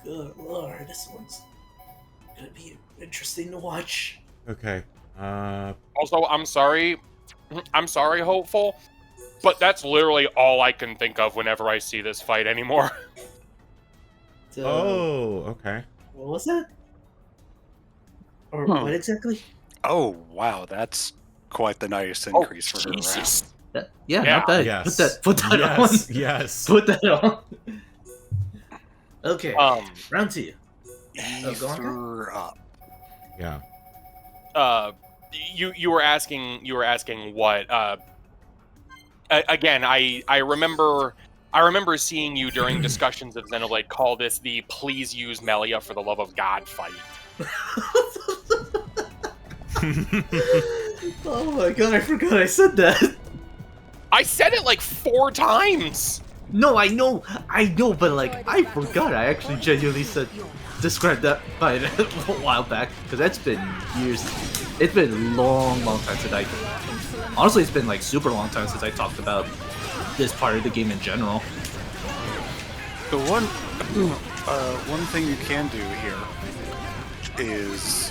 Good lord, this one's gonna be interesting to watch. Okay. Also, I'm sorry, Hopeful, but that's literally all I can think of whenever I see this fight anymore. So, Oh, okay. what was that? Or Hmm. what exactly? Oh, wow, that's quite the nice increase for her wrath. Jesus. Yeah, Yeah. not bad. Yes. Put that Yes. on. Yes. Put that on. Okay, round 2. go on. Ether up. Yeah. You were asking what? Again, I remember seeing you during discussions of Xenoblade call this the "Please use Melia for the love of God" fight. Oh my god, I forgot I said that. I said it like 4 times. No, I know, but like, I forgot I actually genuinely described that fight a while back, because that's been years. It's been a long time since honestly, it's been like super long time since I talked about this part of the game in general. The one thing you can do here is,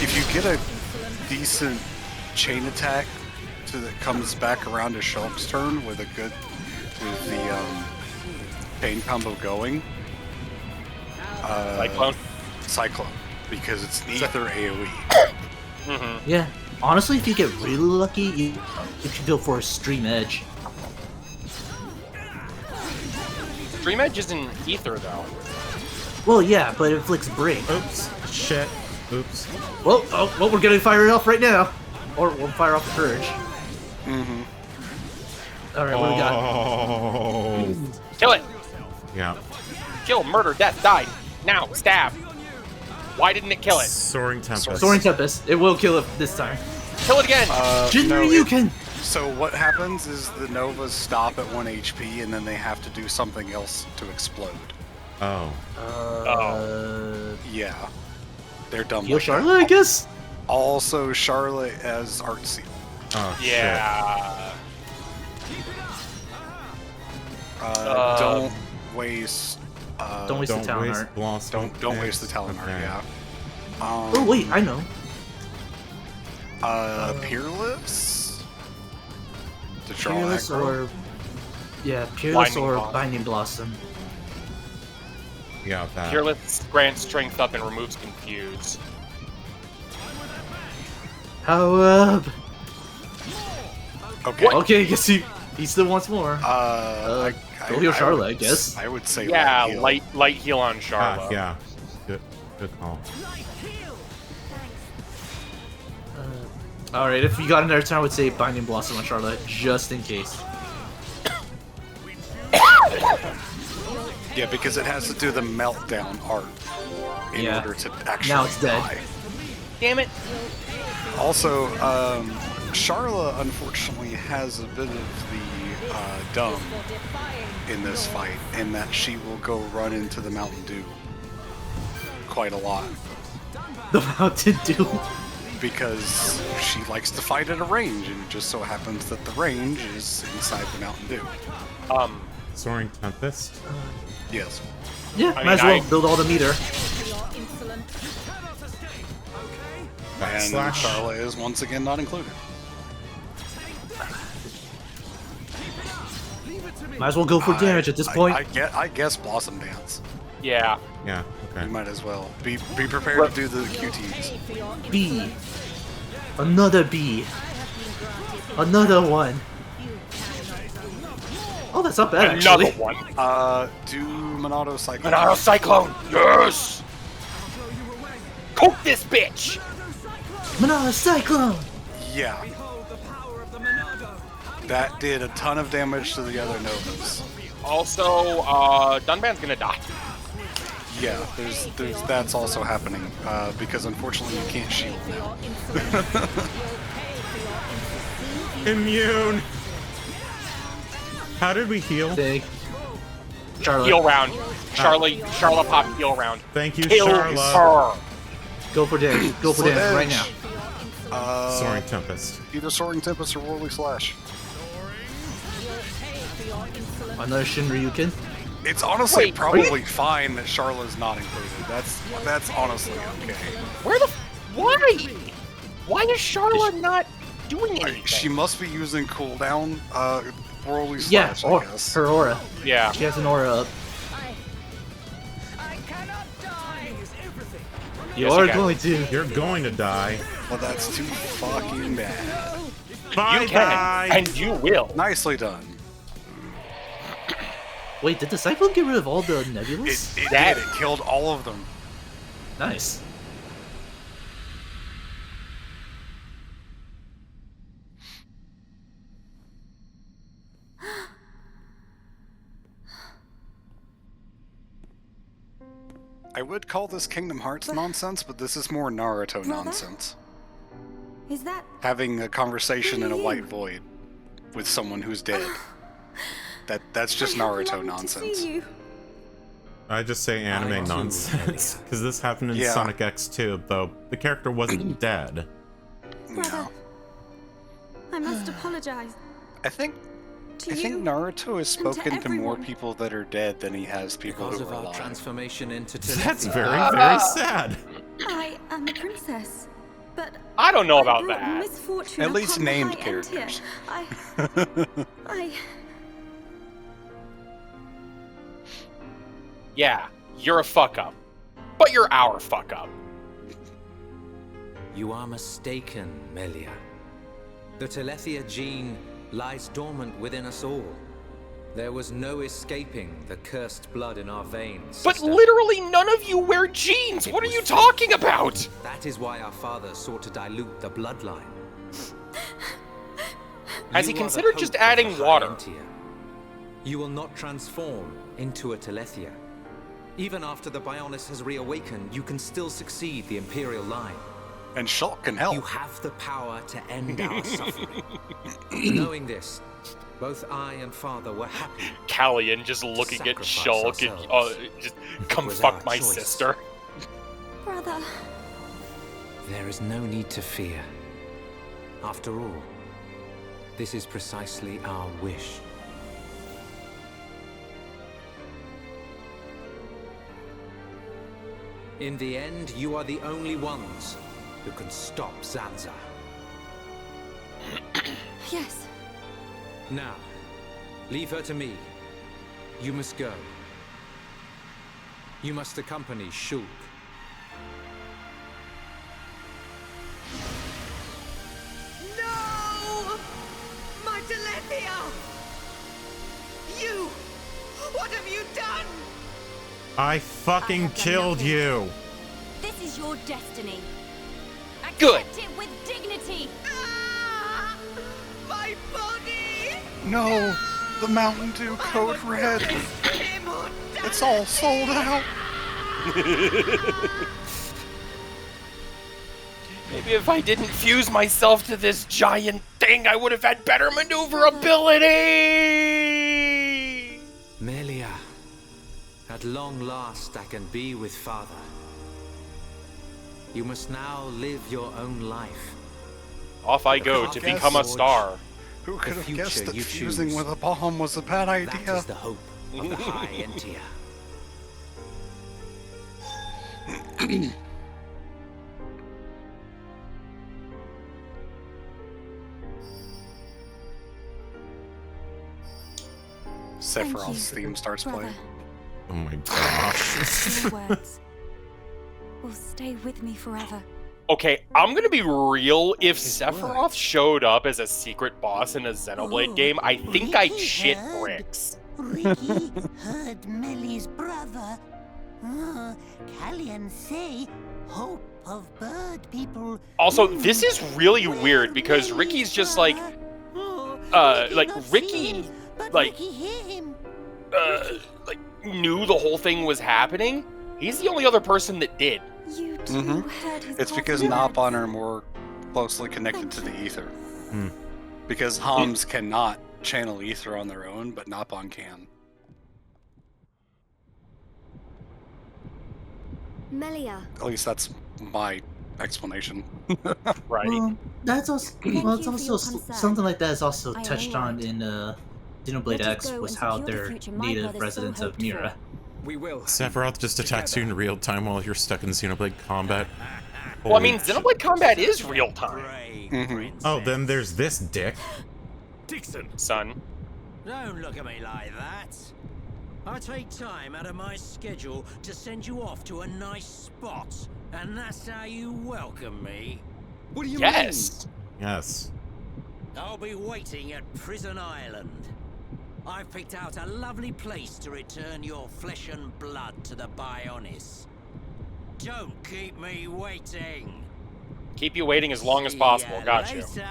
if you get a decent chain attack that comes back around to Shulk's turn with the chain combo going. Cyclone, because it's either AoE. Yeah, honestly, if you get really lucky, you should go for a Stream Edge. Stream Edge isn't Ether, though. Well, yeah, but it inflicts break. Oops. Shit. Oops. Well, we're gonna fire it off right now. Or we'll fire off the Purge. Alright, what do we got? Kill it! Yeah. Kill, murder, death, die. Now, stab. Why didn't it kill it? Soaring Tempest. Soaring Tempest. It will kill it this time. Kill it again! Jinryuken! So what happens is the Novas stop at 1 HP and then they have to do something else to explode. Oh. Yeah. They're dumb. Heal like Charlotte, I guess? Also, Charlotte as Art Seal. Oh, Yeah. Don't waste. Don't waste the talent art. Don't waste the talent art. Yeah. Oh wait, I know. Peerless. To draw Peerless aggro. Peerless Blinding or Blossom. Binding Blossom. Yeah, that. Peerless grants strength up and removes confuse. How up? Okay. Okay, guess he still wants more. I Go heal Charlotte, I guess. I would say Yeah, light heal. light heal on Charlotte. Yeah. Good call. Alright, if you got another turn, I would say Binding Blossom on Charlotte, just in case. Yeah, because it has to do the meltdown art in order to actually now it's dead. die. Damn it! Also, Charla unfortunately has a bit of the dumb in this fight, in that she will go run into the Mountain Dew quite a lot. The Mountain Dew. Because she likes to fight at a range, and it just so happens that the range is inside the Mountain Dew. Soaring Tempest? Yes. Yeah, I might as mean, well build all the meter. And Backslash. Charla is once again not included. Might as well go for damage at this point. I guess Blossom Dance. Yeah. Yeah, okay. You might as well. Be prepared to do the QTs. B. Another B. Another one. Oh, that's not bad, Another actually. one. Do Monado Cyclone. Monado Cyclone! Yes! Coke this bitch! Monado Cyclone! Yeah. That did a ton of damage to the other Novas. Also, Dunban's gonna die. Yeah, there's that's also happening, because unfortunately you can't shield now. Immune! How did we heal? Big. Charlotte. Heal round. Charlotte pop heal round. Thank you, Kill Charlotte. her. Go for damage. Go for damage right now. Soaring Tempest. Either Soaring Tempest or Whirly Slash. Another Shinryuken. It's honestly Wait, probably fine that Charlotte's not included. That's honestly okay. Where the why? Why is Charlotte not doing anything? She must be using cooldown, Whirly Yeah, Slash, or I guess. her aura. Yeah. She has an aura up. I cannot die. You Yes, are you can. going to. You're going to die. Well, that's too fucking bad. Bye You can, bye. and you will. Nicely done. Wait, did the Cyclone get rid of all the Nebulas? It did. It killed all of them. Nice. I would call this Kingdom Hearts nonsense, but this is more Naruto nonsense. Is that... Having a conversation in a white void with someone who's dead. That's just Naruto nonsense. I just say anime nonsense, because this happened in Yeah. Sonic X2, though the character wasn't dead. No. I must apologize. I think To I think you Naruto has and to spoken to more everyone. people that are dead than he has people Because who of are our alive. transformation into That's Telethia. very, very sad. I am a princess, but I don't know about brought that. misfortune At least upon the named high end here. characters. I Yeah, you're a fuck up. But you're our fuck up. You are mistaken, Melia. The Telethia gene lies dormant within us all. There was no escaping the cursed blood in our veins. But sister. literally none of you wear jeans! What are was you fate. talking about? That is why our father sought to dilute the bloodline. Has he You are the considered hope just of the adding High water? Entia. You will not transform into a Telethia. Even after the Bionis has reawakened, you can still succeed the Imperial line. And Shulk can help. You have the power to end our suffering. Knowing this, both I and Father were happy. Callian just looking at Sacrifice Shulk and ourselves. just come was fuck our my choice. sister. brother. There is no need to fear. After all, this is precisely our wish. In the end, you are the only ones who can stop Zanza. Yes. Now, leave her to me. You must go. You must accompany Shulk. No! My Telethia! You! What have you done? I fucking killed you. This is your destiny. Good. Accept it with dignity. Ah! My body! No, the Mountain Dew Code Red. It's all sold out. Maybe if I didn't fuse myself to this giant thing, I would have had better maneuverability! Melia, at long last I can be with Father. You must now live your own life. Off I go to Guess become a star. Who could have future guessed that you fusing choose. with a bomb was a bad That idea? is the hope of the High Entia. Sephiroth's theme starts brother. playing. Oh my gosh. Your words will stay with me forever. Okay, I'm gonna be real. If Sephiroth showed up as a secret boss in a Xenoblade game, I think I'd shit bricks. Ricky heard Melly's brother. Callian say, hope of bird people. Also, this is really weird because Ricky's just like, Ricky, like, like knew the whole thing was happening. He's the only other person that did. You too heard his It's because words. Nopon are more closely connected to the ether. Because Homs cannot channel ether on their own, but Nopon can. Melia. At least that's my explanation. Right. Well, that's also Thank well, it's you for also your concern. something like that is also I am touched all on right. in Xenoblade Let us X go was and how secure the they're future my native brother so residents of hoped for. Mira. We will. Sephiroth just attacks you in real time while you're stuck in Xenoblade combat. Well, I mean, Holy shit. Xenoblade combat is real time, Oh, then there's this dick. Dixon. son. Don't look at me like that. I take time out of my schedule to send you off to a nice spot, and that's how you welcome me. What do you Yes. Yes. I'll be waiting at Prison Island. I've picked out a lovely place to return your flesh and blood to the Bionis. Don't keep me waiting. Keep you waiting as long as See possible. ya Got you. later.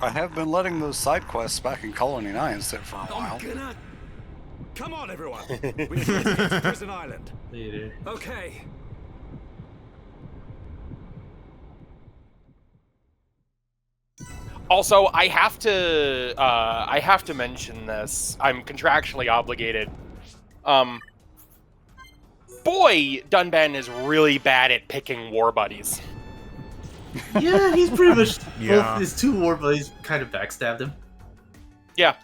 I have been letting those side quests back in Colony 9 sit for a while. I'm gonna... Come on, everyone. We need to get to Prison Island. Later. Okay. Also, I have to mention this. I'm contractually obligated. Boy, Dunban is really bad at picking war buddies. Yeah, he's pretty much Yeah. both his two war buddies kind of backstabbed him. Yeah.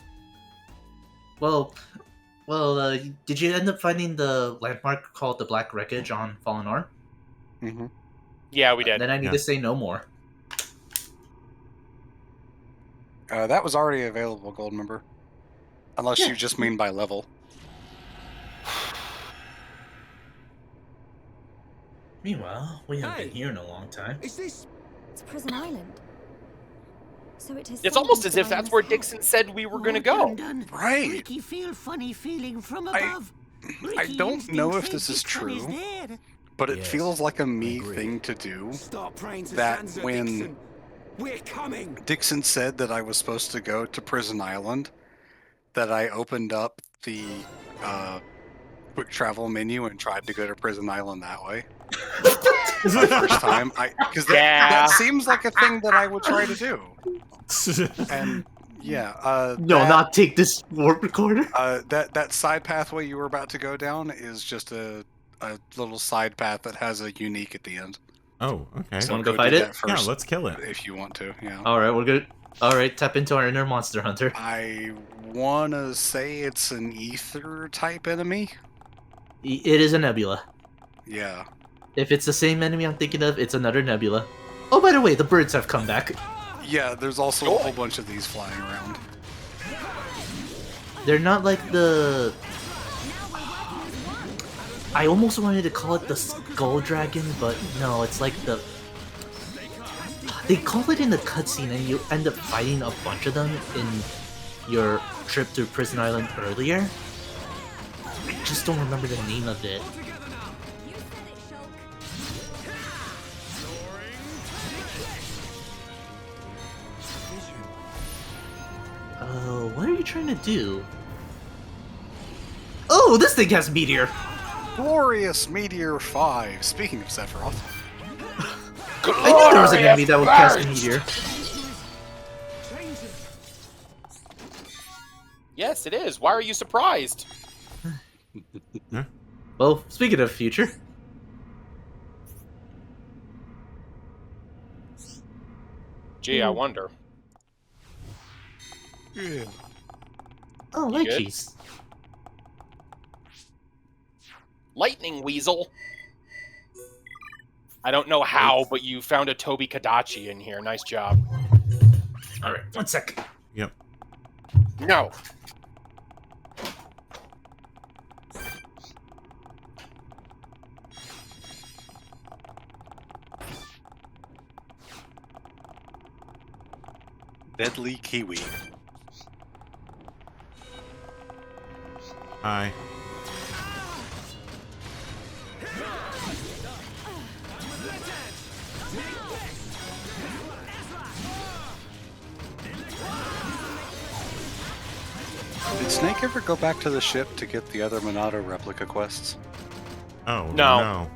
Well, did you end up finding the landmark called the Black Wreckage on Fallen Arm? Mm-hmm. Yeah, we did. Then I need to say no more. That was already available, gold member. Unless Yeah. you just mean by level. Meanwhile, we haven't been here in a long time. Is this? It's Prison Island. So it has. It's fallen almost as if to that's where Diana's Dixon said we were gonna Well go. done. Right. Ricky feel funny feeling from I- above. I Ricky don't instinct know if says this is this one true, there. but it Yes, feels like a me agree. thing to do. Stop praying to That Sansa, when- Dixon. We're coming. Dixon said that I was supposed to go to Prison Island, that I opened up the quick travel menu and tried to go to Prison Island that way. My first time, because Yeah. that seems like a thing that I would try to do. And yeah, No, that, not take this warp recorder. that side pathway you were about to go down is just a little side path that has a unique at the end. Oh, okay. Wanna go do fight that it? Yeah, first let's kill it. if you want to. Yeah. All right, we're good. All right, tap into our inner monster hunter. I wanna say it's an ether type enemy. It is a nebula. Yeah. If it's the same enemy I'm thinking of, it's another nebula. Oh, by the way, the birds have come back. Yeah, there's also a whole bunch of these flying around. They're not like the... I almost wanted to call it the Skull Dragon, but no, it's like the... They call it in the cutscene, and you end up fighting a bunch of them in your trip to Prison Island earlier. I just don't remember the name of it. You said it, Shulk. What are you trying to do? Oh, this thing has meteor! Glorious Meteor 5. Speaking of Sephiroth. I knew there was an enemy that would cast a meteor. Yes, it is. Why are you surprised? Well, speaking of future, Gee, I wonder. oh, You light good? cheese. Lightning Weasel. I don't know how, but you found a Toby Kadachi in here. Nice job. Alright, 1 sec. Yep. No. Deadly Kiwi. Hi. Did Snake ever go back to the ship to get the other Monado replica quests? Oh, No. no.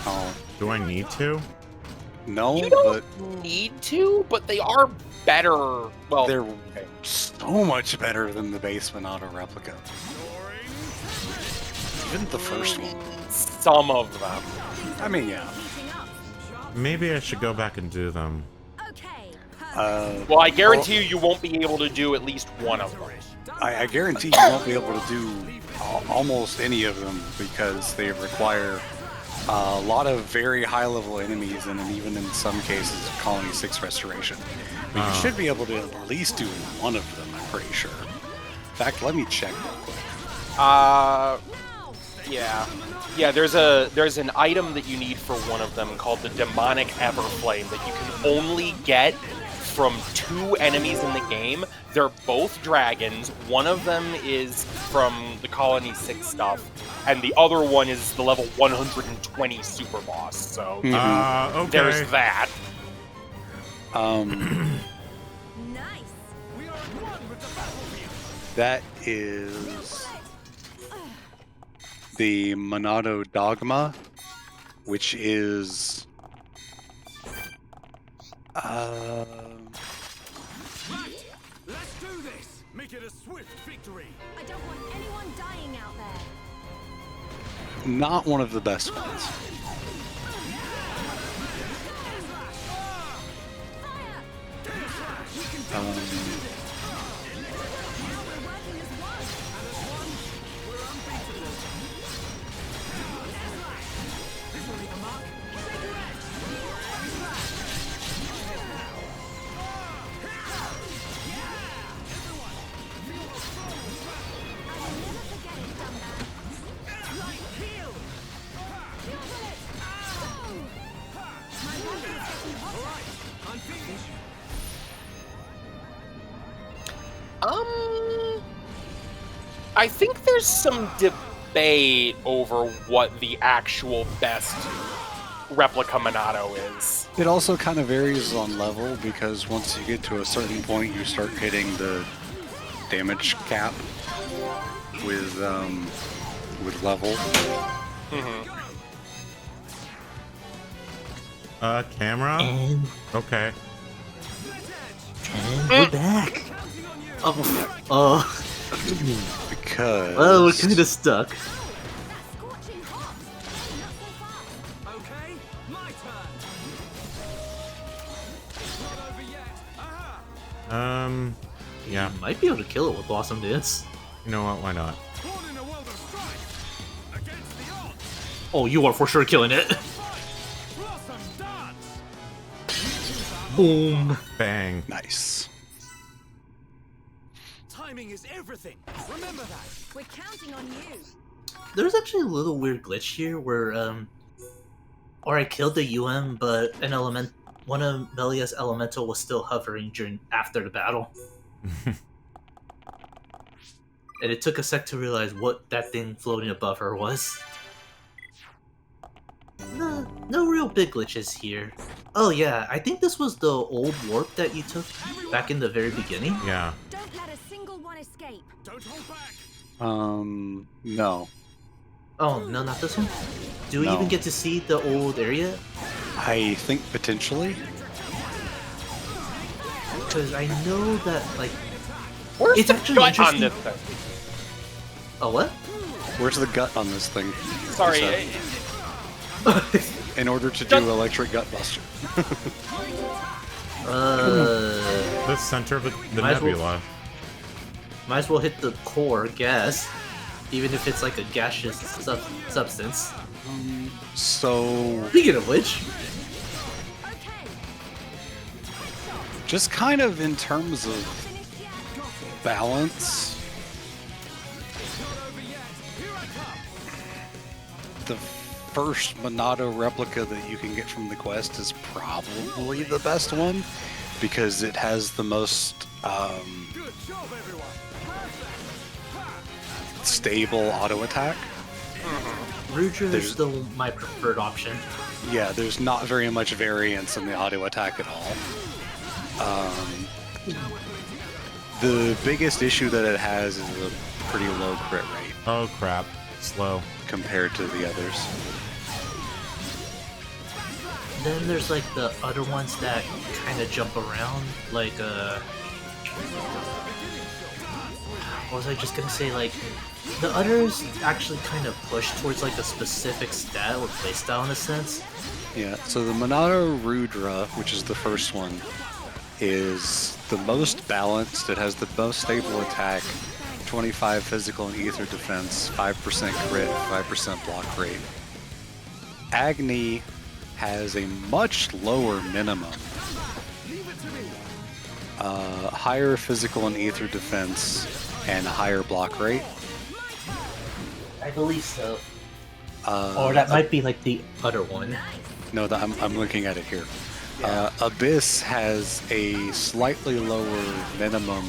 Oh, Do I need to? no, You don't but need to, but they are better. Well, they're so much better than the base Monado replica. Even the first one. some of them. I mean, yeah. Maybe I should go back and do them. Okay. Well, I guarantee you won't be able to do at least one of them. I guarantee you won't be able to do almost any of them because they require a lot of very high-level enemies and even in some cases Colony 6 restoration. But you should be able to at least do one of them, I'm pretty sure. In fact, let me check real quick. Yeah. Yeah, there's an item that you need for one of them called the Demonic Everflame that you can only get from 2 enemies in the game. They're both dragons. One of them is from the Colony 6 stuff, and the other one is the level 120 super boss. So Okay. there's that. Nice. That is the Monado Dogma, which is Let's do this. Make it a swift victory. I don't want anyone dying out there. not one of the best ones. I think there's some debate over what the actual best replica Monado is. It also kind of varies on level, because once you get to a certain point, you start hitting the damage cap with level. Camera? And Okay. we're back. Oh. Because... Well, we're kind of stuck. Scorching hot. Not so fast. Okay, my turn. Not over yet. Aha! Yeah. You might be able to kill it with Blossom Dance. You know what? Why not? Born in a world of strife. Against the odds. Oh, you are for sure killing it. Blossom dance. Boom. Bang. Nice. Timing is everything. Remember that. We're counting on you. There's actually a little weird glitch here where, or I killed the UM, but one of Melia's elemental was still hovering after the battle. And it took a sec to realize what that thing floating above her was. No real big glitches here. Oh yeah, I think this was the old warp that you took back in the very beginning. Yeah. Don't let a single one escape. Don't hold back. No. Oh, no, not this one? Do we No. even get to see the old area? I think potentially. Because I know that, like... Where's It's the actually gut on interesting- this thing? Oh, what? Where's the gut on this thing? Sorry, So, in order to do electric gut buster. The center of the Might as well- nebula. Might as well hit the core gas, even if it's like a gaseous substance. So, Speaking of which, Okay. just kind of in terms of balance, the first Monado replica that you can get from the quest is probably the best one, because it has the most Good job, everyone. stable auto attack. Rudra There's- is still my preferred option. Yeah, there's not very much variance in the auto attack at all. The biggest issue that it has is a pretty low crit rate Oh crap. Slow. compared to the others. Then there's like the other ones that kind of jump around, like what was I just gonna say? Like the others actually kind of push towards like a specific stat or playstyle in a sense. Yeah, so the Monado Rudra, which is the first one, is the most balanced. It has the most stable attack, 25 physical and ether defense, 5% crit, 5% block rate. Agni has a much lower minimum, higher physical and ether defense, and a higher block rate. I believe so. Or that might be like the other one. No, I'm looking at it here. Abyss has a slightly lower minimum,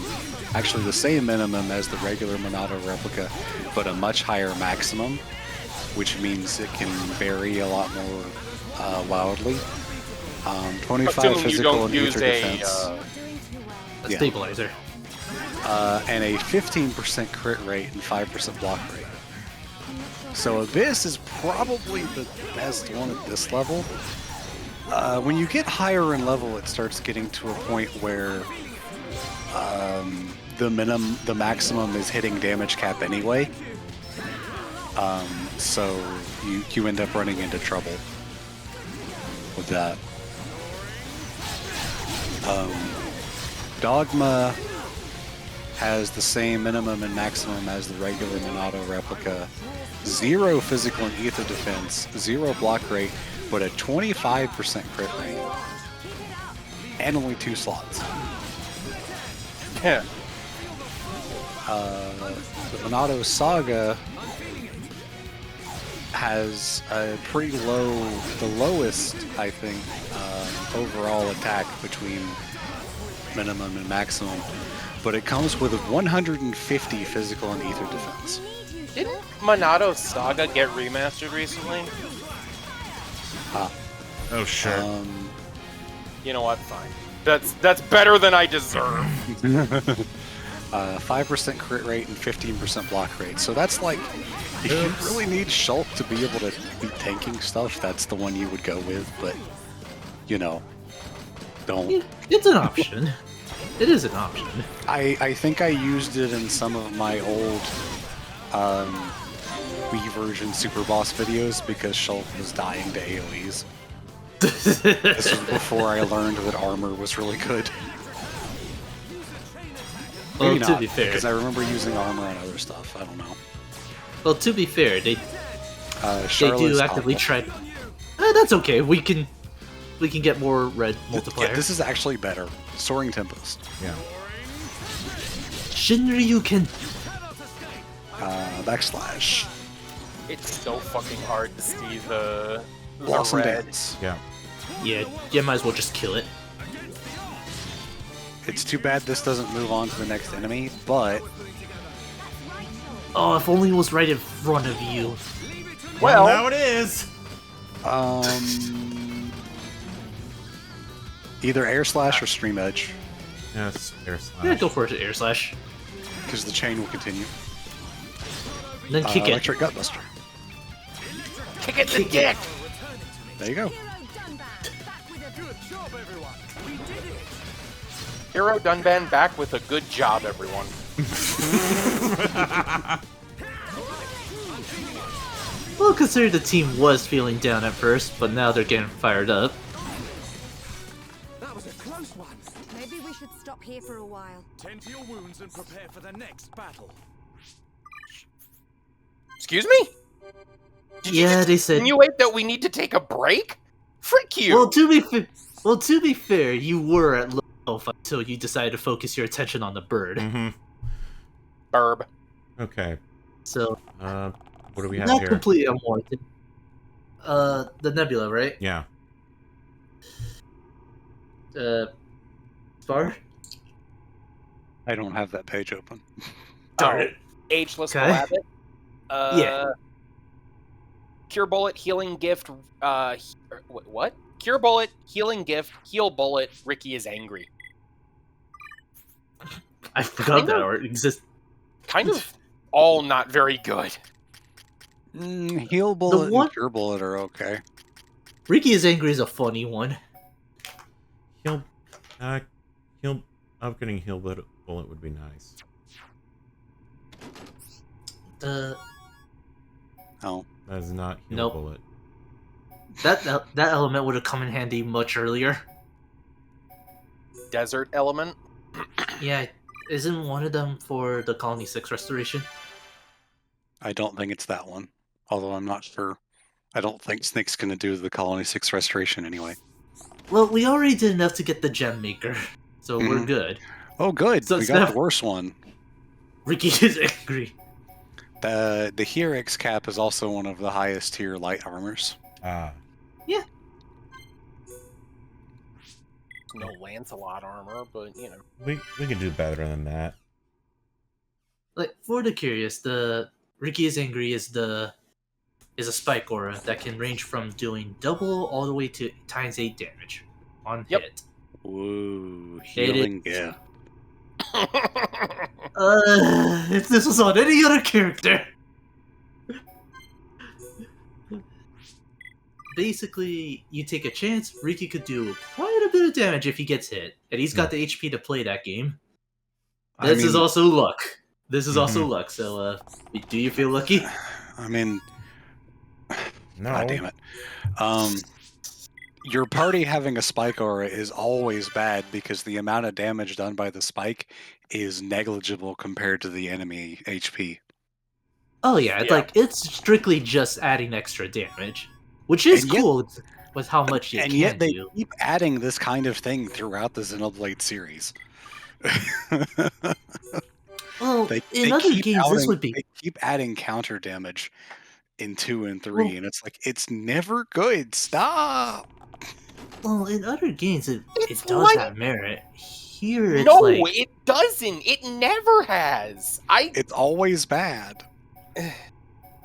actually the same minimum as the regular Monado replica, but a much higher maximum, which means it can vary a lot more wildly. 25 Assuming you physical don't and use ether a, defense, A Yeah. stabilizer. and a 15% crit rate and 5% block rate. So Abyss is probably the best one at this level. When you get higher in level, it starts getting to a point where the maximum is hitting damage cap anyway. So you end up running into trouble with that. Dogma has the same minimum and maximum as the regular Monado replica. 0 physical and ether defense, 0 block rate, but a 25% crit rate. And only 2 slots. Yeah. The Monado Saga has a pretty low, the lowest, I think, overall attack between minimum and maximum, but it comes with 150 physical and ether defense. Didn't Monado Saga get remastered recently? Oh, sure. You know what? Fine. That's better than I deserve. 5% crit rate and 15% block rate. So that's like, if you really need Shulk to be able to be tanking stuff, that's the one you would go with, but, you know, don't. It's an option. It is an option. I think I used it in some of my old Wii version Super Boss videos because Shulk was dying to AoEs. This was before I learned that armor was really good. Well, Maybe to not, be fair, because I remember using armor on other stuff. I don't know. well, to be fair, they Charlotte's do actively awful. try. That's okay. We can get more red multiplier. Yeah, this is actually better. Soaring Tempest. Yeah. Shinryu-ken. Backslash. It's so fucking hard to see the Blossom red. Dance. Yeah. Yeah, you might as well just kill it. It's too bad this doesn't move on to the next enemy, but Oh, if only it was right in front of you. Well, now it is. Either Air Slash or Stream Edge, Yes, air slash. Yeah, go for it, Air Slash. because the chain will continue. And then kick it. Electric Gutbuster. kick it in the dick. There you go. Hero Dunban back with a good job, everyone. Well, consider the team was feeling down at first, but now they're getting fired up. That was a close one. Maybe we should stop here for a while. Tend to your wounds and prepare for the next battle. Excuse me? Did you Yeah, just they said. insinuate that we need to take a break? Frick you! Well, to be fair, you were at low health until you decided to focus your attention on the bird. Mm-hmm. Burb. Okay. So What do we have not here? completely unwarranted. The nebula, right? Yeah. Spar? I don't have that page open. Darn it. Ageless Okay. Rabbit. Yeah. Cure Bullet, Healing Gift, what? Cure Bullet, Healing Gift, Heal Bullet, Ricky is angry. I forgot that art exists. Kind of all not very good. Heal Bullet one- and Cure Bullet are okay. Ricky is angry is a funny one. Heal. Upgrading heal bullet would be nice. Oh. That is not heal Nope. bullet. That element would have come in handy much earlier. Desert Element. Yeah, isn't one of them for the Colony 6 restoration? I don't think it's that one. Although I'm not sure. I don't think Snake's going to do the Colony 6 restoration anyway. Well, we already did enough to get the Gem Maker, so we're good. Oh, good. So we it's got not- the worst one. Ricky is angry. The Helix Cap is also one of the highest tier light armors. Ah. Yeah. No Lancelot armor, but you know. We could do better than that. Like, for the curious, the Ricky is angry is a spike aura that can range from doing double all the way to ×8 damage on Yep. hit. Woo, It healing, is- yeah. If this was on any other character. Basically, you take a chance, Ricky could do quite a bit of damage if he gets hit, and he's got the HP to play that game. This is also luck. This is also luck, so do you feel lucky? I mean, No. God damn it. your party having a spike aura is always bad because the amount of damage done by the spike is negligible compared to the enemy HP. Oh yeah, it's strictly just adding extra damage, which is cool with how much it can do. And yet they keep adding this kind of thing throughout the Xenoblade series. Well, in other games, this would be... They keep adding counter damage in 2 and 3, and it's like, it's never good. Stop! Well, in other games, it does have merit. Here, it's no, like... it doesn't. It never has. It's always bad.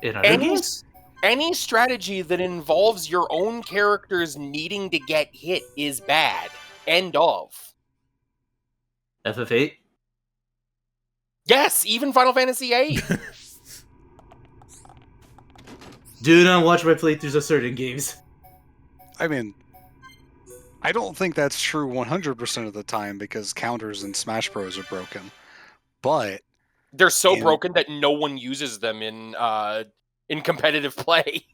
In other games? Any strategy that involves your own characters needing to get hit is bad. End of. FF8? Yes, even Final Fantasy VIII. Do not watch my playthroughs of certain games. I mean, I don't think that's true 100% of the time because counters in Smash Bros are broken. But they're so broken that no one uses them in competitive play.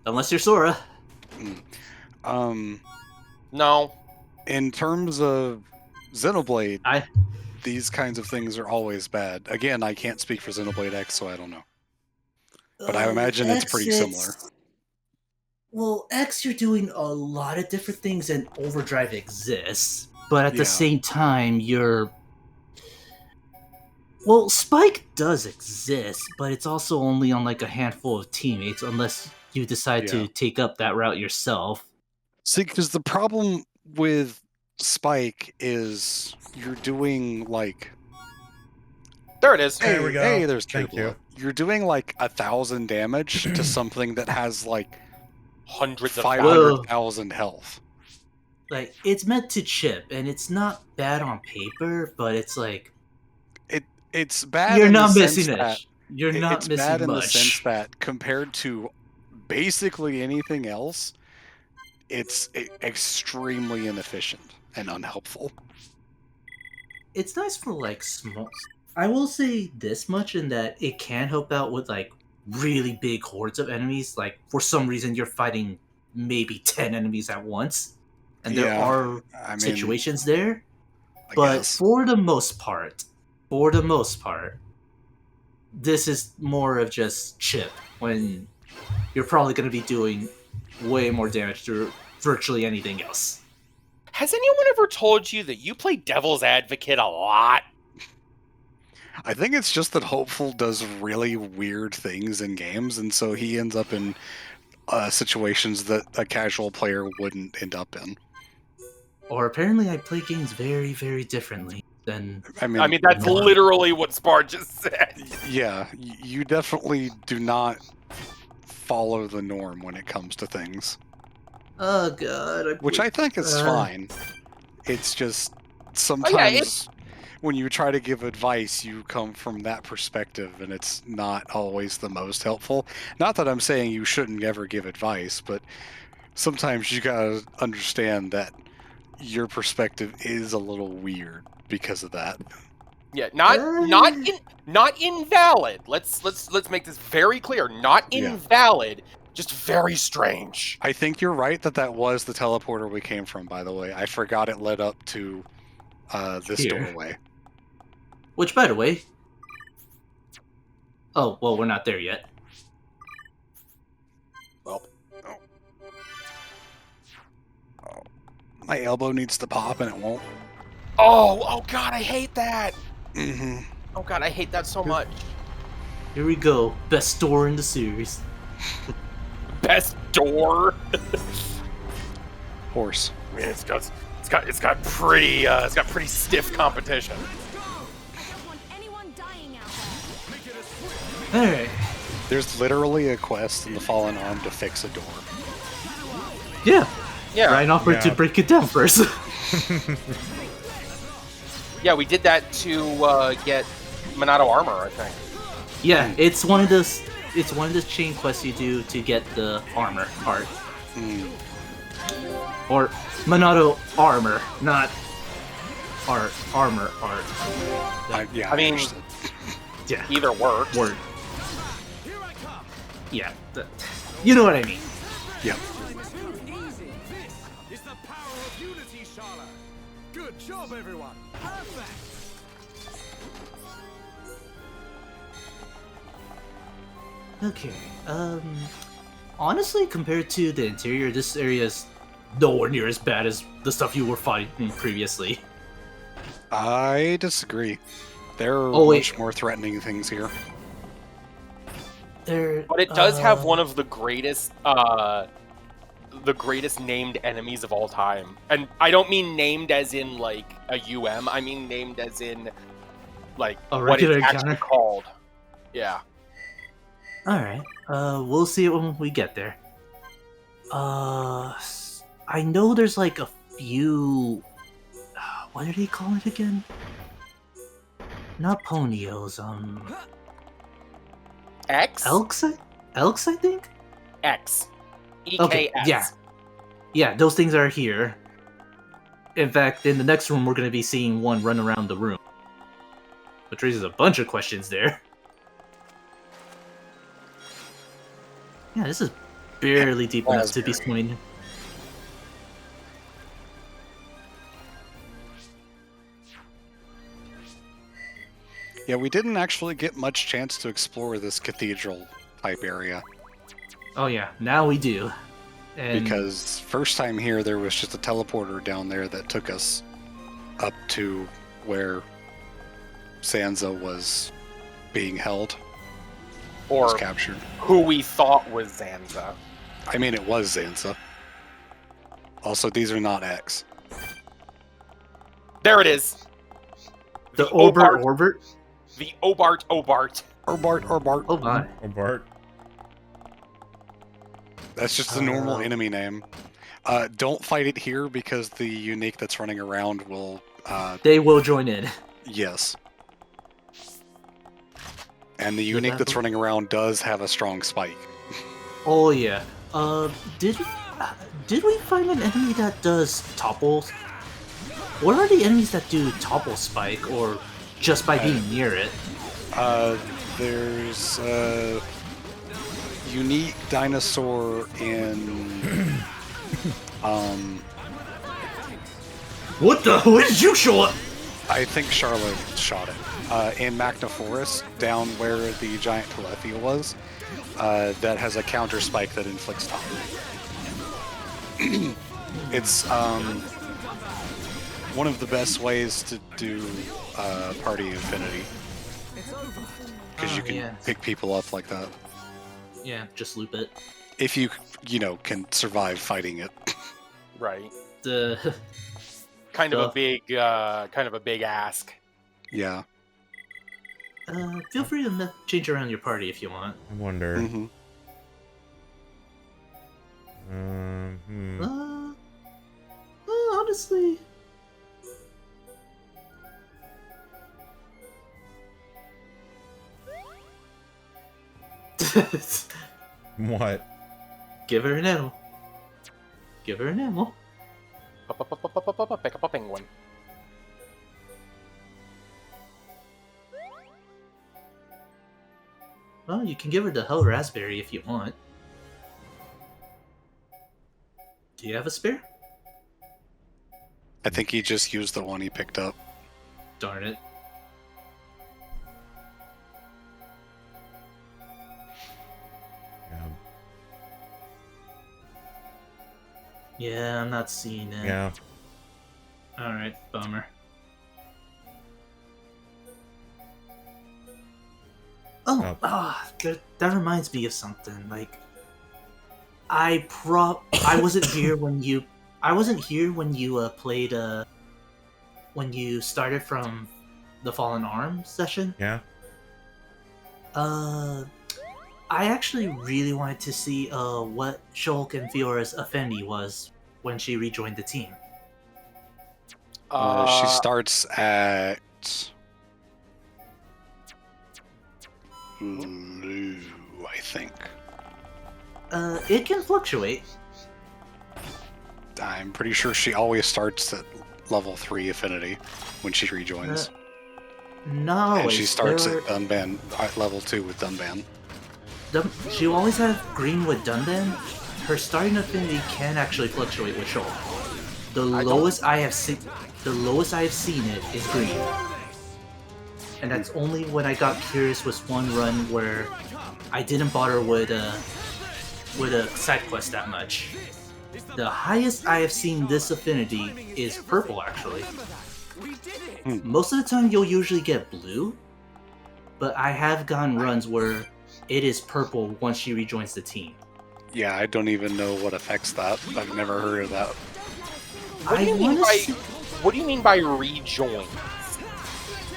Unless you're Sora. No. In terms of Xenoblade, these kinds of things are always bad. Again, I can't speak for Xenoblade X, so I don't know. But I imagine it's pretty similar. Well, X, you're doing a lot of different things, and Overdrive exists. But at the same time, you're... Well, Spike does exist, but it's also only on like a handful of teammates, unless you decide to take up that route yourself. See, because the problem with Spike is you're doing like... There it is. There we go. Hey, there's Thank you. You're doing like 1,000 damage to something that has like hundreds of 500,000 health. Like, it's meant to chip, and it's not bad on paper, but it's like... It's bad. You're not missing it. You're not it's missing bad in much. the sense that compared to basically anything else, it's extremely inefficient and unhelpful. It's nice for like small... I will say this much in that it can help out with like really big hordes of enemies. Like, for some reason, you're fighting maybe 10 enemies at once. And there are situations there. But for the most part, this is more of just chip, when you're probably going to be doing way more damage to virtually anything else. Has anyone ever told you that you play devil's advocate a lot? I think it's just that Hopeful does really weird things in games, and so he ends up in situations that a casual player wouldn't end up in. Or apparently I play games very, very differently than... I mean that's literally what Spar just said. Yeah, you definitely do not follow the norm when it comes to things. Oh god. Which I think is fine. It's just sometimes when you try to give advice, you come from that perspective, and it's not always the most helpful. Not that I'm saying you shouldn't ever give advice, but sometimes you gotta understand that your perspective is a little weird because of that. Yeah, not invalid. Let's make this very clear. Not invalid, just very strange. I think you're right that was the teleporter we came from, by the way. I forgot it led up to this doorway. Which, by the way... Oh, well, we're not there yet. Well, my elbow needs to pop and it won't. Oh god, I hate that! Mm-hmm. Oh god, I hate that so much. Here we go. Best door in the series. Best door? Horse. I mean, it's got pretty stiff competition. Alright. There's literally a quest in the Fallen Arm to fix a door. Yeah. Yeah. Ryan offered to break it down first. Yeah, we did that to get Minato armor, I think. Yeah, it's one of those chain quests you do to get the armor part. Or Minato armor, not armor art. I mean, yeah. Either works. Word. Yeah, you know what I mean. Yep. power of unity, Shala. Good job, everyone. Perfect. Okay, honestly, compared to the interior, this area is nowhere near as bad as the stuff you were fighting previously. I disagree. There are much more threatening things here. But it does have one of the greatest named enemies of all time. And I don't mean named as in, like, a UM. I mean named as in, like, what it's actually called. Yeah. Alright, we'll see it when we get there. I know there's, like, a few... what do they call it again? Not ponios, X? Elks, I think? X. EKS. Okay, yeah. Yeah, those things are here. In fact, in the next room, we're going to be seeing one run around the room. Which raises a bunch of questions there. Yeah, this is barely deep enough to be swimming. Yeah, we didn't actually get much chance to explore this cathedral-type area. Oh yeah, now we do. And because first time here, there was just a teleporter down there that took us up to where Sansa was being held. Or was captured. Who we thought was Sansa. I mean, it was Sansa. Also, these are not X. There it is. The Orbart. The Obart. Obart. Oh my. Obart. That's just a normal enemy name. Don't fight it here because the unique that's running around will... they will join in. Yes. And the unique that's running around does have a strong spike. Oh yeah. Did we find an enemy that does topple? What are the enemies that do topple spike, or just by being near it? There's a unique dinosaur in What the? Where did you show up? I think Charlotte shot it. In Magna Forest, down where the giant Telethia was, that has a counter spike that inflicts topple. It's one of the best ways to do party infinity. Because you can pick people up like that. Yeah, just loop it. If you can survive fighting it. Right. The kind of a big ask. Yeah. Feel free to change around your party if you want. I wonder. Mm-hmm. Honestly. What? Give her an animal. Give her an animal. Pick up a penguin. Well, you can give her the Hell Raspberry if you want. Do you have a spare? I think he just used the one he picked up. Darn it. Yeah, I'm not seeing it. Yeah. Alright, bummer. That reminds me of something. Like, I wasn't here when you played when you started from the Fallen Arms session. Yeah. I actually really wanted to see what Shulk and Fiora's affinity was when she rejoined the team. She starts at blue, I think. It can fluctuate. I'm pretty sure she always starts at level 3 affinity when she rejoins. No, and she starts at Dunban at level 2 with Dunban. She will always have green with Dunban. Her starting affinity can actually fluctuate with Shulk. The lowest I have seen it is green. And that's only when I got curious with one run where I didn't bother with a side quest that much. The highest I have seen this affinity is purple, actually. Most of the time you'll usually get blue, but I have gotten runs where it is purple once she rejoins the team. Yeah, I don't even know what affects that. I've never heard of that. What do you mean by rejoin?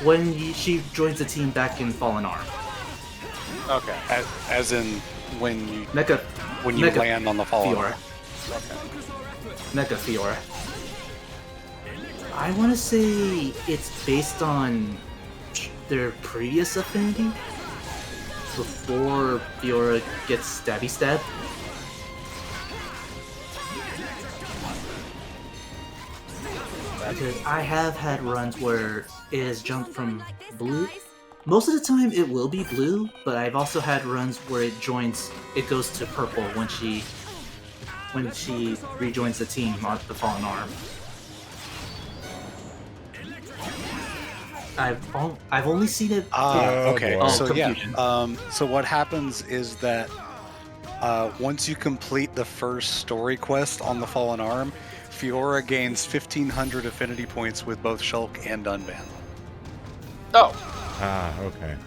When she joins the team back in Fallen Arm. Okay. As in when you Mecha land on the Fallen Fiora. Arm. Mecha Fiora. I want to say it's based on their previous affinity before Fiora gets stabby stabbed. Because I have had runs where it has jumped from blue. Most of the time it will be blue, but I've also had runs where it goes to purple when she rejoins the team on the Fallen Arm. I've only seen it. Okay. So confusion. So what happens is that once you complete the first story quest on the Fallen Arm, Fiora gains 1,500 affinity points with both Shulk and Dunban. Oh. Okay.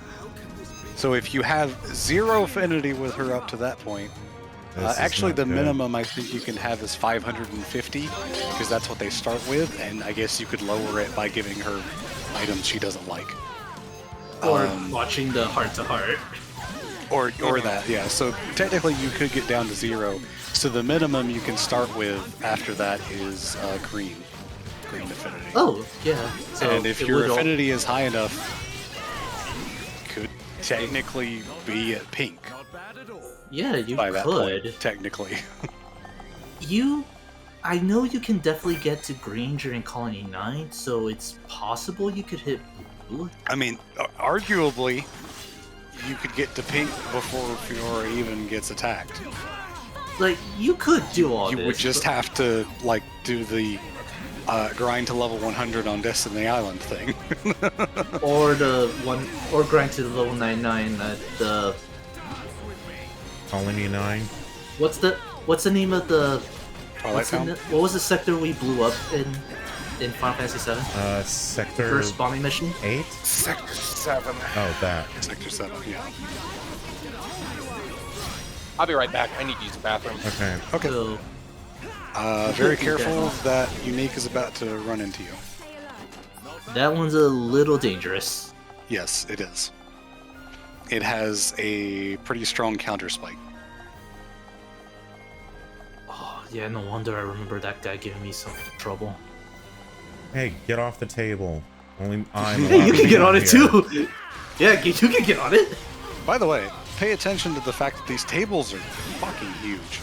So if you have 0 affinity with her up to that point, actually the minimum I think you can have is 550, because that's what they start with, and I guess you could lower it by giving her items she doesn't like. Or watching the heart-to-heart. Or that, yeah. So technically you could get down to 0. So the minimum you can start with after that is green affinity. Oh, yeah. So and if your affinity is high enough, could technically be at pink. Yeah, you by could. That point, technically. I know you can definitely get to green during Colony 9, so it's possible you could hit blue. I mean, arguably, you could get to pink before Fiora even gets attacked. Like, you could do all this. You would just have to, like, do the grind to level 100 on Destiny Island thing. or grind to the level 99 at the... Colony 9? What's the name of the... What was the sector we blew up in Final Fantasy 7? Sector... First bombing mission? 8? Sector 7. Oh, that. Sector 7, yeah. I'll be right back. I need to use the bathroom. Okay. So, very careful, that Unique is about to run into you. That one's a little dangerous. Yes, it is. It has a pretty strong counter spike. Oh, yeah, no wonder I remember that guy giving me some trouble. Hey, get off the table. Only I'm Hey, you can get on it here. too! Yeah, you can get on it! By the way, pay attention to the fact that these tables are fucking huge.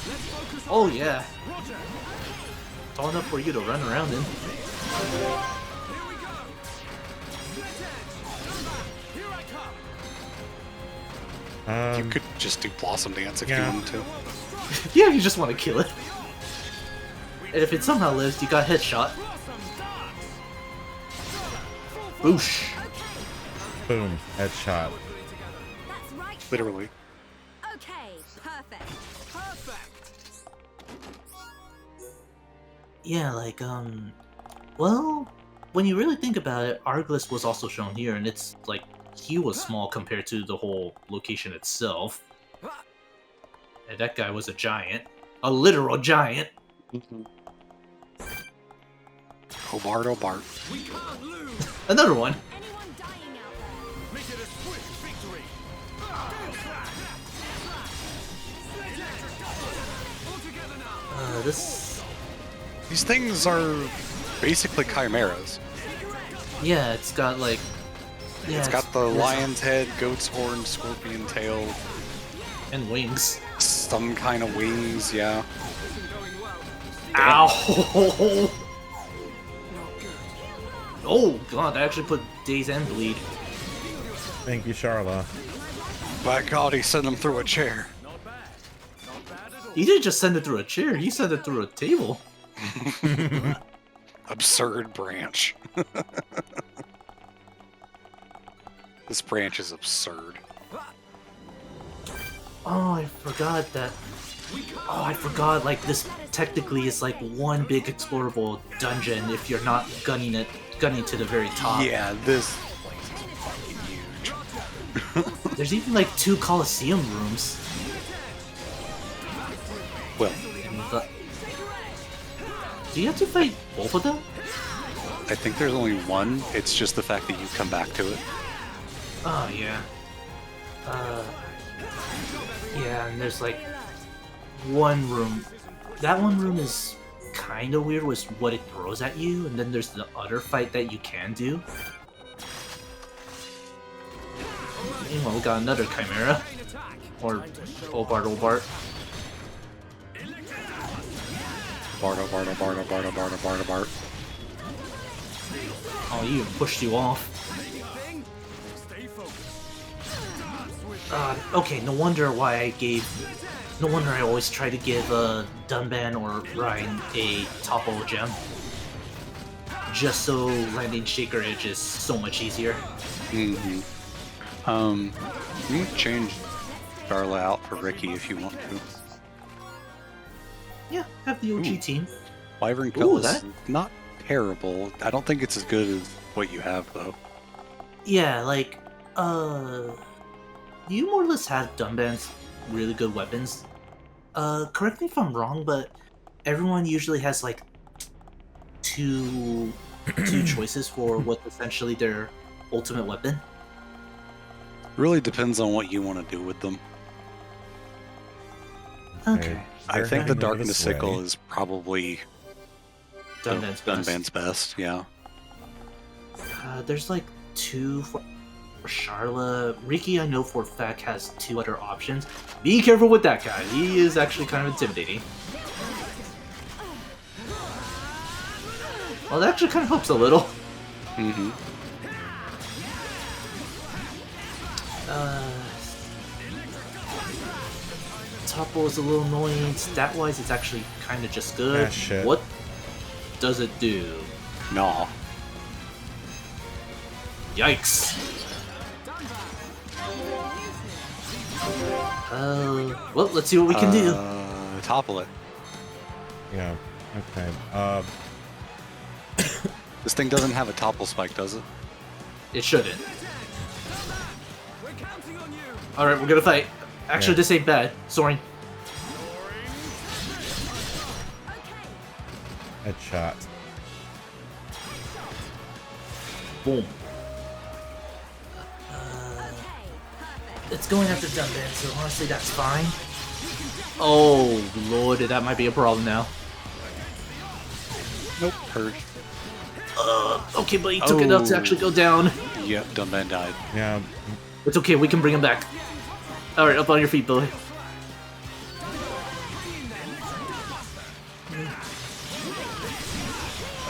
Oh, yeah. Tall enough for you to run around in. You could just do Blossom Dance if you wanted to. Yeah, you just want to kill it. And if it somehow lives, you got headshot. Boosh. Boom. Headshot. That's right. Literally. Okay, perfect. Yeah, like, well, when you really think about it, Arglist was also shown here, and it's, like, he was small compared to the whole location itself. And that guy was a giant. A literal giant. Hobart, oh Bart. Another one. Anyone dying out there? Make it a swift victory. These things are basically chimeras. Yeah, it's got, like... Yeah, it's got the lion's head, goat's horn, scorpion tail. And wings. Some kind of wings, yeah. Ow! Oh god, I actually put Daze and Bleed. Thank you, Charla. By God, he sent him through a chair. He didn't just send it through a chair, he sent it through a table. absurd branch. This branch is absurd. Oh, I forgot that. Oh, I forgot. Like this technically is like one big explorable dungeon if you're not gunning to the very top. Yeah, this place is fucking huge. There's even like 2 Colosseum rooms. Well, do you have to fight both of them? I think there's only one. It's just the fact that you come back to it. Oh yeah. Yeah, and there's like one room. That one room is kind of weird with what it throws at you, and then there's the other fight that you can do. Meanwhile, we got another Chimera. Or Obart. Bart. Oh, you pushed you off. Okay, no wonder I always try to give Dunban or Ryan a topple gem. Just so landing Shaker Edge is so much easier. Mm-hmm. You can change Darla out for Ricky if you want to. Yeah, have the OG team. Wyvern Pill is not terrible. I don't think it's as good as what you have, though. Yeah, like, you more or less have Dunban's really good weapons. Correct me if I'm wrong, but everyone usually has, like, two choices for what's essentially their ultimate weapon. Really depends on what you want to do with them. Okay. I think the Darkness Sickle is probably Dunban's best, yeah. There's like 2 for Charla. Riki, I know for a fact, has 2 other options. Be careful with that guy. He is actually kind of intimidating. Well, that actually kind of helps a little. Mm-hmm. Topple is a little annoying. Stat-wise, it's actually kind of just good. Ah, shit. What does it do? No. Yikes. Well, let's see what we can do. Topple it. Yeah, okay. This thing doesn't have a topple spike, does it? It shouldn't. Alright, we're gonna fight. Actually, this ain't bad. Soaring. Headshot. Boom. It's going after Dunban, so honestly that's fine. Oh lord, that might be a problem now. Nope, heard. Okay, but he took enough to actually go down. Yep, Dunban died. Yeah. It's okay, we can bring him back. Alright, up on your feet, boy.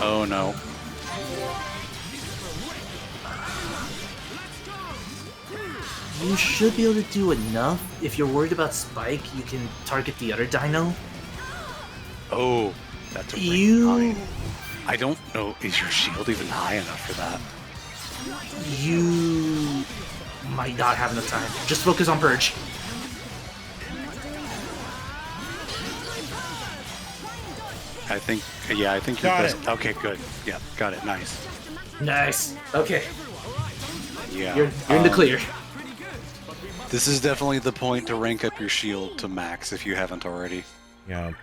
Oh no. You should be able to do enough. If you're worried about Spike, you can target the other dino. Oh, that's a high. I don't know. Is your shield even high enough for that? You might not have enough time. Just focus on Purge. I think you're best. Okay, good. Yeah, got it. Nice. Nice. Okay. Yeah. You're in the clear. This is definitely the point to rank up your shield to max if you haven't already. Yeah.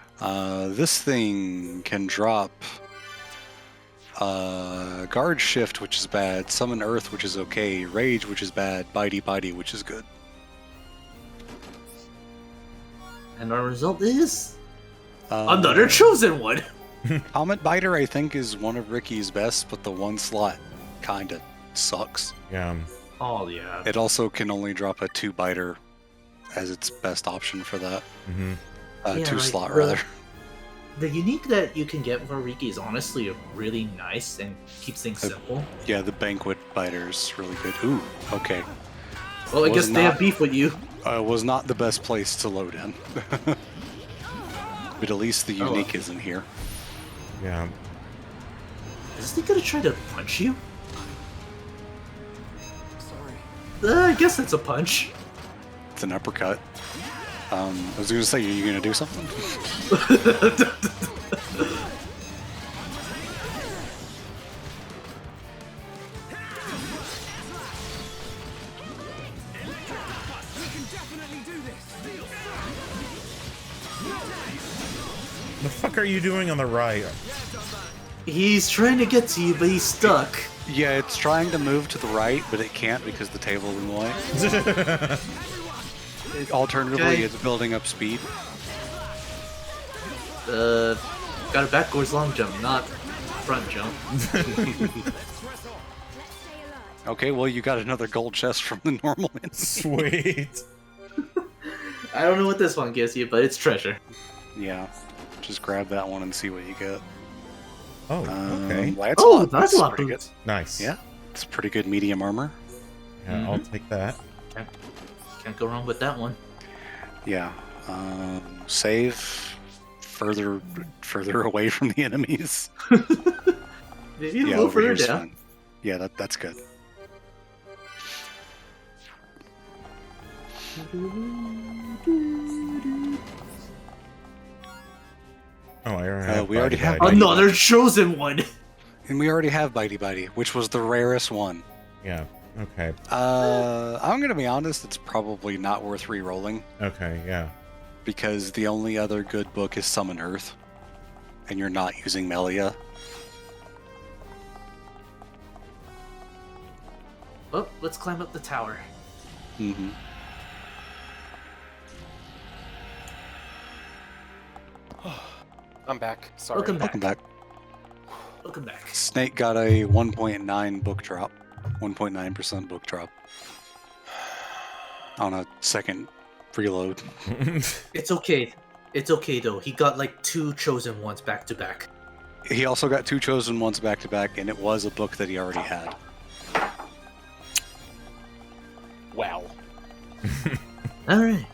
This thing can drop Guard Shift, which is bad, Summon Earth, which is okay, Rage, which is bad, Bitey, which is good. And our result is another chosen one. Comet Biter, I think, is one of Ricky's best, but the one slot kinda sucks. Yeah. Oh yeah. It also can only drop a 2-biter as its best option for that. Mm-hmm. Yeah, 2 like, slot rather. The unique that you can get for Riki is honestly really nice and keeps things simple. Yeah, the Banquet Biter is really good. Ooh, okay. Well, I guess they have beef with you. Was not the best place to load in. But at least the unique isn't here. Yeah. Is he gonna try to punch you? Sorry. I guess that's a punch. It's an uppercut. I was gonna say, are you gonna do something? The fuck are you doing on the right? He's trying to get to you, but he's stuck. Yeah, it's trying to move to the right, but it can't because the table's in the way. Alternatively, Okay. it's building up speed. Got a backwards long jump, not front jump. Okay, well, you got another gold chest from the normal enemy. Sweet. I don't know what this one gives you, but it's treasure. Yeah, just grab that one and see what you get. Oh, okay. That's a lot pretty good. Nice. Yeah, it's pretty good medium armor. Yeah, I'll take that. Can't go wrong with that one. Yeah, save further away from the enemies. Maybe a Yeah, little over further here's down. fine. Yeah, that's good. Oh, I already have we already have Bitey. Another chosen one. And we already have Bitey Bitey, which was the rarest one. Yeah. Okay. I'm gonna be honest, it's probably not worth re-rolling Okay. Yeah. because the only other good book is Summon Earth, and you're not using Melia. Oh, let's climb up the tower. Mm-hmm. I'm back. Sorry. Welcome Welcome back. Welcome back. Snake got a 1.9 book drop, 1.9% book drop on a second reload. It's okay. It's okay though. He got like 2 chosen ones back to back. He also got 2 chosen ones back to back, and it was a book that he already had. Well. All right.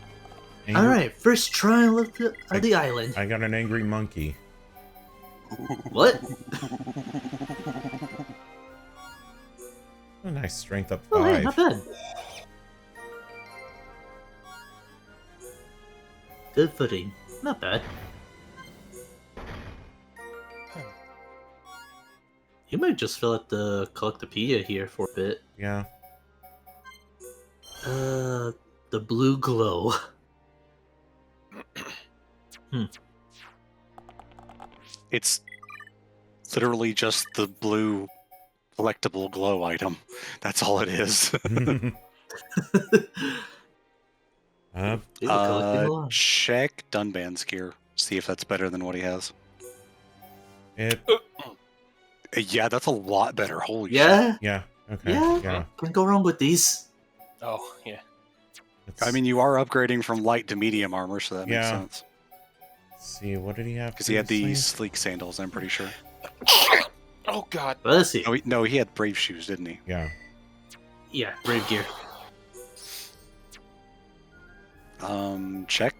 Angry- All right. First trial of the island. I got an angry monkey. What? A nice strength up Oh, 5. hey, not bad. Good footing. Not bad. You might just fill out the Collectopedia here for a bit. Yeah. The blue glow. It's literally just the blue collectible glow item. That's all it is. Check Dunban's gear. See if that's better than what he has. Yeah, that's a lot better. Holy Yeah? shit. Yeah. Okay. Yeah. Can't go wrong with these. Oh, yeah. I mean, you are upgrading from light to medium armor, so that makes Yeah. sense. Let's see, what did he have? Because he had these previously? sleek sandals, I'm pretty sure. Oh, God. Let's see. No, he had brave shoes, didn't he? Yeah. Yeah, brave gear. Check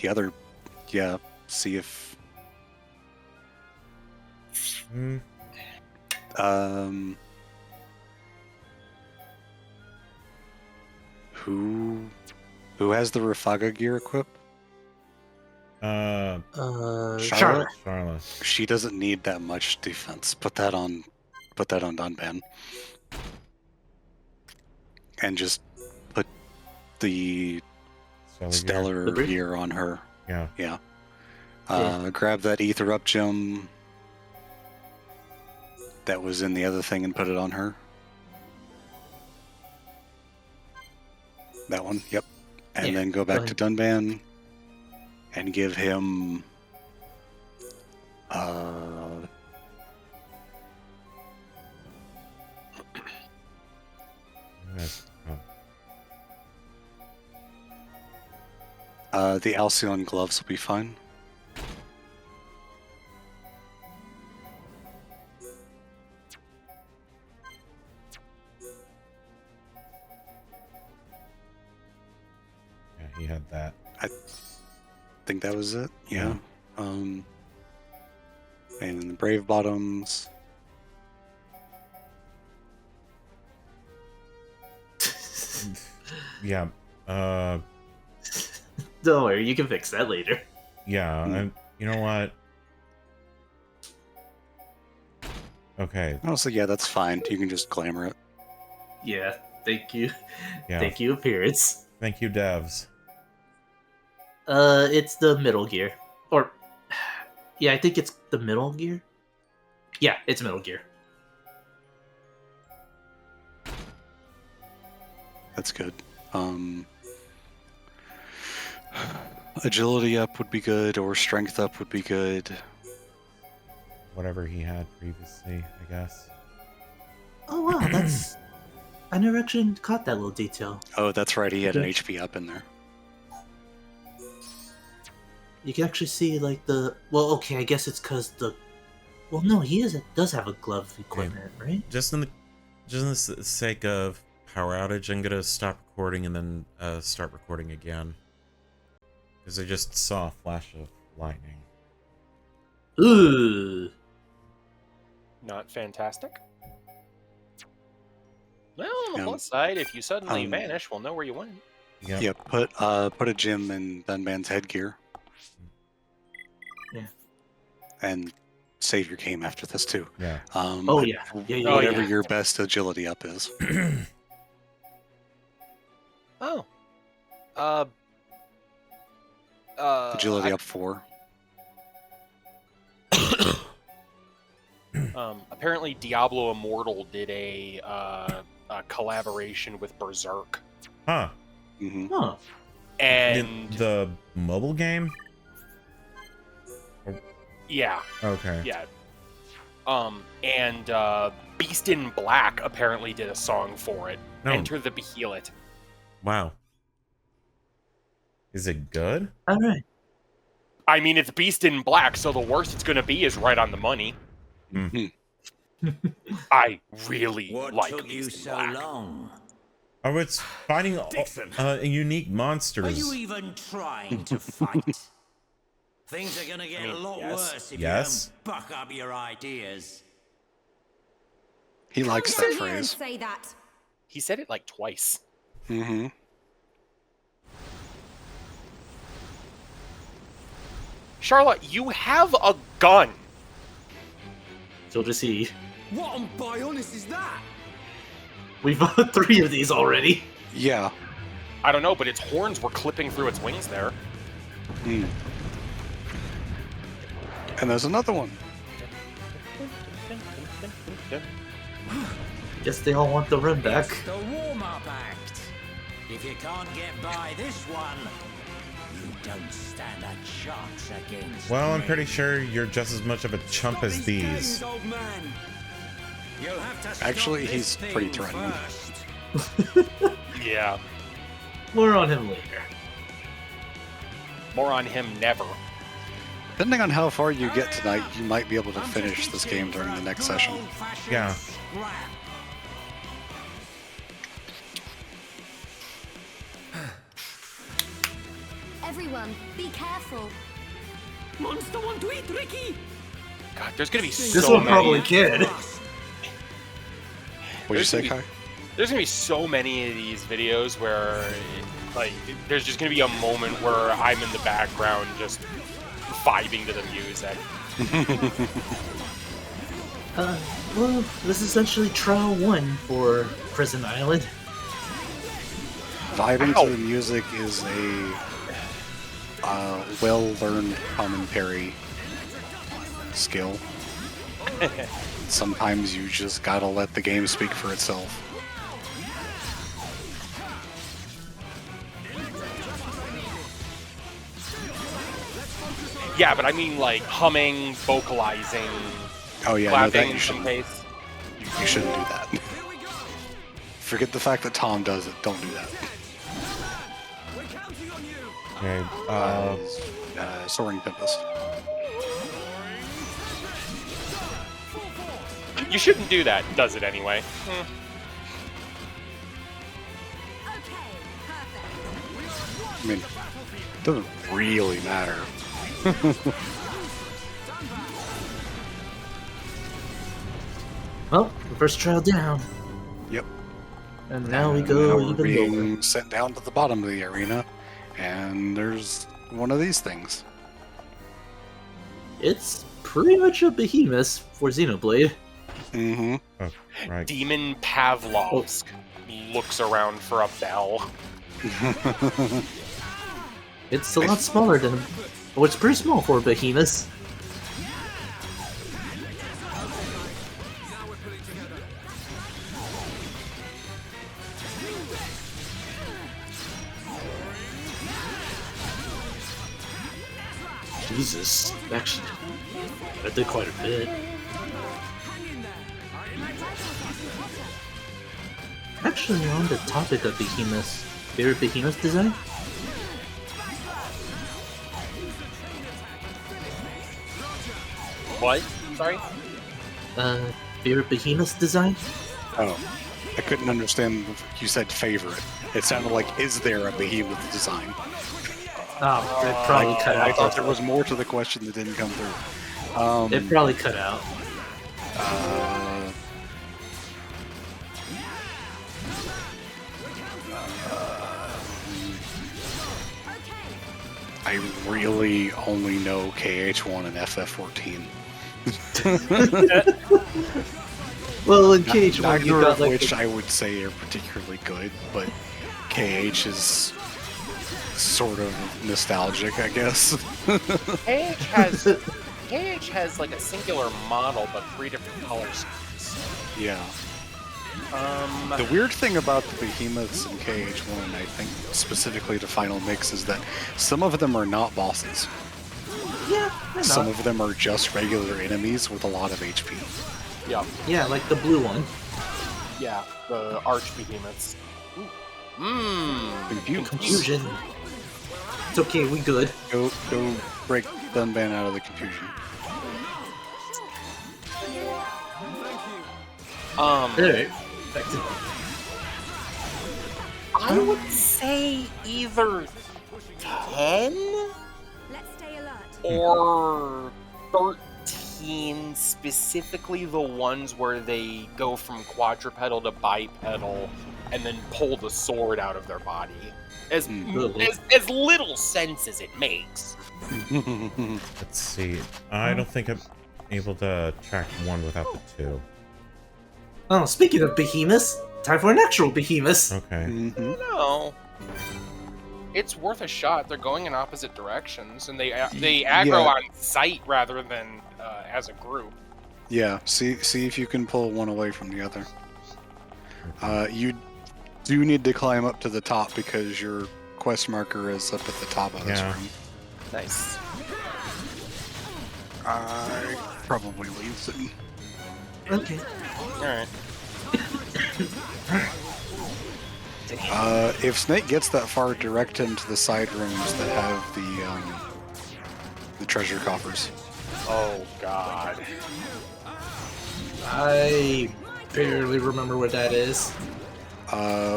the other. Yeah, see if. Who has the Rafaga gear equipped? Charlotte. Charlotte. She doesn't need that much defense. Put that on Dunban. And just put the stellar gear on her. Yeah. Yeah. Grab that ether up gem that was in the other thing and put it on her. That one, yep. And then go back to Dunban and give him the Alcyon gloves will be fine. Yeah, he had that. I think that was it. Yeah. And the Brave Bottoms. Yeah. Don't worry, you can fix that later. Yeah. You know what? Okay. Honestly, yeah, that's fine. You can just glamour it. Yeah, thank you. Yeah. Thank you, appearance. Thank you, devs. It's the middle gear. Or, yeah, I think it's the middle gear. Yeah, it's middle gear. That's good. Agility up would be good, or strength up would be good. Whatever he had previously, I guess. Oh wow, that's... I never actually caught that little detail. Oh, that's right, he had an HP up in there. You can actually see, like, the... Well, okay, I guess it's because the... Well, no, he does have a glove equipment, right? Just in the sake of power outage, I'm gonna stop recording and then start recording again. Because I just saw a flash of lightning. Ooh. Not fantastic. Well, on the plus side, if you suddenly vanish, we'll know where you went. Yep. Yeah, put a gem in Dunman's headgear. Yeah. And save your game after this too. Yeah. Whatever your best agility up is. Oh. Agility up 4. Apparently Diablo Immortal did a collaboration with Berserk. Huh. Mm-hmm. Huh. And the mobile game? yeah. Okay. Yeah. And Beast in Black apparently did a song for it. No. Enter the Behelit. Wow. Is it good? Alright. I mean, it's Beast in Black, so the worst it's gonna be is right on the money. Mm-hmm. I really What like took you Beast in so Black. long? Oh, it's fighting unique monsters. Are you even trying to fight? Things are gonna get a lot worse if you don't buck up your ideas. He likes that phrase. Say that. He said it like twice. Mm-hmm. Charlotte, you have a gun. So does he. What on Bionis is that? We've bought 3 of these already. Yeah. I don't know, but its horns were clipping through its wings there. Mm. And there's another one. Guess they all want the run back. It's the warm-up act. If you can't get by this one, you don't stand a chance against Well, I'm me. pretty sure you're just as much of a chump as these. Games, old man. You'll have to stop Actually, this he's thing pretty threatening. first. Yeah. More on him later. More on him never. Depending on how far you get tonight, you might be able to finish this game during the next session. Yeah. Everyone, be careful. Monster want to eat Ricky. God, there's gonna be so This one many. probably can. What'd you say, Kai? There's gonna be so many of these videos where, like, there's just gonna be a moment where I'm in the background just vibing to the music. Well, this is essentially trial 1 for Prison Island. Vibing Ow. to the music is a well-learned commentary skill. Sometimes you just gotta let the game speak for itself. Yeah, but I mean, like, humming, vocalizing, Oh yeah, no, that clapping you in some shouldn't. case. You shouldn't do that. Forget the fact that Tom does it. Don't do that. Okay. Soaring Tempest. You shouldn't do that, does it anyway? Okay, perfect. I mean, it doesn't really matter. Well, the first trial down. Yep. And now we And go now we're even being lower. sent down to the bottom of the arena, and there's one of these things. It's pretty much a behemoth for Xenoblade. Mm-hmm. Oh, right. Demon Pavlovsk looks around for a bell. It's a lot smaller than... Well, it's pretty small for a behemoth. Jesus, actually, that did quite a bit. Actually, on the topic of behemoths, favorite behemoth design? What? Sorry? Favorite behemoth design? Oh, I couldn't understand if you said favorite. It sounded like, is there a behemoth design? Oh, it probably cut out. I thought there was more to the question that didn't come through. It probably cut out. I really only know KH1 and FF14. Well, in KH1 you Neither got of like which I would say are particularly good, but KH is sort of nostalgic, I guess. KH has like a singular model, but 3 different color schemes. Yeah. The weird thing about the behemoths in KH1, I think specifically to Final Mix, is that some of them are not bosses. yeah, Some of them are just regular enemies with a lot of HP. Yeah, yeah, like the blue one. yeah, the arch behemoths. Mmm. Confusion. It's okay, we good. Go break Dunban out of the confusion. Alright. I would say either 10 Let's stay alert. or 13, specifically the ones where they go from quadrupedal to bipedal and then pull the sword out of their body. As little sense as it makes. Let's see. I don't think I'm able to track one without the two. Oh, speaking of behemoths, time for an actual behemoth. Okay. No. It's worth a shot. They're going in opposite directions, and they aggro on sight rather than as a group. Yeah, see if you can pull one away from the other. You do need to climb up to the top because your quest marker is up at the top of this room. Nice. I probably leave it. Okay. Alright. If Snake gets that far, direct him to the side rooms that have the treasure coffers. Oh god. I barely remember what that is.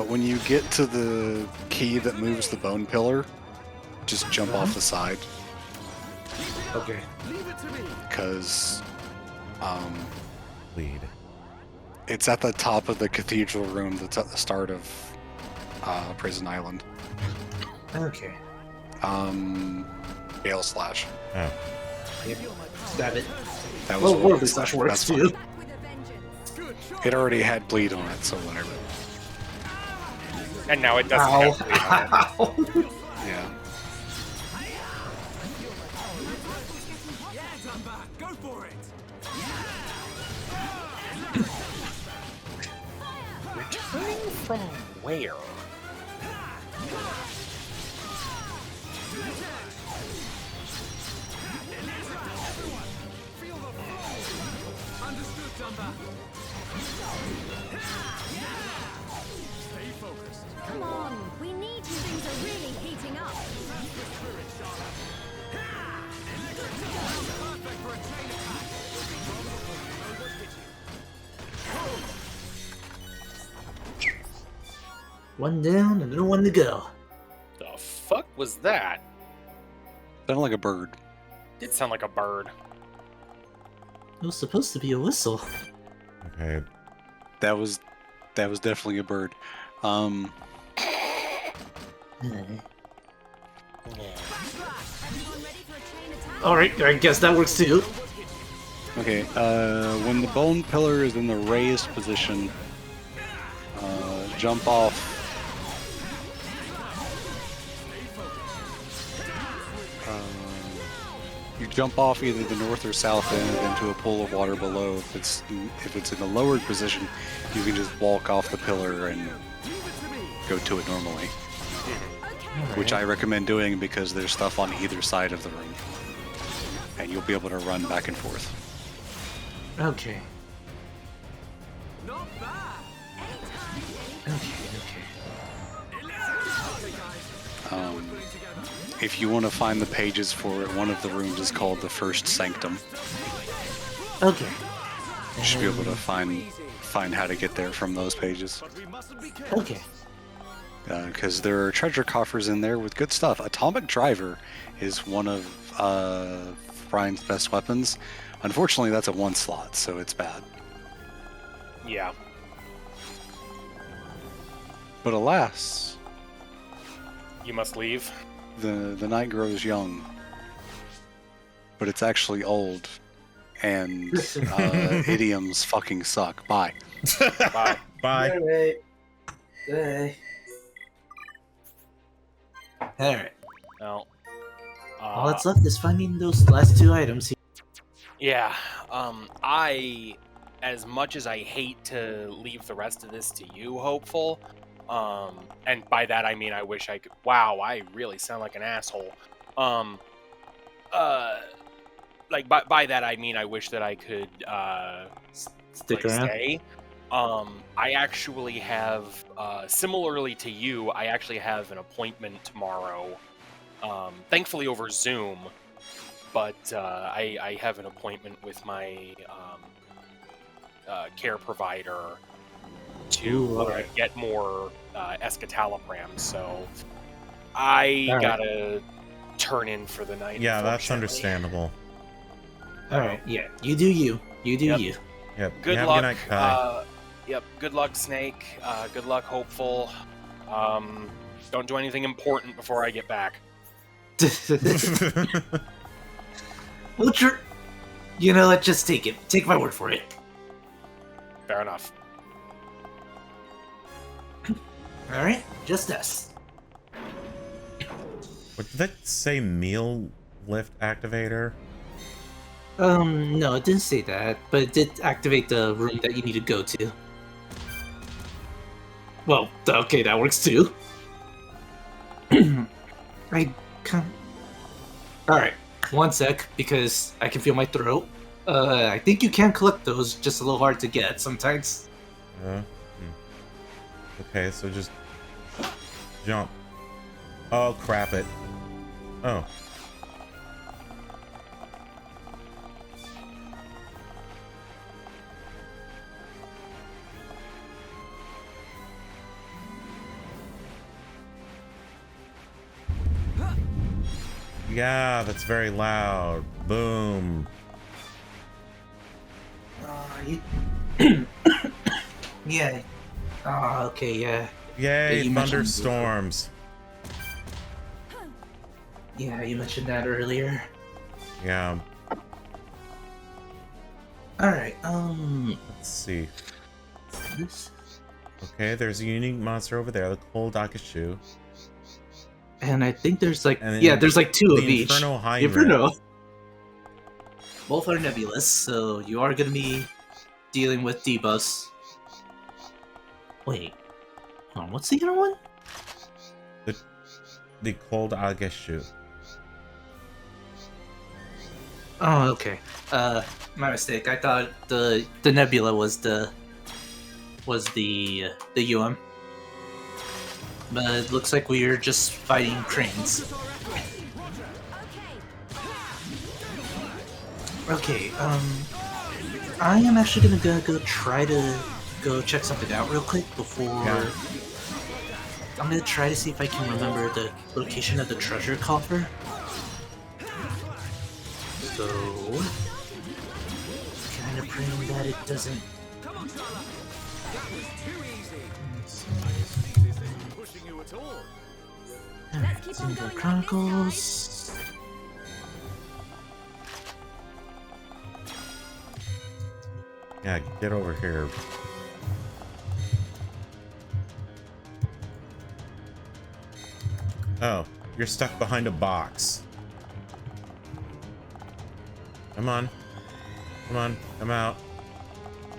When you get to the key that moves the bone pillar, just jump off the side. Okay. Because Lead. it's at the top of the cathedral room that's at the start of Prison Island. Okay. Gale Slash. Oh. Yep. Stab it. That was Well, Worldly Slash works that's too. fine. It already had bleed on it, so whatever. And now it doesn't have bleed on it. Ow. Yeah. Go for it! Returning from where? Understood, Dumba. Stay focused. Come on, we need you. Things are really heating up. Perfect for a chain attack. One down, another one to go. The fuck was that? Sounded like a bird. Did sound like a bird. It was supposed to be a whistle. Okay. That was definitely a bird. Alright, I guess that works too. Okay, when the bone pillar is in the raised position, jump off. You jump off either the north or south end into a pool of water below. If it's in a lowered position, you can just walk off the pillar and go to it normally. Which I recommend doing because there's stuff on either side of the room. And you'll be able to run back and forth. Okay. If you want to find the pages for it, one of the rooms is called the First Sanctum. Okay. You should be able to find how to get there from those pages. Okay. Because there are treasure coffers in there with good stuff. Atomic Driver is one of Brian's best weapons. Unfortunately, that's a 1 slot, so it's bad. Yeah. But alas, You must leave. the night grows young, but it's actually old, and idioms fucking suck. Bye. Bye. Bye. Alright. Bye. Alright. Well, All that's left is finding those last 2 items here. yeah. I, as much as I hate to leave the rest of this to you, Hopeful, and by that I mean I wish I could. Wow, I really sound like an asshole. Like by that I mean I wish that I could Stick around. stay. I actually have, similarly to you, I actually have an appointment tomorrow. Thankfully over Zoom, but I have an appointment with my care provider to get more escitalopram, so I gotta turn in for the night. Yeah, that's understandable. Alright, yeah. You do you. You do you. Yep. Good Have a luck. Good night, Kai. Yep. Good luck, Snake. Good luck, Hopeful. Don't do anything important before I get back. Well, you know what? Just take it. Take my word for it. Fair enough. Alright, just us. What did that say? Meal lift activator? No, it didn't say that, but it did activate the room that you need to go to. Well, okay, that works too. Alright, 1 sec, because I can feel my throat. I think you can collect those, just a little hard to get sometimes. Okay, so just jump. Oh, crap it. Oh. Yeah, that's very loud. Boom. Yeah. Okay, yeah. Yay, you mentioned- thunderstorms. Yeah, you mentioned that earlier. Yeah, Alright, let's see. this... Okay, there's a unique monster over there, the cold Akashu. And I think there's like... And then Yeah, there's like 2 of the each. Inferno Hydra. Inferno. Both are nebulous, so you are going to be dealing with debuffs. Wait. Hold on, what's the other one? The cold Akashu. Oh, okay. My mistake. I thought the nebula was the UM. But it looks like we're just fighting cranes. Okay, I am actually gonna go try to go check something out real quick before... Yeah. I'm gonna try to see if I can remember the location of the treasure coffer. So... kind of praying that it doesn't Come on, Charla. That was too easy. I can see this isn't pushing you at all. Let's keep on Xenoblade going Chronicles. Yeah, get over here. Oh, you're stuck behind a box. Come on. Come on, come out.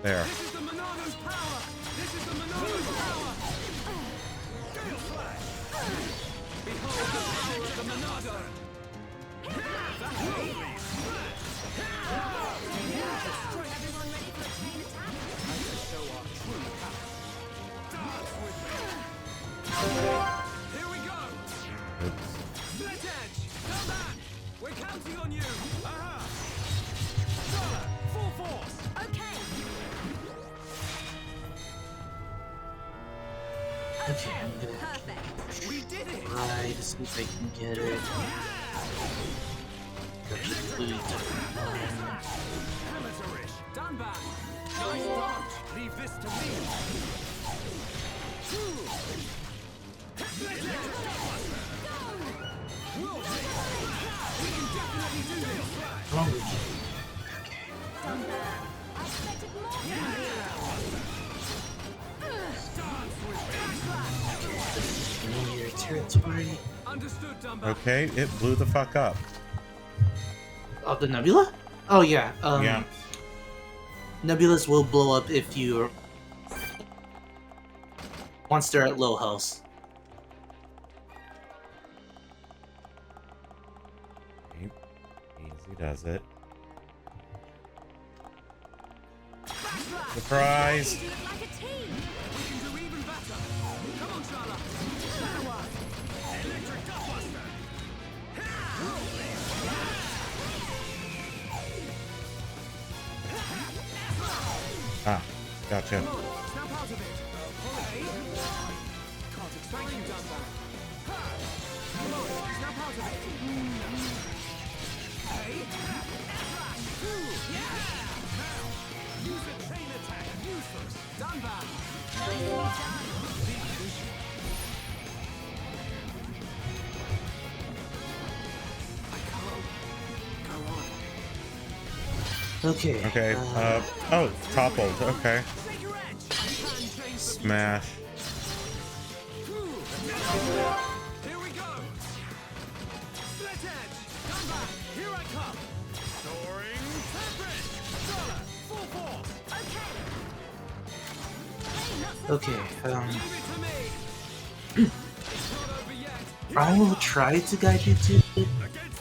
There. This is the Monada's power. This is the Monada's power. Gale Slash. Behold the power of the Monada. The Holy Slash. Everyone ready for a chain attack? Time to show our true power. Dance with me. Here we go. Oops. Split edge. Come back. We're counting on you. Aha. Charla, full force. Okay. Okay, I'm gonna Perfect. We did it. try to see if I can get it. Amateurish. Done back. Nice dodge. Leave this to me. Split edge. We'll take it. We can definitely do this. Wrong with I expected more from you. you. Know your territory. Understood, Dumba. Okay, it blew the fuck up. Oh, the nebula? Oh yeah. Yeah. Nebulas will blow up if you once they're at low health. Easy does it. Surprise! You look like a team. We can do even better. Come on, Charla. Power. Electric Dustbuster. Ah, gotcha. Come on, snap out of it. Okay. Can't expect you, Dumba. Come on, snap out of it. Okay. Yeah. Now, use a chain attack. Useless. Dumba. I can't. Go on. Okay. Okay, oh, toppled, okay. Take your edge. Smash. Here we go. Split edge. Come back. Here I come. Soaring tempest. Charla, full force. Okay. Leave it to me. It's not over yet. I will try to guide you to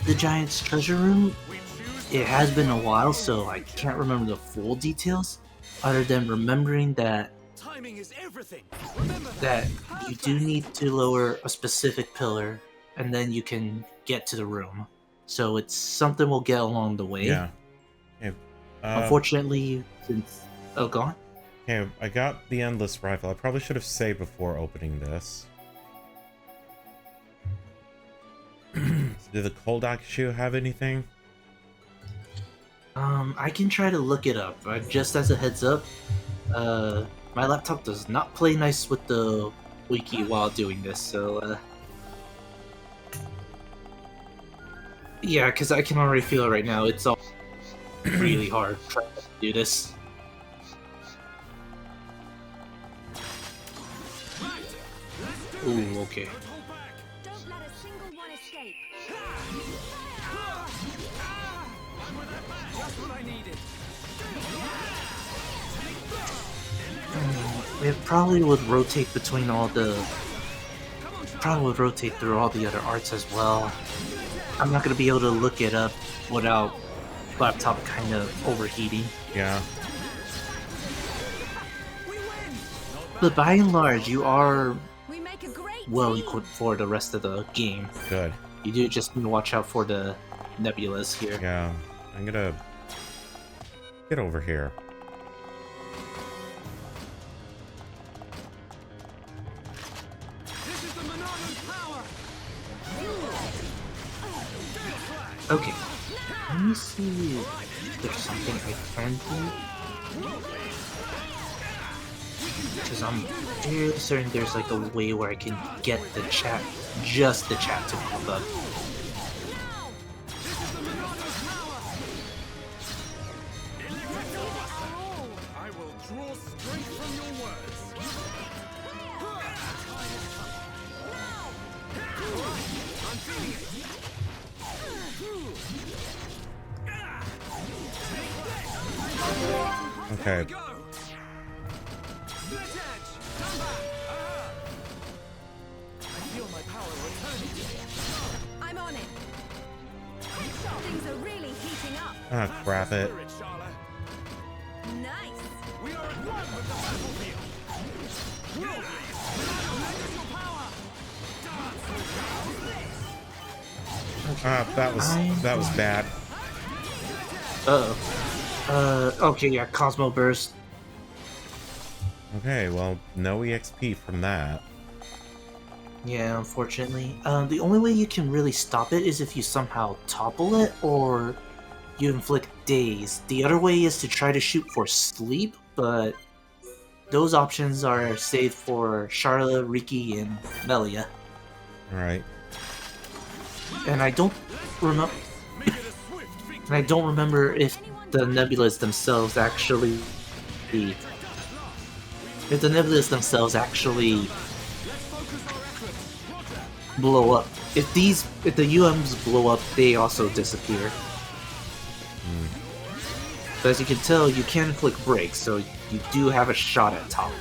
the Giant's treasure room. We choose It has been a while, so I can't remember the full details, other than remembering that timing is everything. Remember that. you do need to lower a specific pillar, and then you can get to the room. So it's something we'll get along the way. Yeah. Okay, Unfortunately, since go on. okay, I got the endless rifle. I probably should have saved before opening this. Did the cold Lakitu have anything? I can try to look it up. Just as a heads up, my laptop does not play nice with the wiki while doing this, so yeah, because I can already feel it right now. It's all really hard trying to do this. Ooh, okay. Don't let a single one escape. Just what I needed. It probably would rotate between all the. Probably would rotate through all the other arts as well. I'm not gonna be able to look it up without laptop kind of overheating. Yeah. But by and large, you are We make a great well team. equipped for the rest of the game. Good. You do just need to watch out for the nebulas here. Yeah. I'm gonna get over here. This is the Monada's power. Okay. Let me see if there's something I can do. Because I'm fairly certain there's like a way where I can get the chat, just the chat to pop up. I will draw strength from your words. I'm feeling it. Okay. Go. Split edge. Come back. I feel my power returning. I'm on it. Things are really heating up. Ah, crap it. Spirit, Sharla. Nice. We are at one with the battlefield. Will please. Your power. That was bad. Okay, yeah, Cosmo Burst. Okay, well, no EXP from that. Yeah, unfortunately. The only way you can really stop it is if you somehow topple it or you inflict daze. The other way is to try to shoot for sleep, but those options are saved for Charla, Riki, and Melia. Alright. And I don't remember. And I don't remember if the nebulas themselves actually blow up. If the UMs blow up, they also disappear. But as you can tell, you can click break, so you do have a shot at top.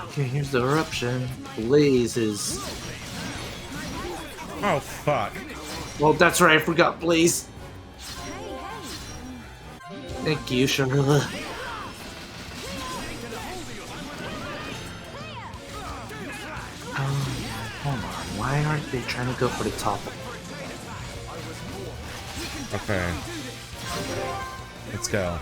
Okay, here's the eruption. Blaze is... Oh, fuck. Well, that's right, I forgot Blaze. Thank you, Charla. Hold on, why aren't they trying to go for the top? Okay. Let's go.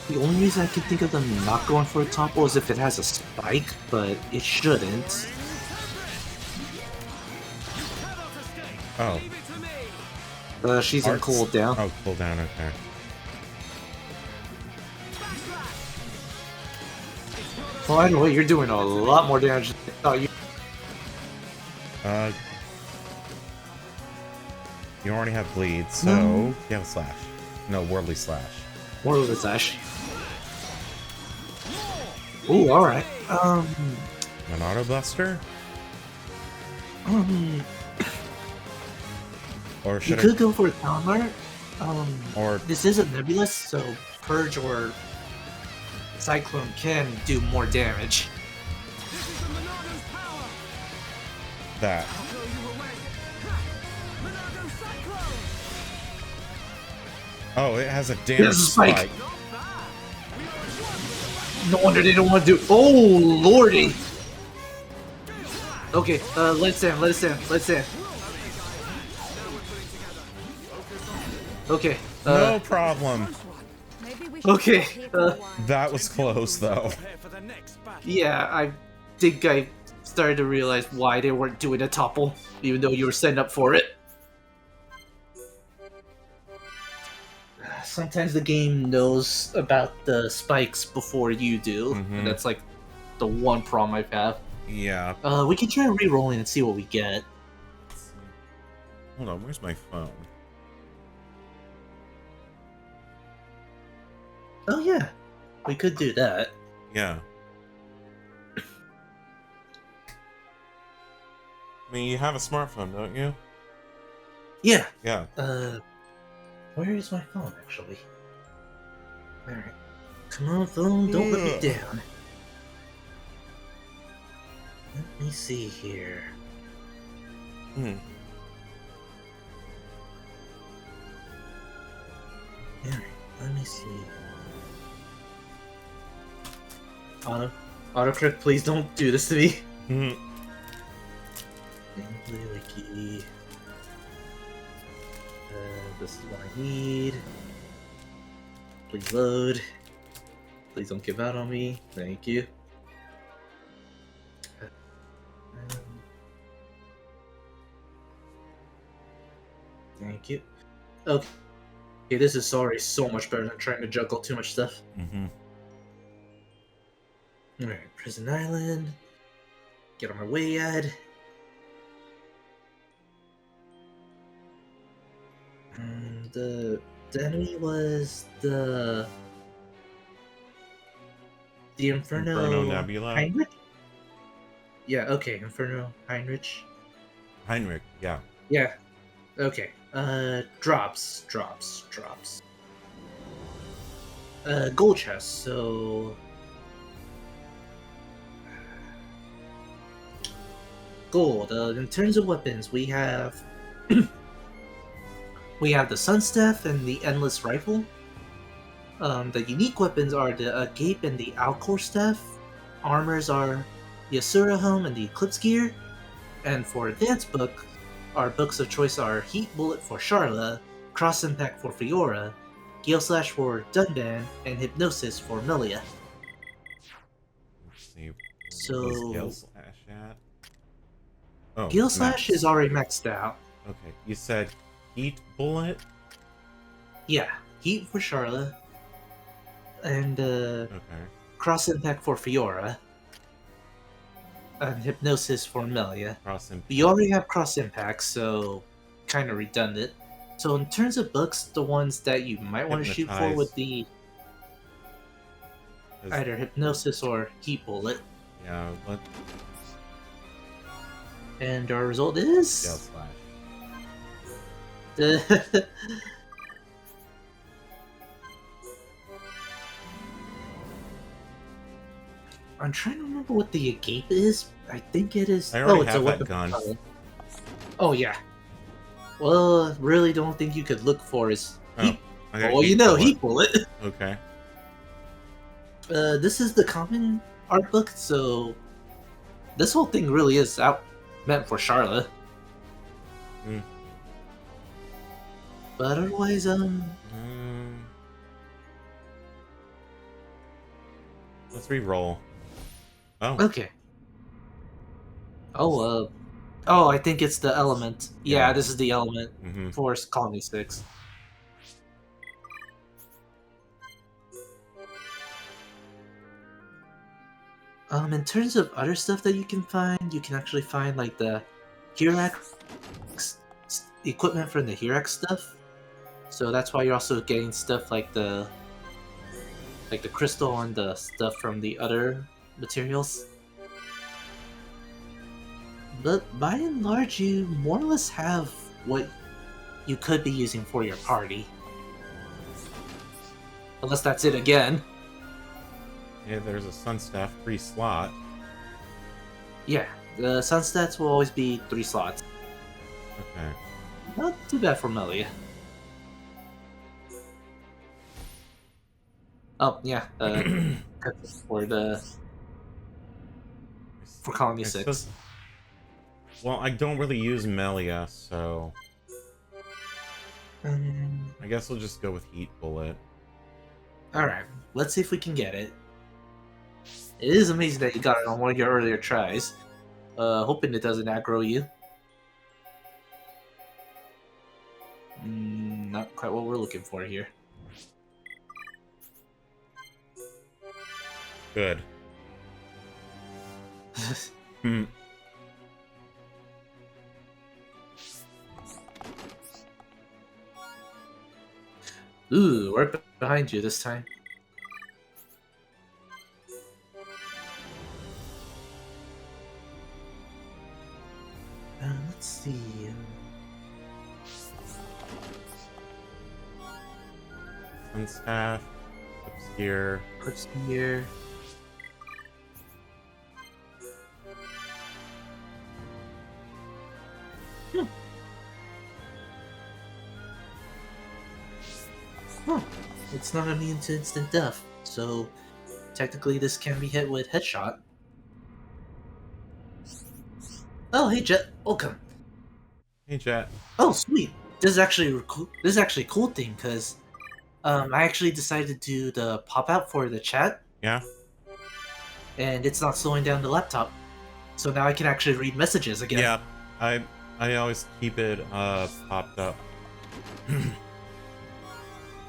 The only reason I can think of them not going for a topple is if it has a spike, but it shouldn't. Oh. She's in cooldown. Oh, cooldown, okay. Well, I know you're doing a lot more damage than I thought you. You already have bleed, so you have a slash. No, worldly slash. Worldly slash. Ooh, alright. An auto buster? Or You should could go for a Talmar. Or this is a nebulous, so Purge or Cyclone can do more damage. that. Oh, it has a damage spike. No wonder they don't want to do. Oh, lordy! Okay, let's stand. Okay. No problem. Okay. That was close, though. Yeah, I think I started to realize why they weren't doing a topple, even though you were setting up for it. Sometimes the game knows about the spikes before you do, and that's like the one problem I've had. Yeah. We can try re-rolling and see what we get. Hold on, where's my phone? Oh yeah, we could do that. Yeah. I mean, you have a smartphone, don't you? Yeah. Yeah. Where is my phone, actually? Alright. Come on, phone, don't let me down. Let me see here. Alright, let me see. Autocorrect, please don't do this to me. Wiki. This is what I need. Please load. Please don't give out on me. Thank you. Thank you. Okay, this is already so much better than trying to juggle too much stuff. Mm-hmm. Alright, Prison Island. Get on my way, Ed. And the enemy was the Inferno Nebula. Heinrich? Yeah, okay, Inferno Heinrich. Heinrich, yeah. Yeah. Okay. Drops. Gold chest, so gold. In terms of weapons, we have we have the Sun Staff and the Endless Rifle. The unique weapons are the Agape and the Alcor Staff. Armors are the Asura Helm and the Eclipse Gear. And for advanced book, our books of choice are Heat Bullet for Charla, Cross Impact for Fiora, Gale Slash for Dunban, and Hypnosis for Melia. Let's see. So What's Gale Slash at? Oh, Gale Slash is already maxed out. Okay, you said Heat Bullet? Yeah, Heat for Charla, and Okay. Cross Impact for Fiora, and Hypnosis for Melia. Cross Impact. We already have Cross Impact, so kind of redundant. So in terms of books, the ones that you might want to shoot for Hypnotize. would be either Hypnosis or Heat Bullet. Yeah, what? And our result is Gale Slash. I'm trying to remember what the Agape is. I think it is. I already it's have a that weapon. gun. Oh yeah. Well, really, the only thing you could look for is heat. I got Well, Heat you know, Bullet. Heat Bullet. Okay. This is the common art book, so this whole thing really is meant for Charlotte. Hmm. But otherwise, Let's re-roll. Oh. okay. Oh, I think it's the element. Yeah, Yeah. this is the element Mm-hmm. for Colony 6. In terms of other stuff that you can actually find like the Hirax equipment from the Hirax stuff. So that's why you're also getting stuff like the crystal and the stuff from the other materials. But by and large, you more or less have what you could be using for your party. Unless that's it again. Yeah, there's a Sun Staff free slot. Yeah, the sun stats will always be 3 slots. Okay. Not too bad for Melia. Oh yeah, for Colony 6. Well, I don't really use Melia, so I guess we'll just go with Heat Bullet. Alright, let's see if we can get it. It is amazing that you got it on one of your earlier tries. Hoping it doesn't aggro you. Not quite what we're looking for here. Good. Hmm. Ooh, right behind you this time. Let's see. Sun Staff, Obscure. What's here? Huh. It's not immune to instant death, so technically this can be hit with headshot. Oh, hey Jet, welcome. Hey, Jet. Oh, sweet. This is actually a cool thing because I actually decided to do the pop-out for the chat, Yeah. and it's not slowing down the laptop. So now I can actually read messages again. Yeah. I always keep it popped up.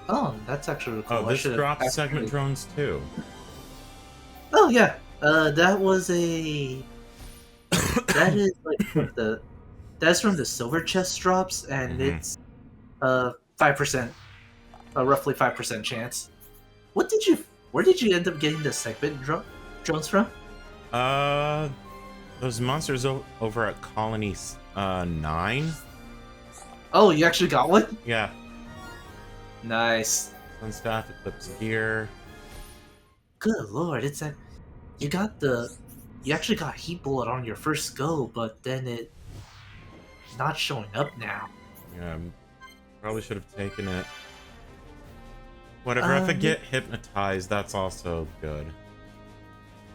Oh, that's actually really cool. Oh, I this should've drops actually- segment drones too. Oh yeah, that was a. That is like from the. That's from the silver chest drops, and Mhm. it's 5%, a roughly 5% chance. What did you? Where did you end up getting the segment drones from? Those monsters over at Colony 9. Oh, you actually got one? Yeah. Nice. Sunstaff, Eclipse Gear. Good lord, it's a. You got the. You actually got Heat Bullet on your first go, but then it. Not showing up now. Yeah, probably should have taken it. Whatever, if I get hypnotized, that's also good.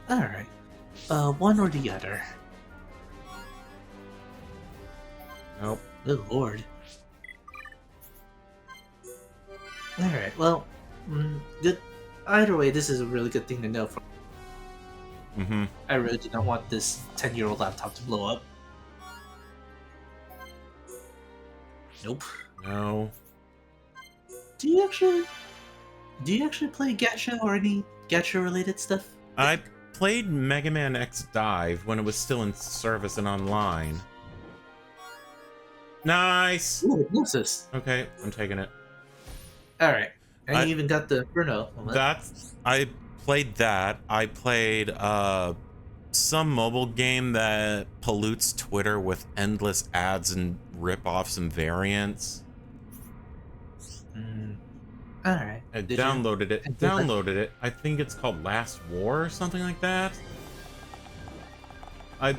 Alright. One or the other. Nope. Good lord. Alright, well, good. Either way, this is a really good thing to know. Mm-hmm. I really do not want this 10-year-old laptop to blow up. Nope. No. Do you actually play gacha or any gacha related stuff? I played Mega Man X Dive when it was still in service and online. Nice! Ooh, hypnosis. Okay, I'm taking it. Alright. And I- you even got the Inferno. I played that. I played some mobile game that pollutes Twitter with endless ads and rip-offs and variants. Alright. I Did downloaded you- it. did you like- Downloaded it. I think it's called Last War or something like that. I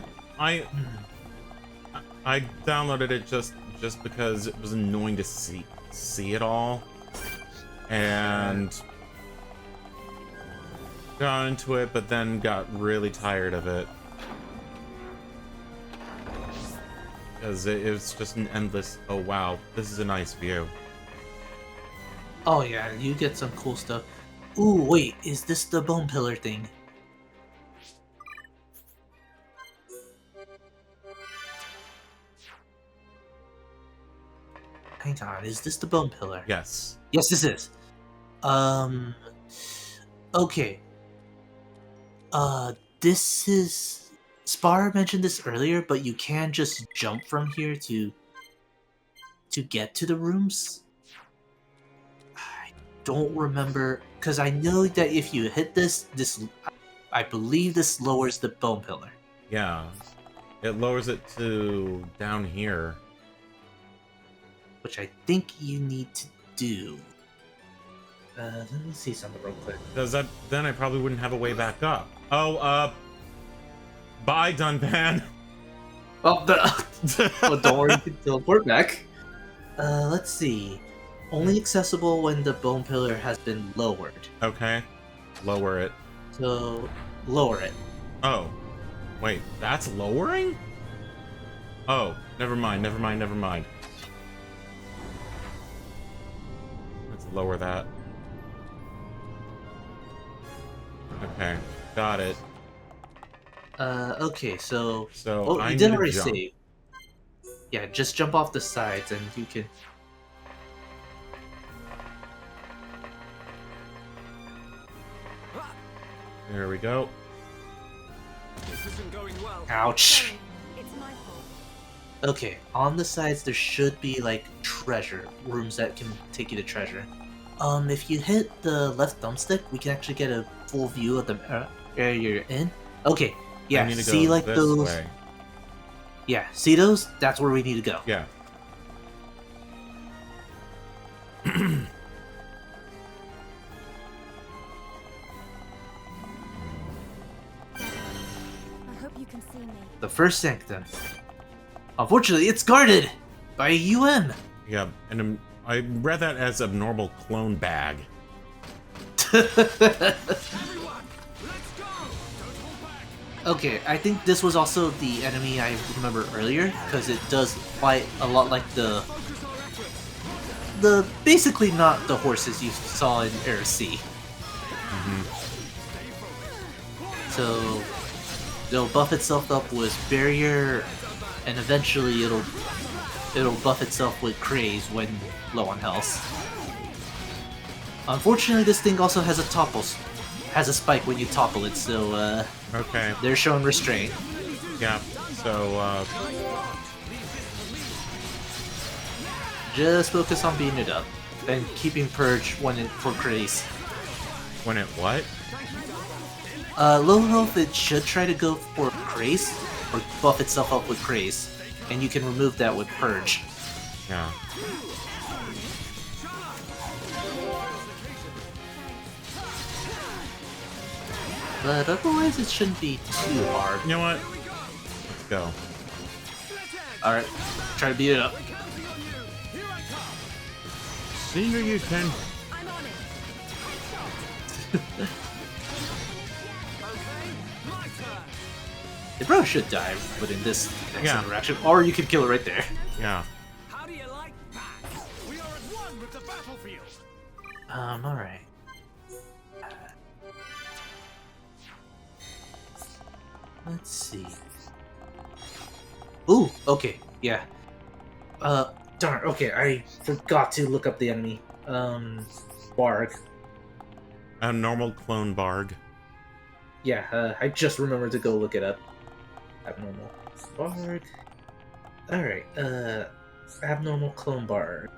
downloaded it just because it was annoying to see it all, and got into it, but then got really tired of it because it was just an endless. Oh wow, this is a nice view. Oh yeah, you get some cool stuff. Ooh, wait, is this the bone pillar thing? Hang on, is this the bone pillar? Yes. Yes, this is. Okay. This is... Spar mentioned this earlier, but you can just jump from here to get to the rooms. I don't remember, because I know that if you hit this, I believe this lowers the bone pillar. Yeah. It lowers it to down here. Which I think you need to do. Let me see something real quick. Because then I probably wouldn't have a way back up. Oh, bye, Dunpan. Oh, well, don't worry, you can teleport back. Let's see. Only accessible when the bone pillar has been lowered. Okay. Lower it. So, lower it. Oh. Wait, that's lowering? Oh, never mind. Let's lower that. Okay, got it. Okay, so... So, I you need did to already jump. save. Yeah, just jump off the sides and you can... There we go. This isn't going well. Ouch! It's my fault. Okay, on the sides there should be, like, treasure. Rooms that can take you to treasure. If you hit the left thumbstick, we can actually get a full view of the area you're in. Okay, yeah, I need to see, go like, this those... way. Yeah, see those? That's where we need to go. Yeah. I hope you can see me. The first sanctum. Unfortunately, it's guarded by a UM. Yeah, and I read that as abnormal clone bag. Everyone, let's go! Don't hold back! Okay, I think this was also the enemy I remember earlier, because it does fight a lot like the... Focus our efforts! basically not the horses you saw in Air C. So it'll buff itself up with barrier, and eventually it'll buff itself with craze when low on health. Unfortunately, this thing also has a spike when you topple it, so Okay. they're showing restraint. Yeah. So Just focus on beating it up and keeping purge for craze. when it what? Low health, it should try to go for craze or buff itself up with craze, and you can remove that with purge. Yeah. But otherwise, it shouldn't be too hard. You know what? Let's go. Alright, try to beat it up. Senior, you can. I'm on it. It probably should die within this next Yeah. interaction, or you could kill it right there. Yeah. How do you like that? We are at one with the battlefield. Alright. Let's see. Ooh, okay, yeah. Darn, okay, I forgot to look up the enemy. Barg. A normal clone Barg. Yeah, I just remembered to go look it up. Abnormal Barg. Alright, abnormal clone Barg.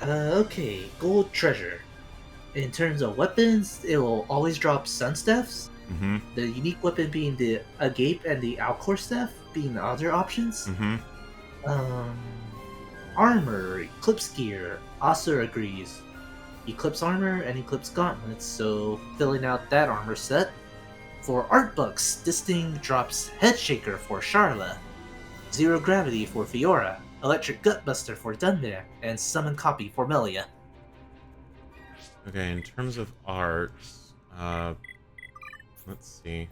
Okay, gold treasure. In terms of weapons, it will always drop sun staffs. Mm-hmm. The unique weapon being the Agape and the Alcor staff being the other options. Mm-hmm. Armor, Eclipse gear, also agrees. Eclipse armor and Eclipse gauntlets, so filling out that armor set. For art books, this thing drops Headshaker for Charla, Zero Gravity for Fiora, Electric Gutbuster for Dunmer, and Summon Copy for Melia. Okay, in terms of art, let's see.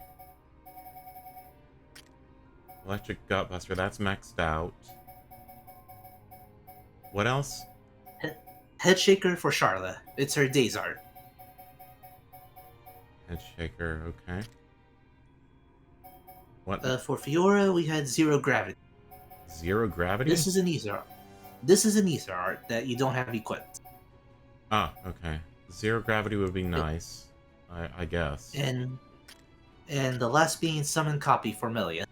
Electric Gutbuster, that's maxed out. What else? Headshaker for Charla. It's her days art. Headshaker, okay. What? For Fiora, we had Zero Gravity. Zero gravity? This is an ether. This is an ether art that you don't have equipped. Ah, okay. Zero gravity would be nice, I guess. And the last being Summon Copy for Melia.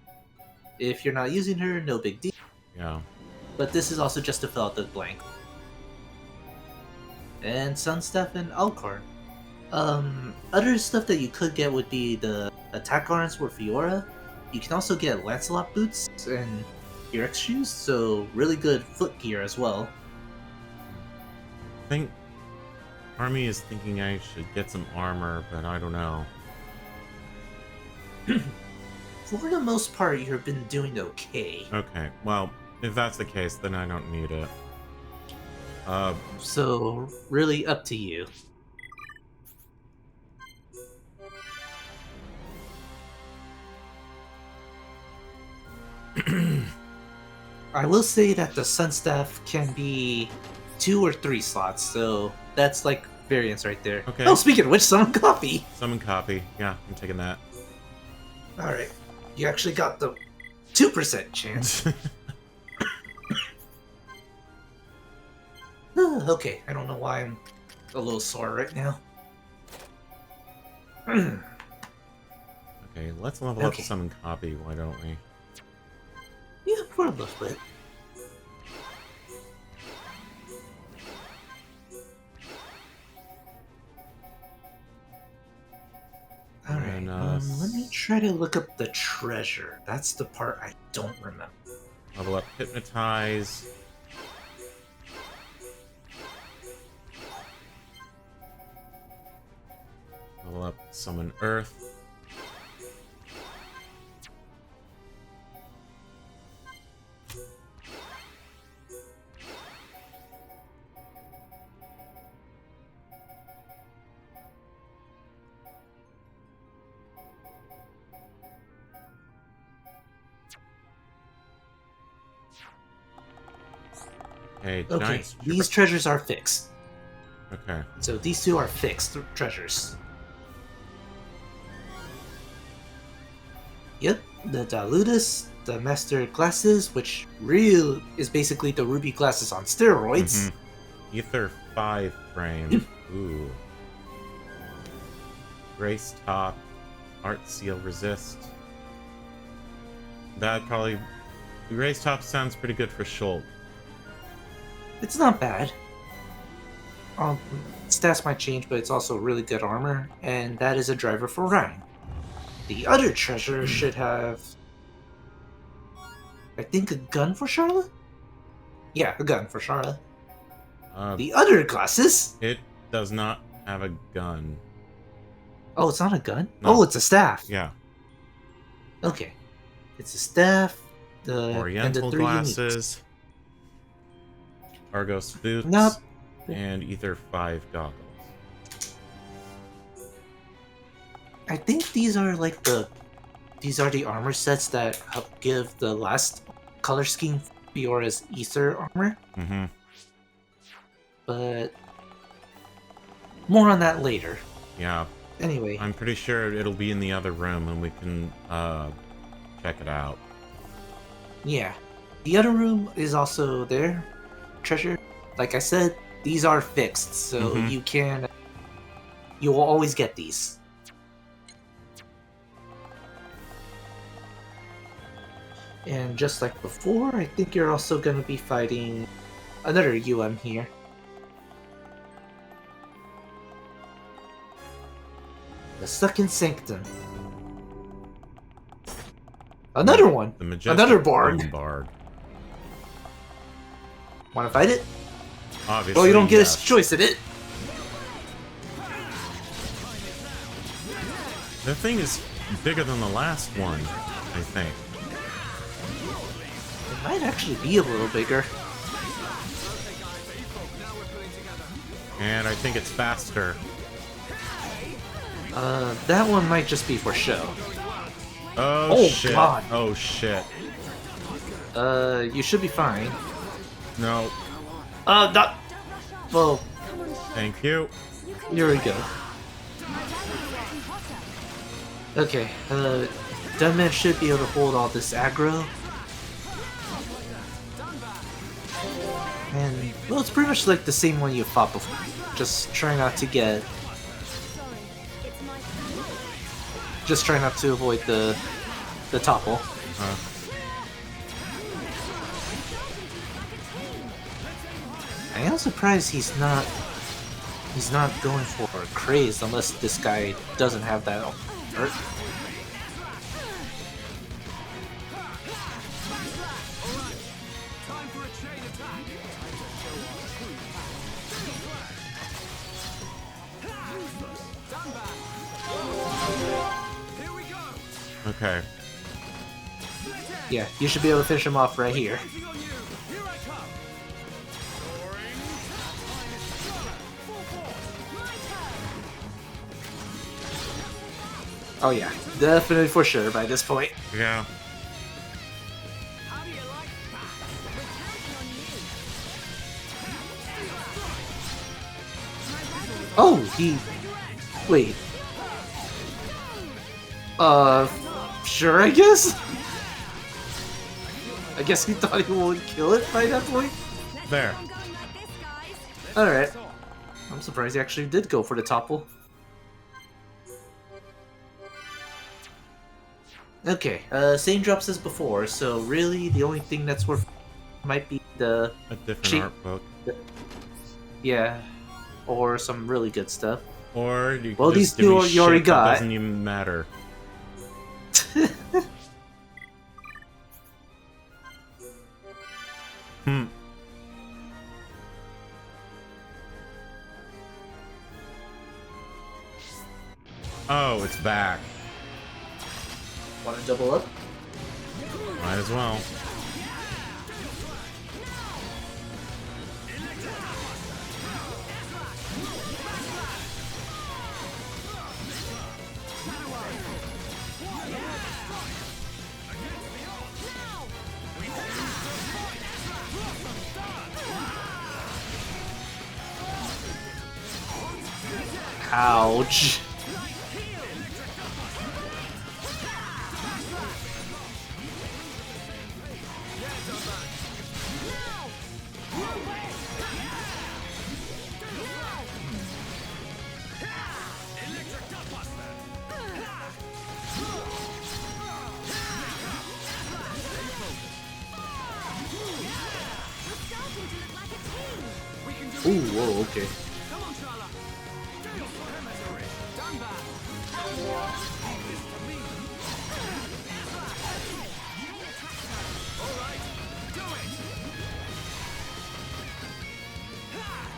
If you're not using her, no big deal. Yeah. But this is also just to fill out the blank. And Sunstaff and Alcor. Other stuff that you could get would be the attack arms for Fiora. You can also get Lancelot boots and T-Rex shoes, so really good foot gear as well. I think Army is thinking I should get some armor, but I don't know. For the most part, you've been doing okay. Okay, well, if that's the case, then I don't need it. So, really up to you. I will say that the Sunstaff can be 2 or 3 slots, so that's like variance right there. Okay. Oh, speaking of which, Summon Copy! Summon copy. Yeah, I'm taking that. Alright, you actually got the 2% chance. Okay, I don't know why I'm a little sore right now. Okay, let's level up Okay. summon copy, why don't we? Yeah, for a little bit. Alright, And, let me try to look up the treasure. That's the part I don't remember. Level up hypnotize. Level up summon earth. Okay, Okay, nice. these treasures are fixed. Okay. So these two are fixed treasures. Yep, the Dilutus, the Master Glasses, which real is basically the Ruby Glasses on steroids. Ether 5 frame. Ooh. Grace Top. Art Seal Resist. That probably... Grace Top sounds pretty good for Shulk. It's not bad. Stats might change, but it's also really good armor, and that is a driver for Ryan. The other treasure should have... I think a gun for Charlotte? Yeah, a gun for Charlotte. The other glasses? It does not have a gun. Oh, it's not a gun? No. Oh, it's a staff. Yeah. Okay. It's a staff, and Oriental the 3 glasses. Argos boots. Nope. And Ether 5 goggles. I think these are like the armor sets that help give the last color scheme Fiora's Ether armor. Mm-hmm. But more on that later. Yeah. Anyway. I'm pretty sure it'll be in the other room and we can check it out. Yeah. The other room is also there. Treasure. Like I said, these are fixed, so you will always get these. And just like before, I think you're also going to be fighting another UM here. The Second Sanctum. Another one! The Majestic Another Bard! Bard. Wanna fight it? Obviously, well, you don't get yes. a choice at it. The thing is bigger than the last one, I think. It might actually be a little bigger. And I think it's faster. That one might just be for show. Oh shit. God. Oh shit. You should be fine. No. Not... Well... Thank you. Here we go. Okay, Dunman should be able to hold all this aggro. And, well, it's pretty much like the same one you fought before. Just try not to get... Just try not to avoid the topple. I am surprised he's not going for a craze unless this guy doesn't have that hurt. Okay. Yeah, you should be able to finish him off right here. Oh yeah, definitely for sure by this point. Yeah. Oh, he... Wait. Sure, I guess? I guess he thought he would kill it by that point? There. Alright. I'm surprised he actually did go for the topple. Okay, same drops as before, so really the only thing that's worth might be the... A different art book. Yeah. Or some really good stuff. Or you well, can these just give me two you already shit got. That doesn't even matter. Oh, it's back. Want to double up? Might as well. Ouch. Ooh, whoa, okay.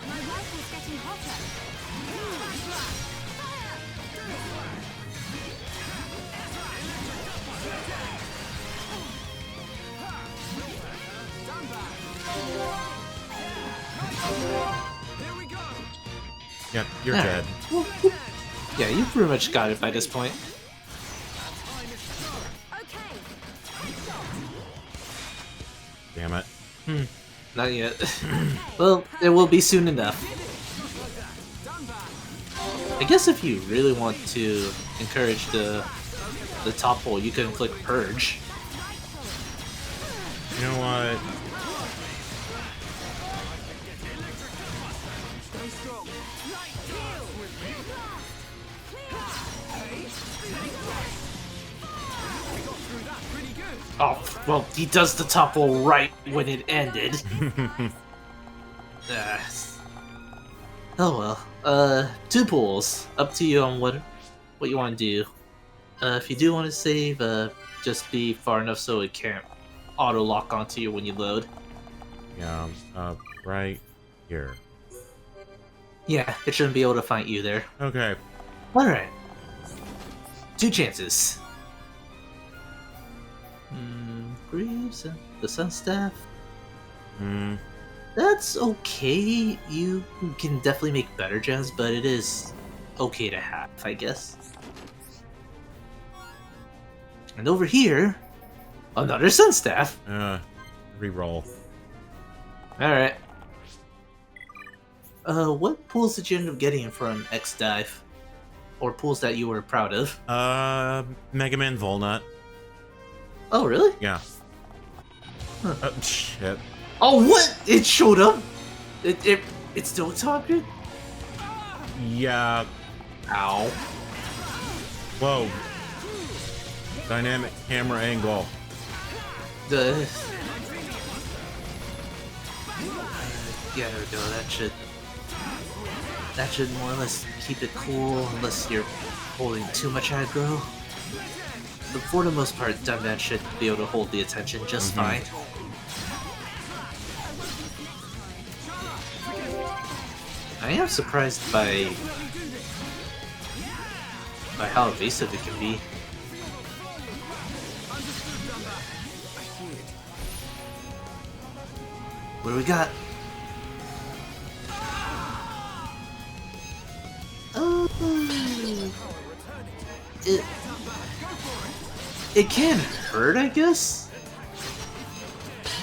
My rifle's getting hotter. Yep, you're All dead. right. Yeah, you pretty much got it by this point. Okay. Damn it. Not yet. Well, it will be soon enough. I guess if you really want to encourage the top hole, you can click Purge. You know what? Oh, well, he does the top hole right when it ended. Oh well. 2 pools. Up to you on what you want to do. If you do want to save, just be far enough so it can't auto lock onto you when you load. Yeah, right here. Yeah, it shouldn't be able to find you there. Okay. Alright. 2 chances. Greaves and the Sun Staff. That's okay. You can definitely make better gems, but it is okay to have, I guess. And over here, another Sun Staff. Reroll. Alright. What pools did you end up getting from X Dive? Or pools that you were proud of? Mega Man Volnut. Oh, really? Yeah. Huh. Shit. Oh, what? It showed up? It's still talking? Yeah. Ow. Whoa. Dynamic camera angle. Yeah, there we go. That should more or less keep it cool, unless you're holding too much aggro. But for the most part, Dunban should be able to hold the attention just fine. I am surprised by how evasive it can be. What do we got? Oh, it can hurt, I guess.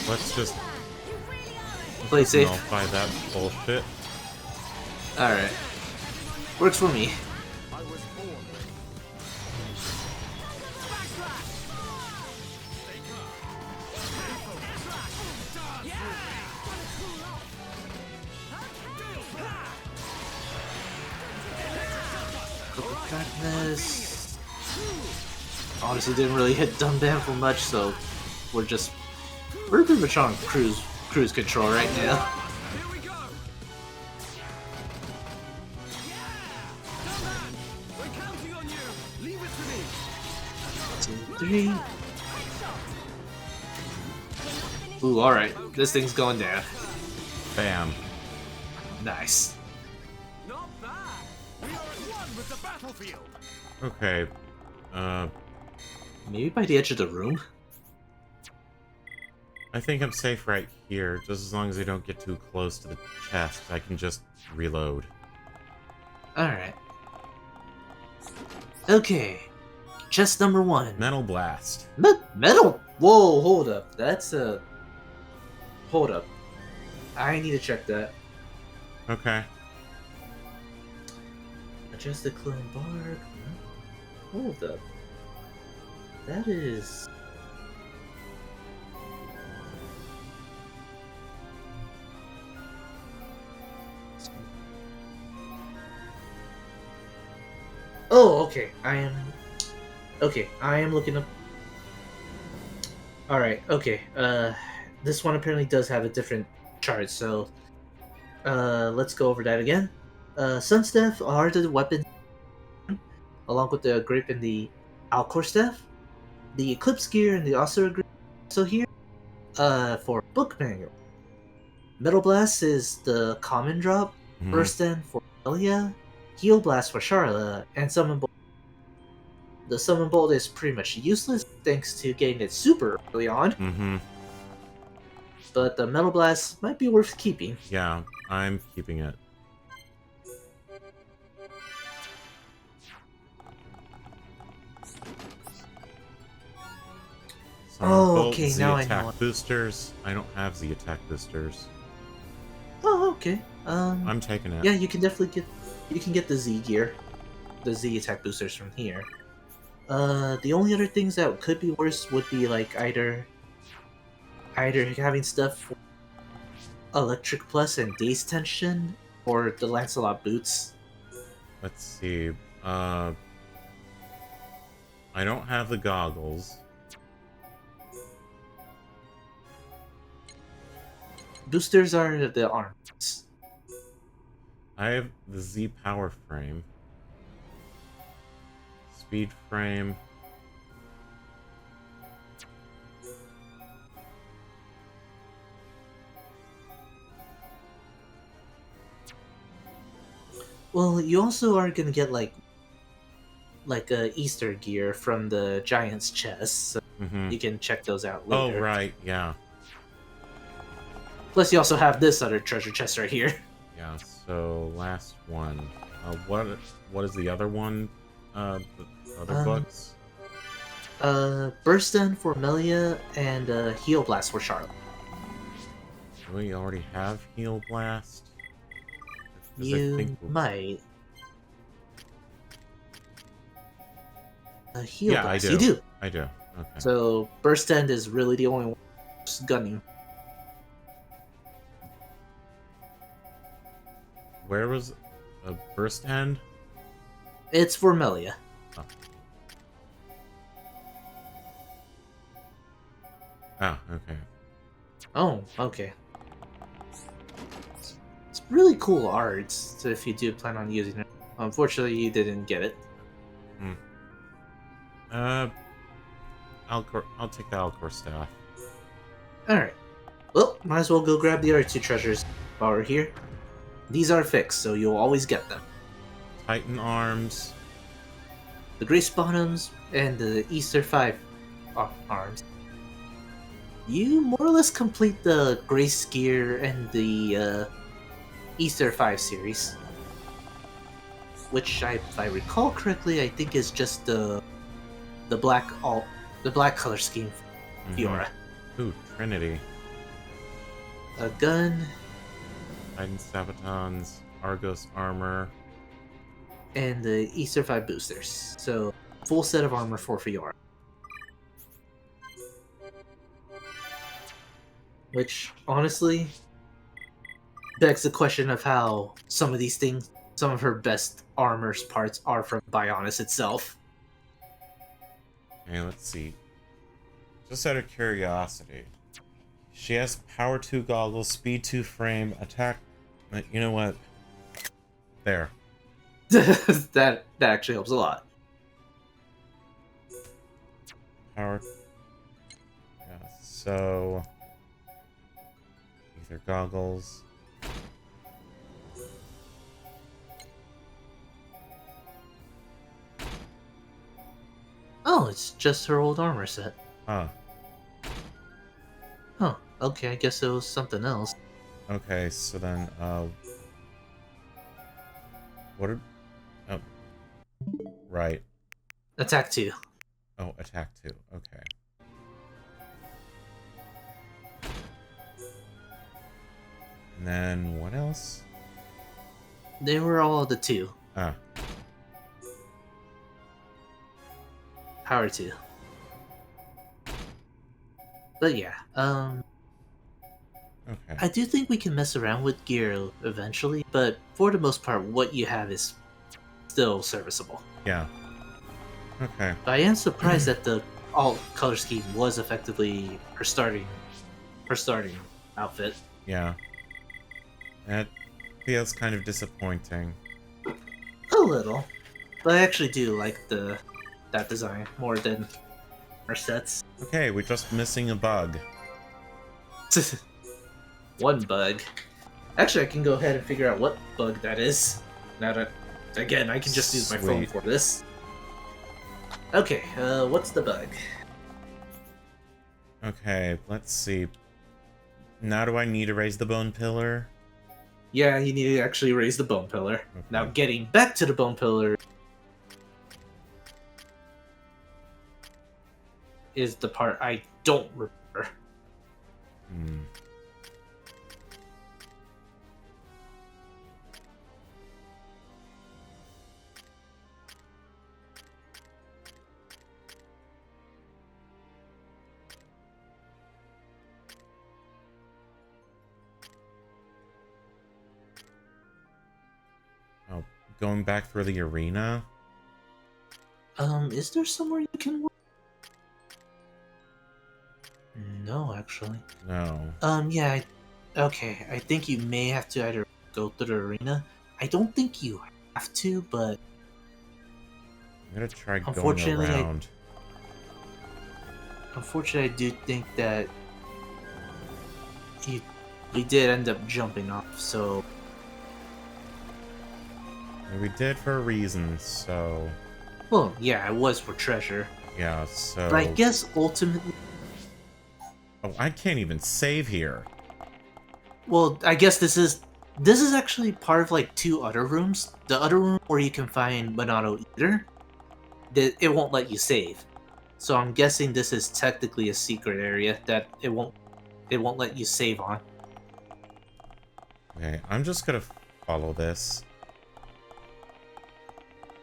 Let's just play safe. nullify that bullshit. Alright. Works for me. Darkness. Honestly, didn't really hit Dunban for much, so we're pretty much on cruise control right now. 3. Ooh, alright. This thing's going down. Bam. Nice. Not bad. We are at one with the battlefield. Okay. Maybe by the edge of the room? I think I'm safe right here, just as long as I don't get too close to the chest. I can just reload. Alright. Okay. Chest number 1. Metal Blast. Metal? Whoa, hold up. That's a... Hold up. I need to check that. Okay. Majestic Clone Bark. Hold up. That is... Oh, okay. I am looking up... Alright, okay. This one apparently does have a different chart, so... let's go over that again. Sunstaff are the weapons, along with the grip and the Alcor staff. The Eclipse gear and the Asura grip also here. For book manual. Metal Blast is the common drop. Burst End for Elia. Heal Blast for Charla. And Summon Bolt. The Summon Bolt is pretty much useless thanks to getting it super early on. But the Metal Blast might be worth keeping. Yeah, I'm keeping it. Okay, now I know. Attack boosters. I don't have the attack boosters. Oh, okay. I'm taking it. Yeah, you can definitely get the Z gear, the Z attack boosters from here. The only other things that could be worse would be like either having stuff for Electric Plus and Daze Tension, or the Lancelot boots. Let's see. I don't have the goggles. Boosters are the arms. I have the Z power frame. Speed frame. Well, you also are gonna get like a Easter gear from the Giant's chest, so you can check those out later. Oh right, yeah. Plus, you also have this other treasure chest right here. Yeah. So last one. What is the other one? The other books. Burst End for Melia and Heal Blast for Charlotte. Do we already have Heal Blast? You might. Heal yeah, Blast. I do. You do. I do. Okay. So Burst End is really the only one gunning. Where was a Burst End? It's for Melia. Oh, okay. Oh, okay. It's really cool art, so if you do plan on using it. Unfortunately, you didn't get it. I'll take the Alcor staff. Alright. Well, might as well go grab the other two treasures while we're here. These are fixed, so you'll always get them. Titan arms. The Grace Bottoms and the Easter 5 arms. You more or less complete the Grace gear and the Easter 5 series. Which, if I recall correctly, I think is just the black color scheme for Fiora. Ooh, Trinity. A gun. Titan Sabatons, Argos armor. And the Easter 5 boosters. So, full set of armor for Fiora. Which, honestly, begs the question of how some of these things, some of her best armor parts are from Bionis itself. Okay, let's see. Just out of curiosity. She has Power 2 goggles, Speed 2 frame, attack... You know what? There. that actually helps a lot. Power... Yeah, so... Ether goggles... Oh, it's just her old armor set. Huh. Huh. Okay, I guess it was something else. Okay, so then, what are... Oh. Right. Attack 2. Oh, attack 2. Okay. And then, what else? They were all the 2. Ah. Power 2. But yeah, Okay. I do think we can mess around with gear eventually, but for the most part, what you have is still serviceable. Yeah. Okay. But I am surprised that the alt color scheme was effectively her starting outfit. Yeah. That feels kind of disappointing. A little, but I actually do like that design more than her sets. Okay, we're just missing a bug. One bug. Actually, I can go ahead and figure out what bug that is. Now that, again, I can just use my phone Sweet. for this. Okay, what's the bug? Okay, let's see. Now do I need to raise the bone pillar? Yeah, you need to actually raise the bone pillar. Okay. Now, getting back to the bone pillar is the part I don't remember. Hmm. Oh, going back through the arena? Is there somewhere you can work? No, actually. No. Yeah, okay, I think you may have to either go through the arena. I don't think you have to, but I'm gonna try going Unfortunately, around. unfortunately, I do think that we did end up jumping off, so And we did for a reason, so... well, yeah, it was for treasure. Yeah, so... But I guess ultimately, Oh, I can't even save here. well, I guess this is actually part of like two other rooms. The other room where you can find Monado Eater, that it won't let you save. So I'm guessing this is technically a secret area that it won't let you save on. Okay, I'm just gonna follow this.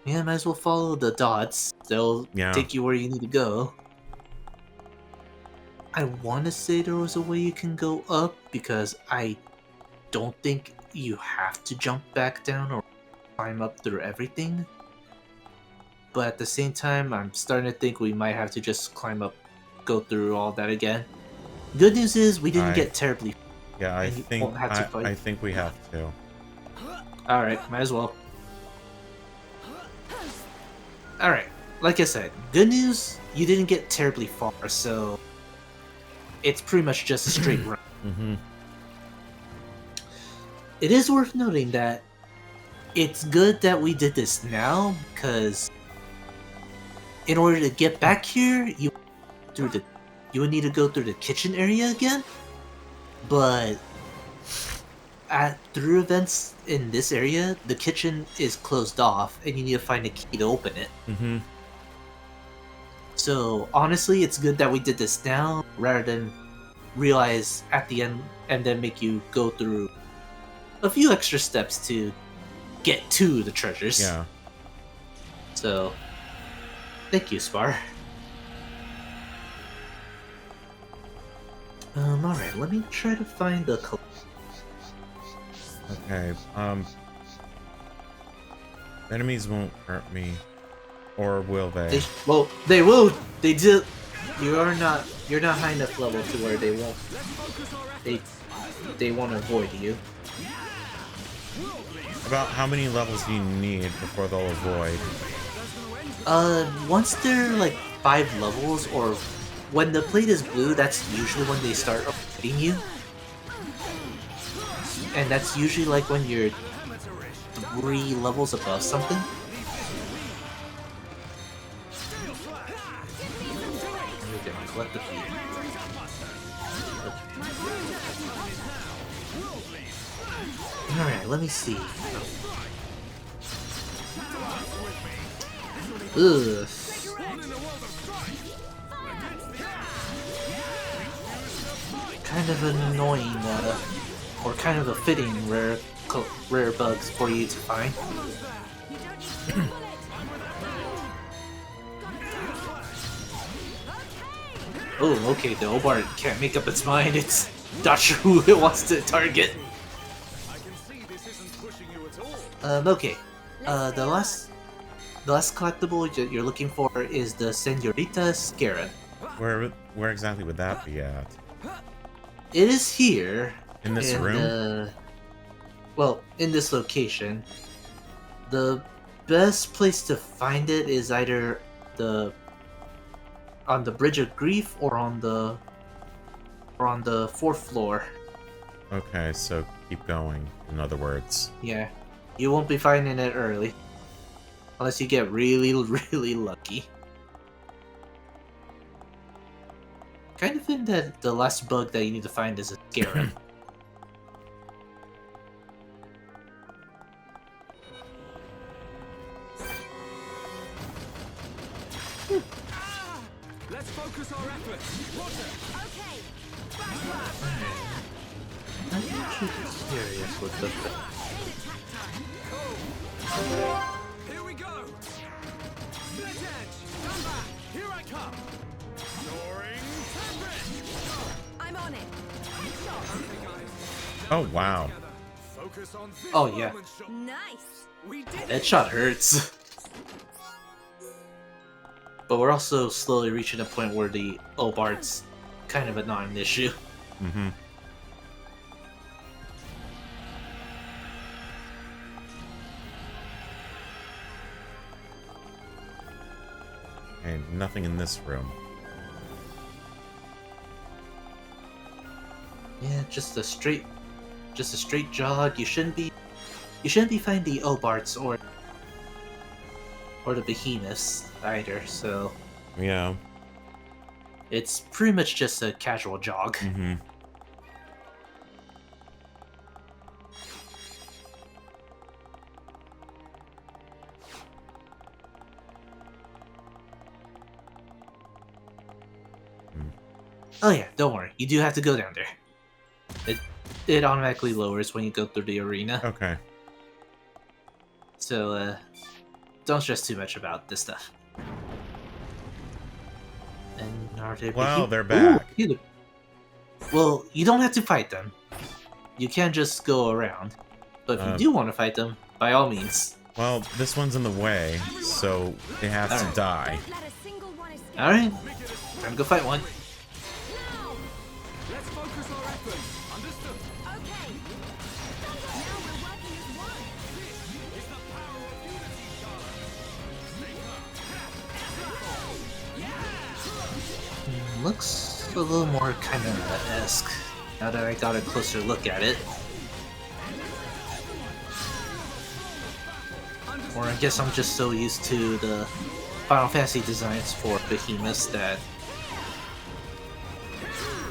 Yeah, might as well follow the dots. They'll Yeah. take you where you need to go. I want to say there was a way you can go up because I don't think you have to jump back down or climb up through everything. But at the same time, I'm starting to think we might have to just climb up, go through all that again. Good news is we didn't get terribly. Yeah, I And you think won't have to fight. I think we have to. Alright, might as well. Alright, like I said, good news, you didn't get terribly far, so it's pretty much just a straight run. Mm-hmm. It is worth noting that it's good that we did this now, because in order to get back here, you would need to go through the kitchen area again. But through events in this area, the kitchen is closed off, and you need to find a key to open it. Mm-hmm. So honestly, it's good that we did this now, rather than realize at the end and then make you go through a few extra steps to get to the treasures. Yeah. So, thank you, Spar. Alright, let me try to find the Okay, enemies won't hurt me. Or will they? They will. They do. You're not high enough level to where they won't. They won't avoid you. About how many levels do you need before they'll avoid? Once they're like 5 levels, or when the plate is blue, that's usually when they start avoiding you. And that's usually like when you're 3 levels above something. Okay, collect the feed. Alright, let me see. Ugh. Kind of annoying, or kind of a fitting rare bugs for you to find. Oh, okay, the Obart can't make up its mind. It's not sure who it wants to target. I can see this isn't pushing you at all. Okay. The last collectible that you're looking for is the Senorita Scarab. Where exactly would that be at? It is here. In this room? Well, in this location. The best place to find it is either on the Bridge of Grief or on the 4th floor. Okay, so keep going, in other words. Yeah. You won't be finding it early. Unless you get really, really lucky. Kind of think that the last bug that you need to find is a Scarab. Let's focus our efforts. Water. Okay. I'm actually curious with the... Here we go. Split edge. Come back. Here I come. Soaring. I'm on it. Headshot. Okay, guys. Oh, wow. Focus on this Oh, yeah. moment, shot. Nice. We did That it. shot hurts. But we're also slowly reaching a point where the Obart's kind of a non-issue. Mm-hmm. And nothing in this room. Yeah, just a straight jog. You shouldn't be finding the Obarts or the Behemoths either. So Yeah. it's pretty much just a casual jog. Mm-hmm. Oh yeah, don't worry. You do have to go down there. It automatically lowers when you go through the arena. Okay. So don't stress too much about this stuff. And are they Wow, Behe- they're back. Ooh, look. Well, you don't have to fight them. You can just go around. But if you do want to fight them, by all means. Well, this one's in the way, so they have to Alright. die. Don't let a single one escape. Alright, time to go fight one. Now. Let's focus our efforts. Understood. Okay. Now we're working as one. This is the power of unity, Charlotte. Looks a little more Chimera-esque, now that I got a closer look at it. Or I guess I'm just so used to the Final Fantasy designs for Behemoths that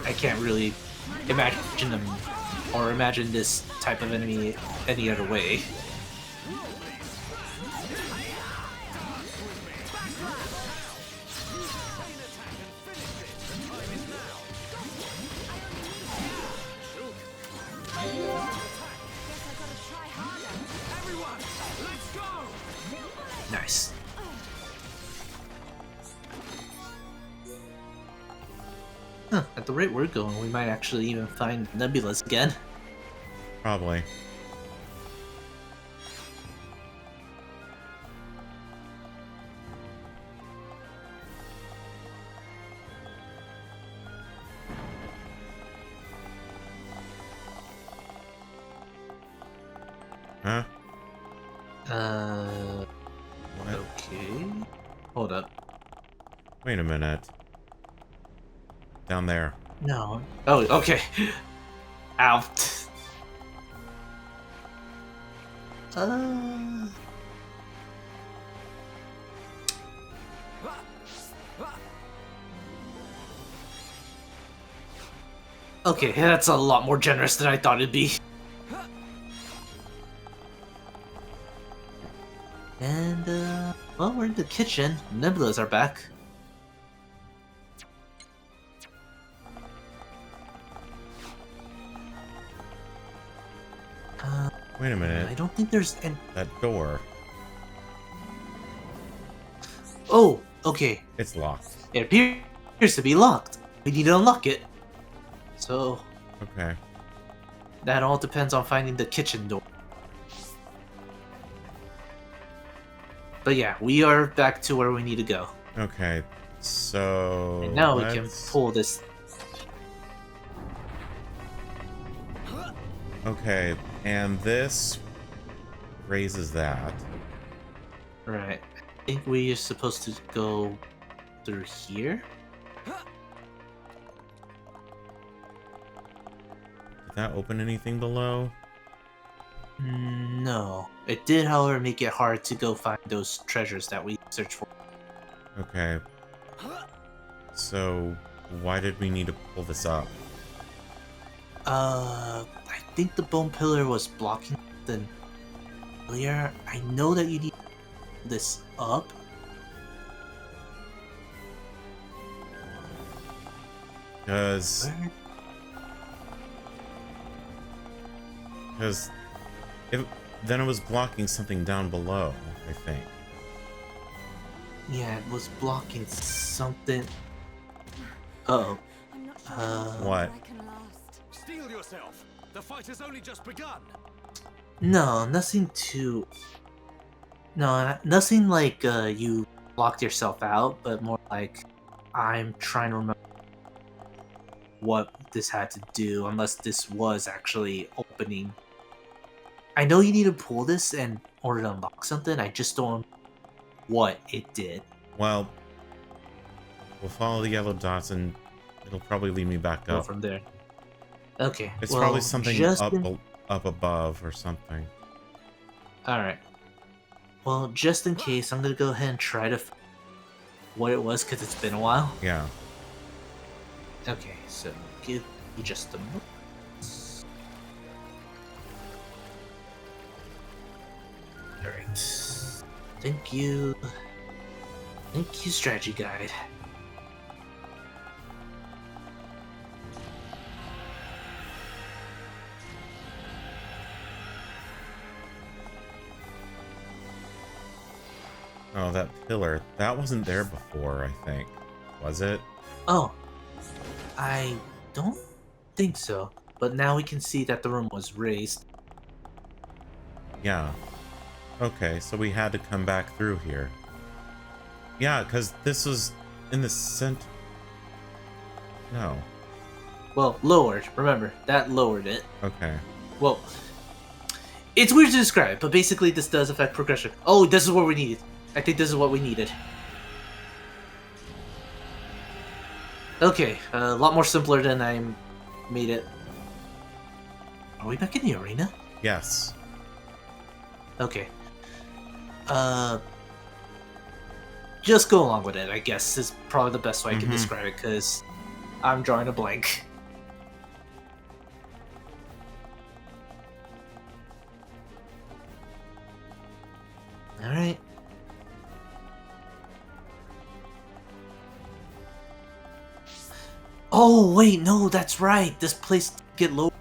I can't really imagine them or imagine this type of enemy any other way. Everyone, let's go. Nice. Huh, at the rate we're going, we might actually even find Nebulas again. Probably. Huh? What? Okay. Hold up. Wait a minute. Down there. No. Oh, okay. Out. Okay, that's a lot more generous than I thought it'd be. And, well, we're in the kitchen. Nebulas are back. Wait a I minute. don't think there's any... That door. Oh, okay. It's locked. It appears to be locked. we need to unlock it. So Okay. that all depends on finding the kitchen door. But yeah, we are back to where we need to go. Okay. So And now we can let's- pull this. Okay, and this raises that. Right. I think we are supposed to go through here. Did that open anything below? No. It did, however, make it hard to go find those treasures that we searched for. Okay. So why did we need to pull this up? I think the bone pillar was blocking the earlier. I know that you need this up. Because if then it was blocking something down below, I think. Yeah, it was blocking something. Uh-oh. I'm not sure What? I can last. Steel yourself. The fight has only just begun. No, nothing too... No, nothing like you locked yourself out, but more like I'm trying to remember what this had to do, unless this was actually opening. I know you need to pull this in order to unlock something, I just don't know what it did. Well, we'll follow the yellow dots and it'll probably lead me back Go up. from there. Okay. It's well, probably something just up in- up above or something. Alright. Well, just in case, I'm gonna go ahead and try to what it was, because it's been a while. Yeah. Okay, so give me just a moment. Alright. Thank you. Thank you, strategy guide. Oh, that pillar. That wasn't there before, I think. Was it? Oh, I don't think so. But now we can see that the room was raised. Yeah. Okay, so we had to come back through here. Yeah, because this was in the center. No. Well, lowered. Remember, that lowered it. Okay. Well, it's weird to describe, but basically this does affect progression. Oh, this is what we needed. I think this is what we needed. Okay, a lot more simpler than I made it. Are we back in the arena? Yes. Okay. Just go along with it, I guess, is probably the best way I can describe it, because I'm drawing a blank. Alright. Oh, wait, no, that's right! This place get low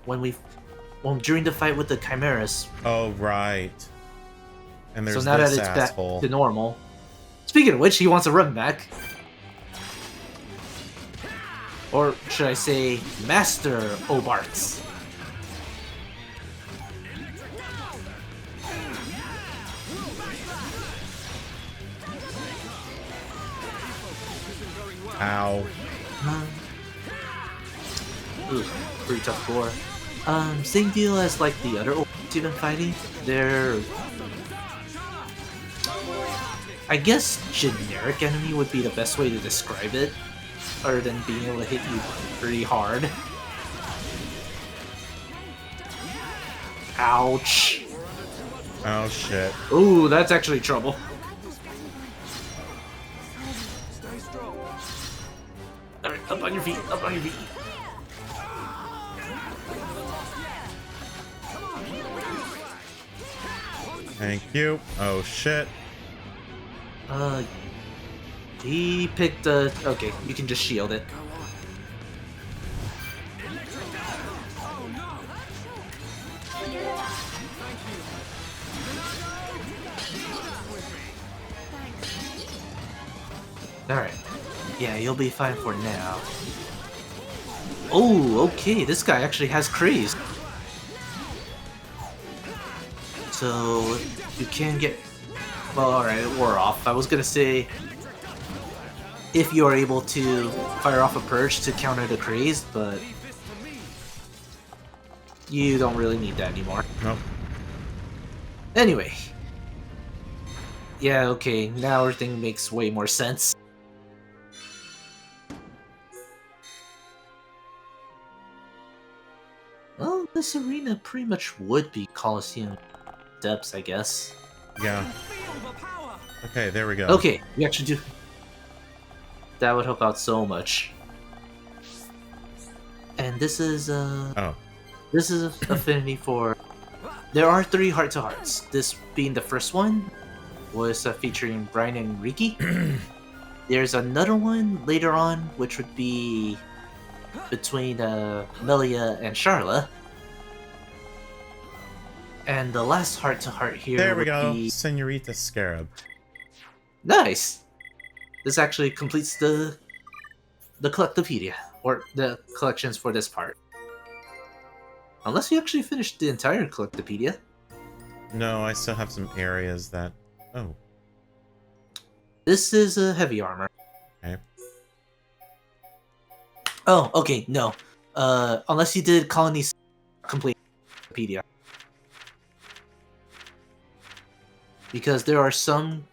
when during the fight with the chimeras. Oh, right. And there's So now that this it's asshole. back to normal. Speaking of which, he wants to run back. Or should I say, Master Obarts. Ow. Ooh, pretty tough gore. Same deal as like the other Obarts you've been fighting. They're, I guess, generic enemy would be the best way to describe it, other than being able to hit you pretty hard. Ouch. Oh, shit. Ooh, that's actually trouble. Alright, up on your feet, up on your feet. Thank you. Oh, shit. He picked the... Okay, you can just shield it. Alright. Yeah, you'll be fine for now. Oh, okay, this guy actually has craze. So, you can get... Well, alright, it wore off. I was gonna say... if you are able to fire off a purge to counter the craze, but... you don't really need that anymore. Nope. Anyway. Yeah, okay, now everything makes way more sense. Well, this arena pretty much would be Coliseum depths, I guess. Yeah. Okay, there we go. Okay, we actually do... that would help out so much. And this is, Oh. this is affinity for... there are 3 heart-to-hearts. This being the first one, was featuring Brian and Riki. There's another one later on, which would be between Melia and Charla. And the last heart-to-heart here There we would go. be... Senorita Scarab. Nice! This actually completes the Collectopedia, or the collections for this part. Unless you actually finished the entire Collectopedia. No, I still have some areas that... Oh. This is a heavy armor. Okay. Oh, okay, no. Unless you did Colony's complete Collectopedia. Because there are some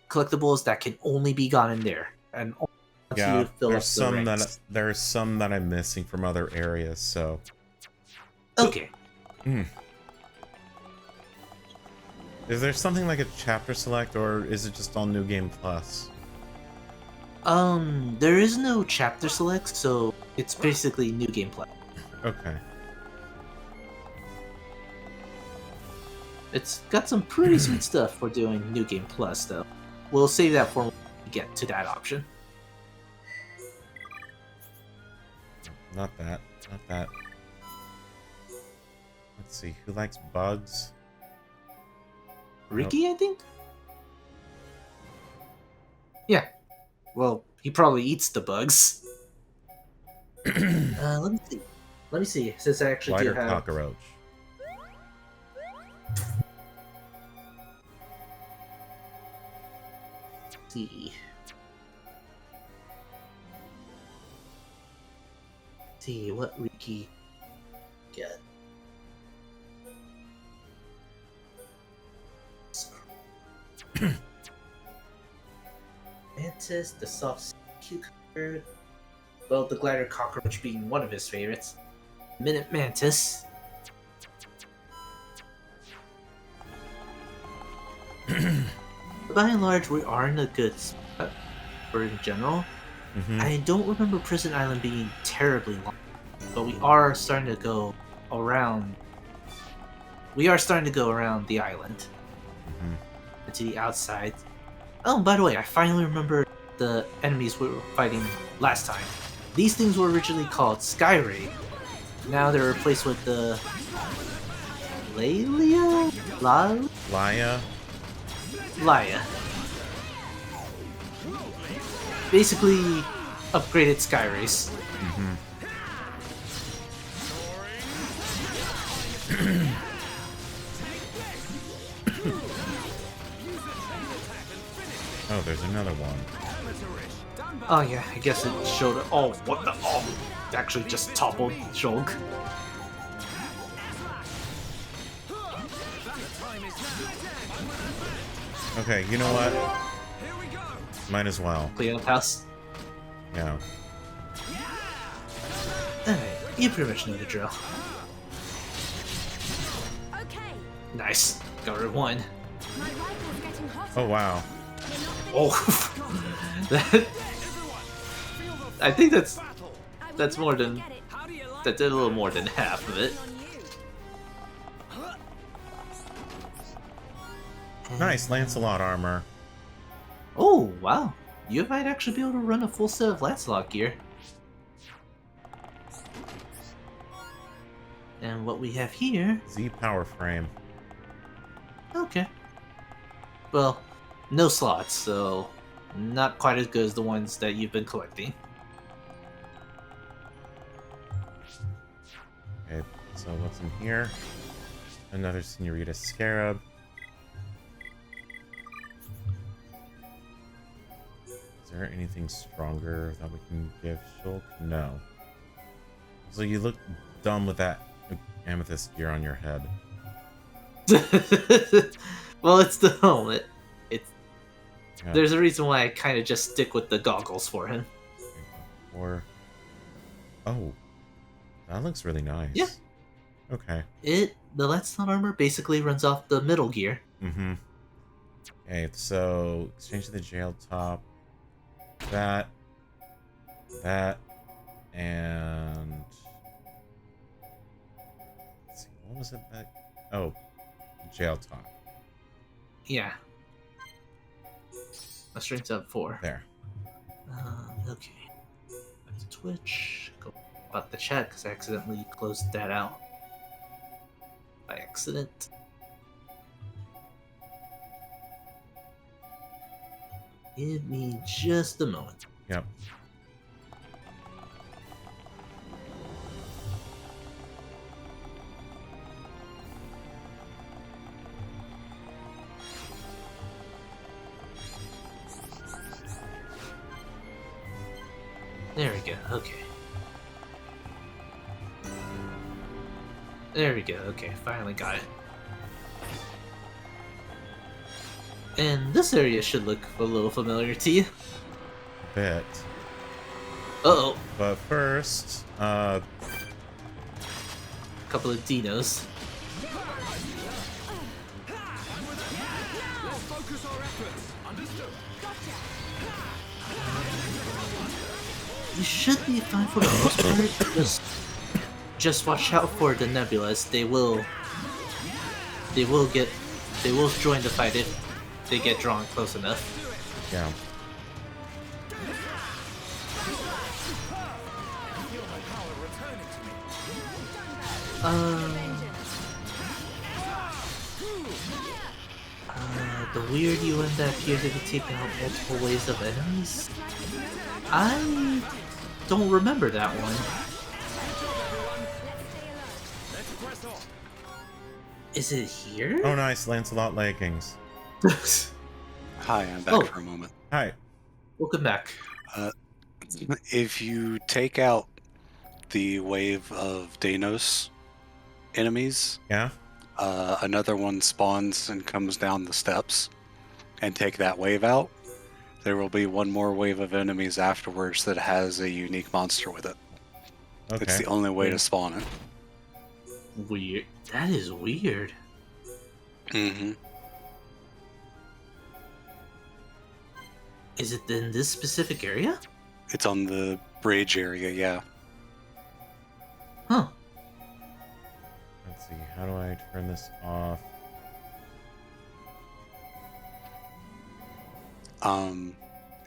collectibles that can only be gotten there, and once Yeah, you fill up there's the some ranks. there's some that I'm missing from other areas, so... Okay. Is there something like a chapter select, or is it just all New Game Plus? There is no chapter select, so it's basically new gameplay. Okay. It's got some pretty sweet stuff for doing New Game Plus, though. We'll save that for when we get to that option. Not that. Not that. Let's see. Who likes bugs? Riki, I think? Yeah. Well, he probably eats the bugs. Let me see. Let me see, since I actually Spider do have... cockroach. See. See what Riki get. Mantis, the soft cucumber. Well, the glider cockroach being one of his favorites. Minute Mantis. By and large, we are in a good spot for in general. I don't remember Prison Island being terribly long, but we are starting to go around. We are starting to go around the island to the outside. Oh, by the way, I finally remember the enemies we were fighting last time. These things were originally called Skyray. Now they're replaced with the Lalia? Laya? Laya. Basically, upgraded Skyrays. Oh, there's another one. Oh yeah, I guess it showed it. Oh, what the? Oh, it actually just toppled Shulk. Okay, you know what? Might as well. Clean up house. Yeah. Alright, you pretty much know the drill. Okay, Nice. Got rid of one. my rifle's getting hotter. Oh, wow. Oh, that. I think that's more than Get it. that did a little more than half of it. Nice Lancelot armor. Oh wow, you might actually be able to run a full set of Lancelot gear. And what we have here. Z power frame. Okay. Well, no slots, so Not quite as good as the ones that you've been collecting. Okay, so what's in here? Another Senorita Scarab. Is there anything stronger that we can give Shulk? No. So you look dumb with that amethyst gear on your head. Well, it's the helmet. Yeah. There's a reason why I kind of just stick with the goggles for him. Or... Oh. That looks really nice. Yeah. Okay. The Letstone armor basically runs off the middle gear. Mm-hmm. Okay, so exchange the jail top. That, and let's see, what was it that? Oh, jail top. Yeah. My strength's up 4. There. Okay. Back to Twitch. Go about the chat because I accidentally closed that out. By accident. Give me just a moment. Yep. There we go, okay. There we go, okay, finally got it. And this area should look a little familiar to you. Bit. Uh-oh. But first, A couple of dinos. Let's focus our efforts. Understood. You should be fine for the most part. Just watch out for the nebulas. They will join the fight if they get drawn close enough. yeah. The weird UN that appears to be taking out multiple waves of enemies? I don't remember that one. Is it here? Oh, nice, Lancelot leggings. Hi, I'm back for a moment. Hi. Welcome back. If you take out the wave of Danos enemies, Yeah. another one spawns and comes down the steps, and take that wave out, there will be one more wave of enemies afterwards that has a unique monster with it. Okay. It's the only way to spawn it. Weird. That is weird. Mm-hmm. Is it in this specific area? It's on the bridge area, yeah. Huh. Let's see. How do I turn this off?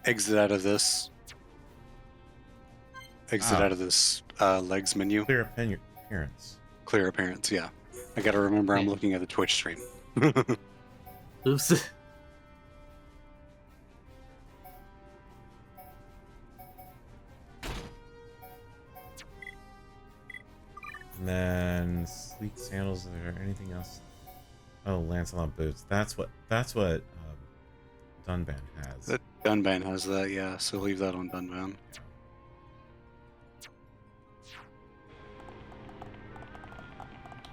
Exit out of this. Exit out of this legs menu. Clear appearance. Clear appearance, yeah. I gotta remember I'm looking at the Twitch stream. Oops. And then sleek sandals. Is there anything else? Oh, Lancelot boots. That's what Dunban has. The Dunban has that, yeah, so leave that on Dunban.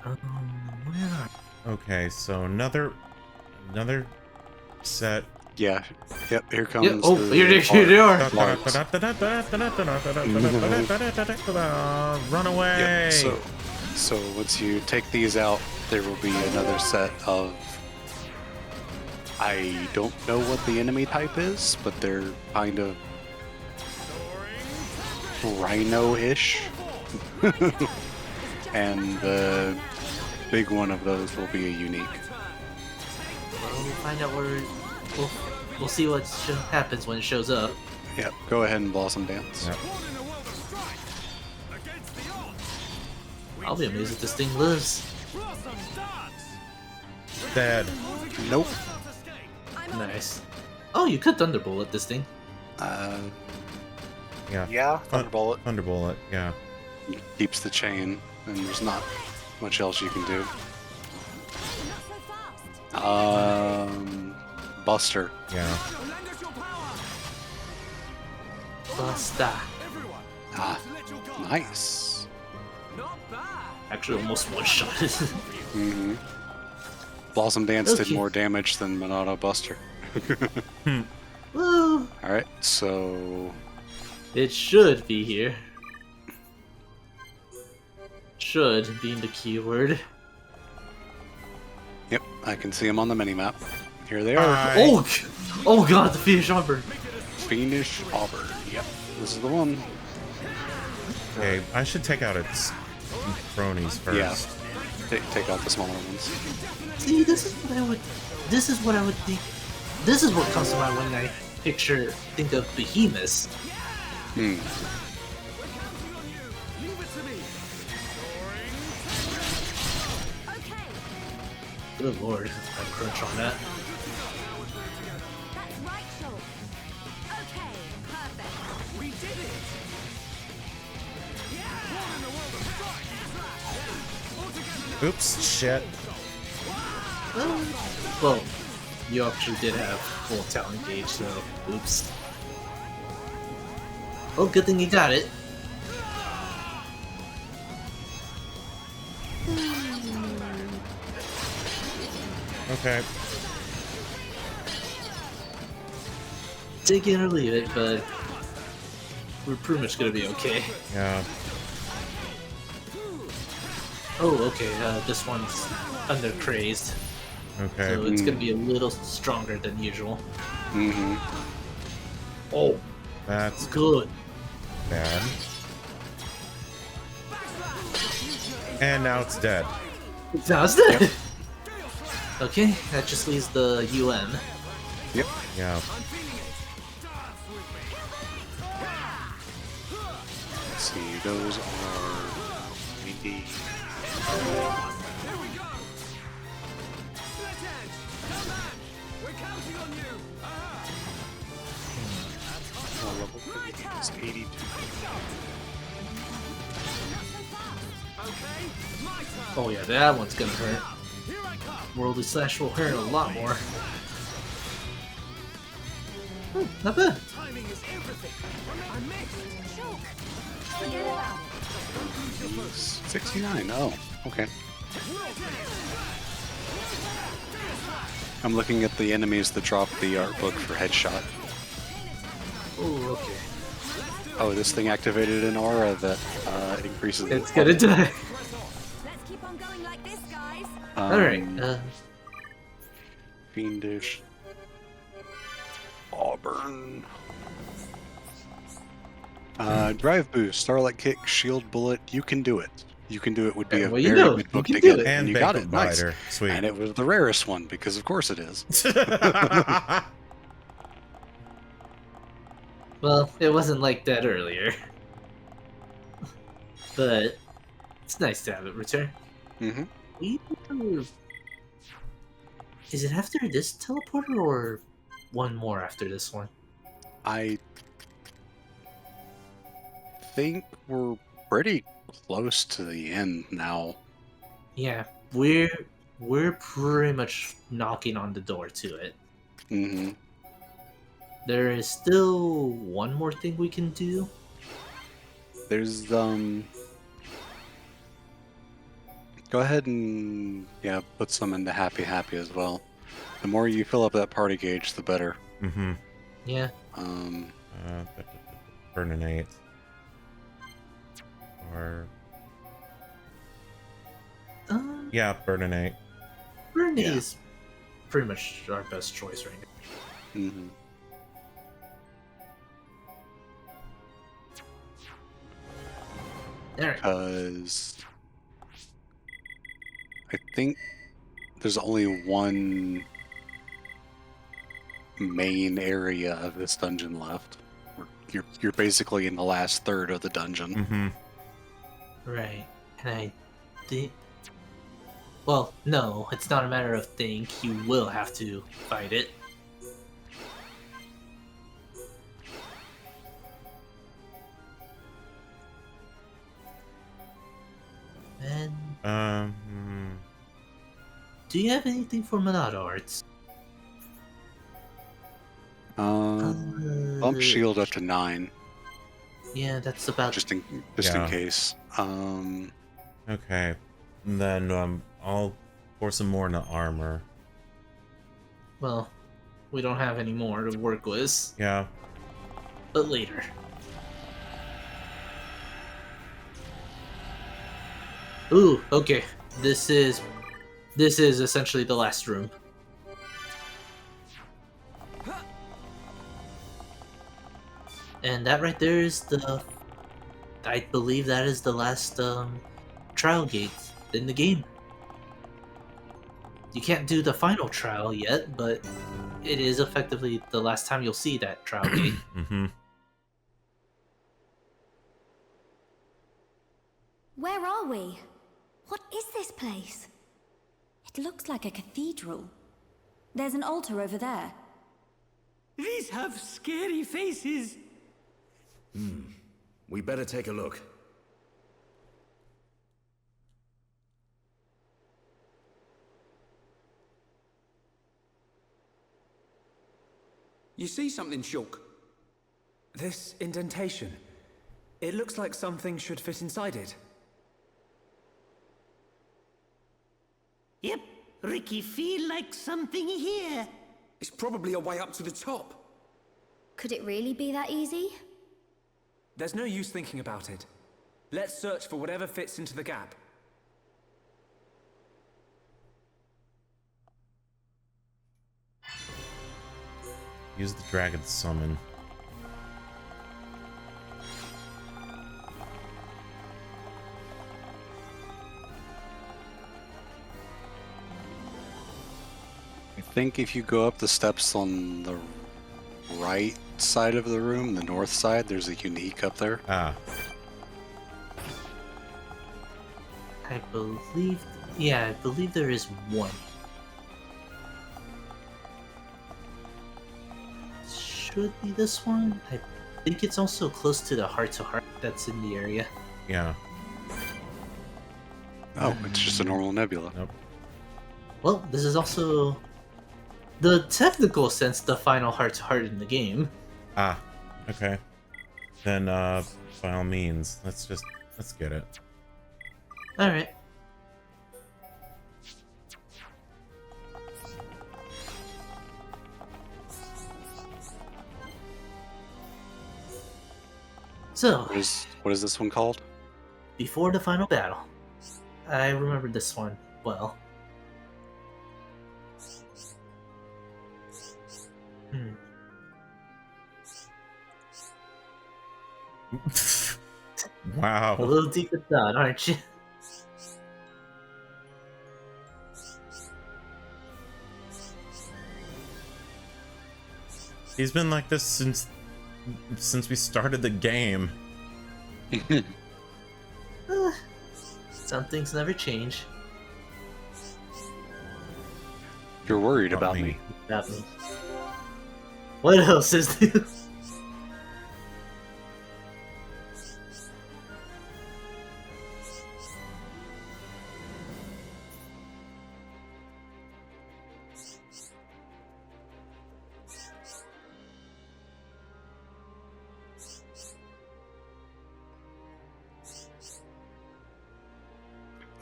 Where are Okay, so another set. Yeah, yep, here comes Yeah, oh, the here they are. Run away! Yep, so once you take these out, there will be another set of... I don't know what the enemy type is, but they're kind of rhino-ish. And the big one of those will be a unique. Well, we'll find out where... We'll see what happens when it shows up. Yep, go ahead and Blossom Dance. Yep. I'll be amazed if this thing lives. Dead. Nope. Nice. Oh, you could Thunderbolt this thing. Yeah. Yeah, Thunderbolt. Thunderbolt, yeah. Keeps the chain, and there's not much else you can do. Not so fast. Buster. Yeah. Lend us your power. Busta. Everyone, Ah, let your guard. nice. Not bad. Actually, almost one shot. Mm-hmm. Blossom Dance did Okay. more damage than Monado Buster. Well, Alright, so... it should be here. Should being the keyword. Yep, I can see them on the minimap. Here they are. Hi. Oh god, the Fiendish Arbor. Fiendish Auburn. Yep, this is the one. Okay, I should take out its cronies first. Yeah. Take out the smaller ones. See, this is what I would think. This is what comes to mind when I think of behemoths. Hmm. Leave it to me. Okay, Good lord, I crunch on that. that's right, Shulk. Okay, perfect. We did it. Born in the world of strife. All together. Oops, shit. Well, you actually did have full talent gauge, so oops. Oh, good thing you got it. Okay. Take it or leave it, but we're pretty much gonna be okay. Yeah. Oh, okay, this one's under crazed, Okay. so it's gonna be a little stronger than usual. Mm-hmm. Oh, That's good. bad. And now it's dead. That's it. Okay, that just leaves the UN. Yep. Yeah. Let's see, those are... maybe... We're counting on you. level is 82. Okay, my turn. Oh yeah, that one's gonna hurt. Here I come. Worldly Slash will hurt a lot more. Not bad. Timing is everything. I missed. Shulk, forget about it. 69, oh, okay. I'm looking at the enemies that drop the art book for headshot. Oh, okay. Oh, this thing activated an aura that increases... It's gonna die. Let's keep on going like this, guys. Alright, Fiendish Auburn. Drive boost, Starlight Kick, Shield Bullet, you can do it. You can do it would be Yeah, a well, you very know, good you book can to do get, it. and you got it. Bacon Nice. Biter. Sweet. And it was the rarest one because, of course, it is. well, it wasn't like that earlier. But it's nice to have it return. Mm-hmm. Is it after this teleporter or one more after this one? I think we're pretty close to the end now. Yeah, we're pretty much knocking on the door to it. Mm-hmm. There is still one more thing we can do. There's go ahead and put some into Happy as well. The more you fill up that party gauge, the better. Mm-hmm. Yeah. Burninate. Or yeah, Burninate. Grenade Yeah. is pretty much our best choice right now. Mm-hmm. Alright. Because I think there's only one main area of this dungeon left. You're basically in the last third of the dungeon. Mm-hmm. Right. And I think... Well, no, it's not a matter of think. You will have to fight it. Do you have anything for Monado arts? Bump shield up to 9, Yeah, that's about. just in Yeah. case. Okay. And then I'll pour some more into armor. Well, we don't have any more to work with, Yeah. but later. Ooh, okay. This is essentially the last room. And that right there is I believe that is the last trial gate in the game. You can't do the final trial yet, but it is effectively the last time you'll see that trial gate. Mm-hmm. Where are we? What is this place? It looks like a cathedral. There's an altar over there. These have scary faces. We better take a look. You see something, Shulk? This indentation. It looks like something should fit inside it. Yep, Ricky feel like something here. It's probably a way up to the top. Could it really be that easy? There's no use thinking about it. Let's search for whatever fits into the gap. Use the dragon summon. I think if you go up the steps on the right side of the room, the north side, there's a unique up there. Ah. I believe there is one. Should be this one. I think it's also close to the heart-to-heart that's in the area. Yeah. Oh, it's just a normal nebula. Nope. Well, this is also the technical sense the final heart-to-heart in the game. Ah. Okay. Then by all means, let's get it. Alright. So, What is this one called? before the final battle. I remember this one well. Wow. A little deep in thought, aren't you? He's been like this since we started the game. Some things never change. You're worried Not about me. me. About me. What else is new?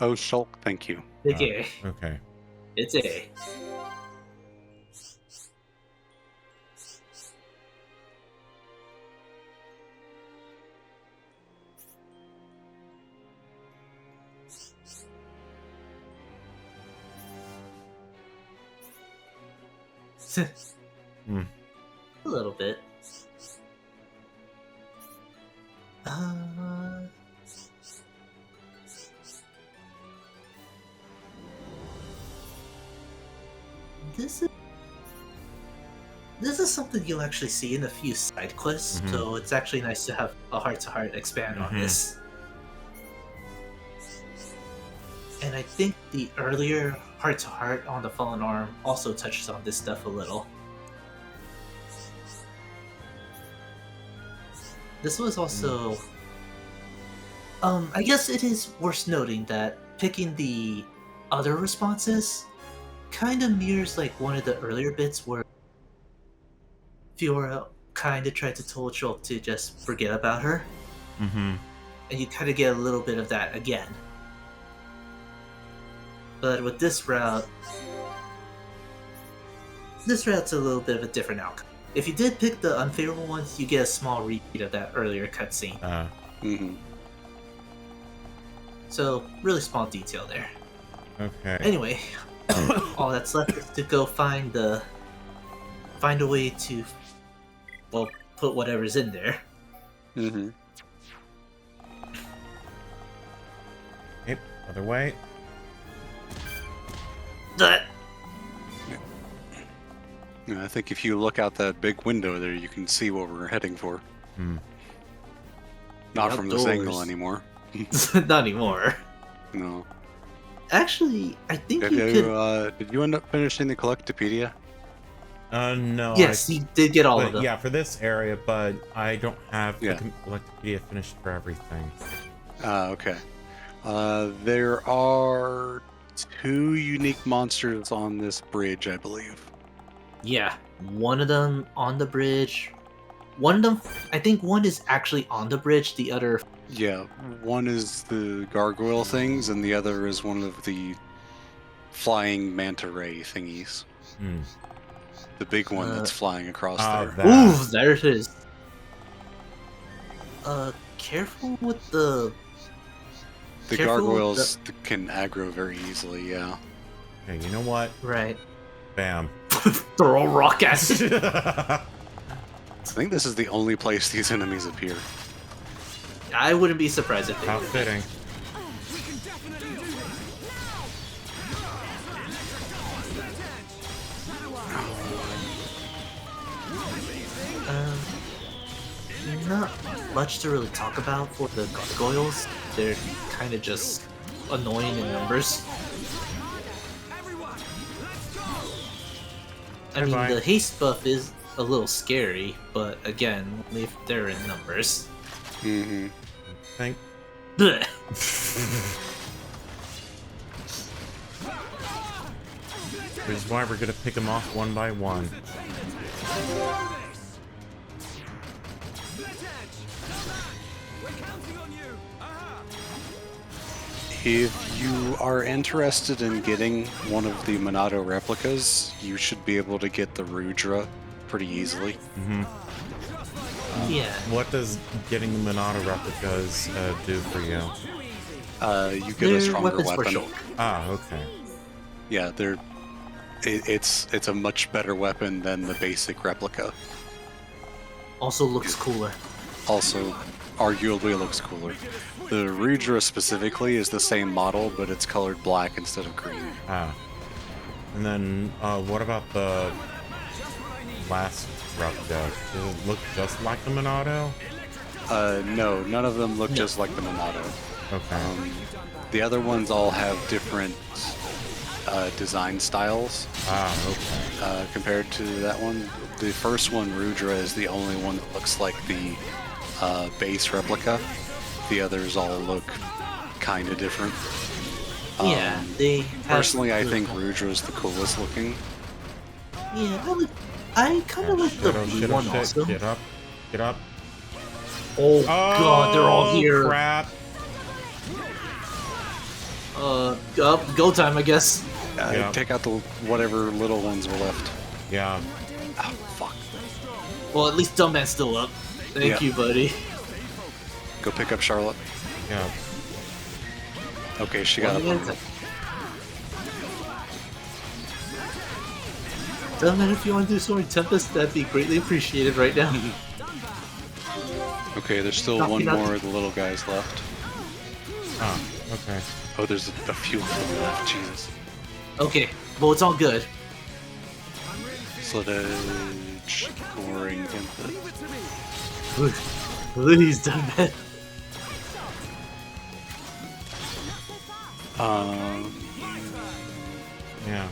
Oh, Shulk, thank you. Big A. Okay. It's A. Hmm. A little bit. This is something you'll actually see in a few side quests, so it's actually nice to have a heart-to-heart expand on this. And I think the earlier heart-to-heart on the Fallen Arm also touches on this stuff a little. This was also... I guess it is worth noting that picking the other responses kind of mirrors like one of the earlier bits where Fiora kind of tried to tell Shulk to just forget about her. Mm-hmm. And you kind of get a little bit of that again. But with this route's a little bit of a different outcome. If you did pick the unfavorable ones, you get a small repeat of that earlier cutscene. Mm-hmm. So, really small detail there. Okay. Anyway, all that's left is to go find a way to, well, put whatever's in there. Mm-hmm. Yep, other way. That. I think if you look out that big window there, you can see what we're heading for. Not from this angle anymore. Not anymore. No. Actually, I think you could... Did you end up finishing the Collectopedia? No. Yes, you did get all of them. Yeah, for this area, but I don't have Yeah. the Collectopedia finished for everything. Okay. There are 2 unique monsters on this bridge, I believe. Yeah, one of them on the bridge. One of them, I think one is actually on the bridge, the other... Yeah, one is the gargoyle things, and the other is one of the flying manta ray thingies. The big one that's flying across there. Ooh, there it is. Careful with the... The gargoyles can aggro very easily, yeah. Okay, you know what? Right. Bam. Throw a rock at it. I think this is the only place these enemies appear. I wouldn't be surprised if they How did. fitting. Not much to really talk about for the gargoyles. They're kind of just annoying in numbers. I mean, the haste buff is a little scary, but again, if they're in numbers. Mm-hmm. Think. Blech. Which is why we're gonna pick them off one by one. If you are interested in getting one of the Monado replicas, you should be able to get the Rudra pretty easily. Yeah. What does getting the Monado replicas do for you? You get a stronger weapon. Ah, okay. Yeah, it's a much better weapon than the basic replica. Also looks cooler. Also, arguably looks cooler. The Rudra specifically is the same model, but it's colored black instead of green. Ah. And then, what about the last replica? Does it look just like the Monado? No, none of them look just like the Monado. Okay. The other ones all have different design styles. Ah, okay. Compared to that one. The first one, Rudra, is the only one that looks like the base replica. The others all look kind of different. Yeah, they personally, I think Rudra is the coolest looking. Yeah, I kind of like the blue one also. Get up. Get up. Oh god, they're all here. Crap. Go time, I guess. Take out the whatever little ones were left. Yeah. Oh, fuck. Well, at least Dumbman's still up. Thank you, buddy. Go pick up Charlotte. Yeah. Okay, she got up. Dumbman, if you want to do Soaring Tempest, that'd be greatly appreciated right now. Okay, there's still one more of the little guys left. Oh, okay. Oh, there's a few of them left, Jesus. Okay, well, it's all good. Sledge, Soaring Tempest. Please, Dumbman. Yeah.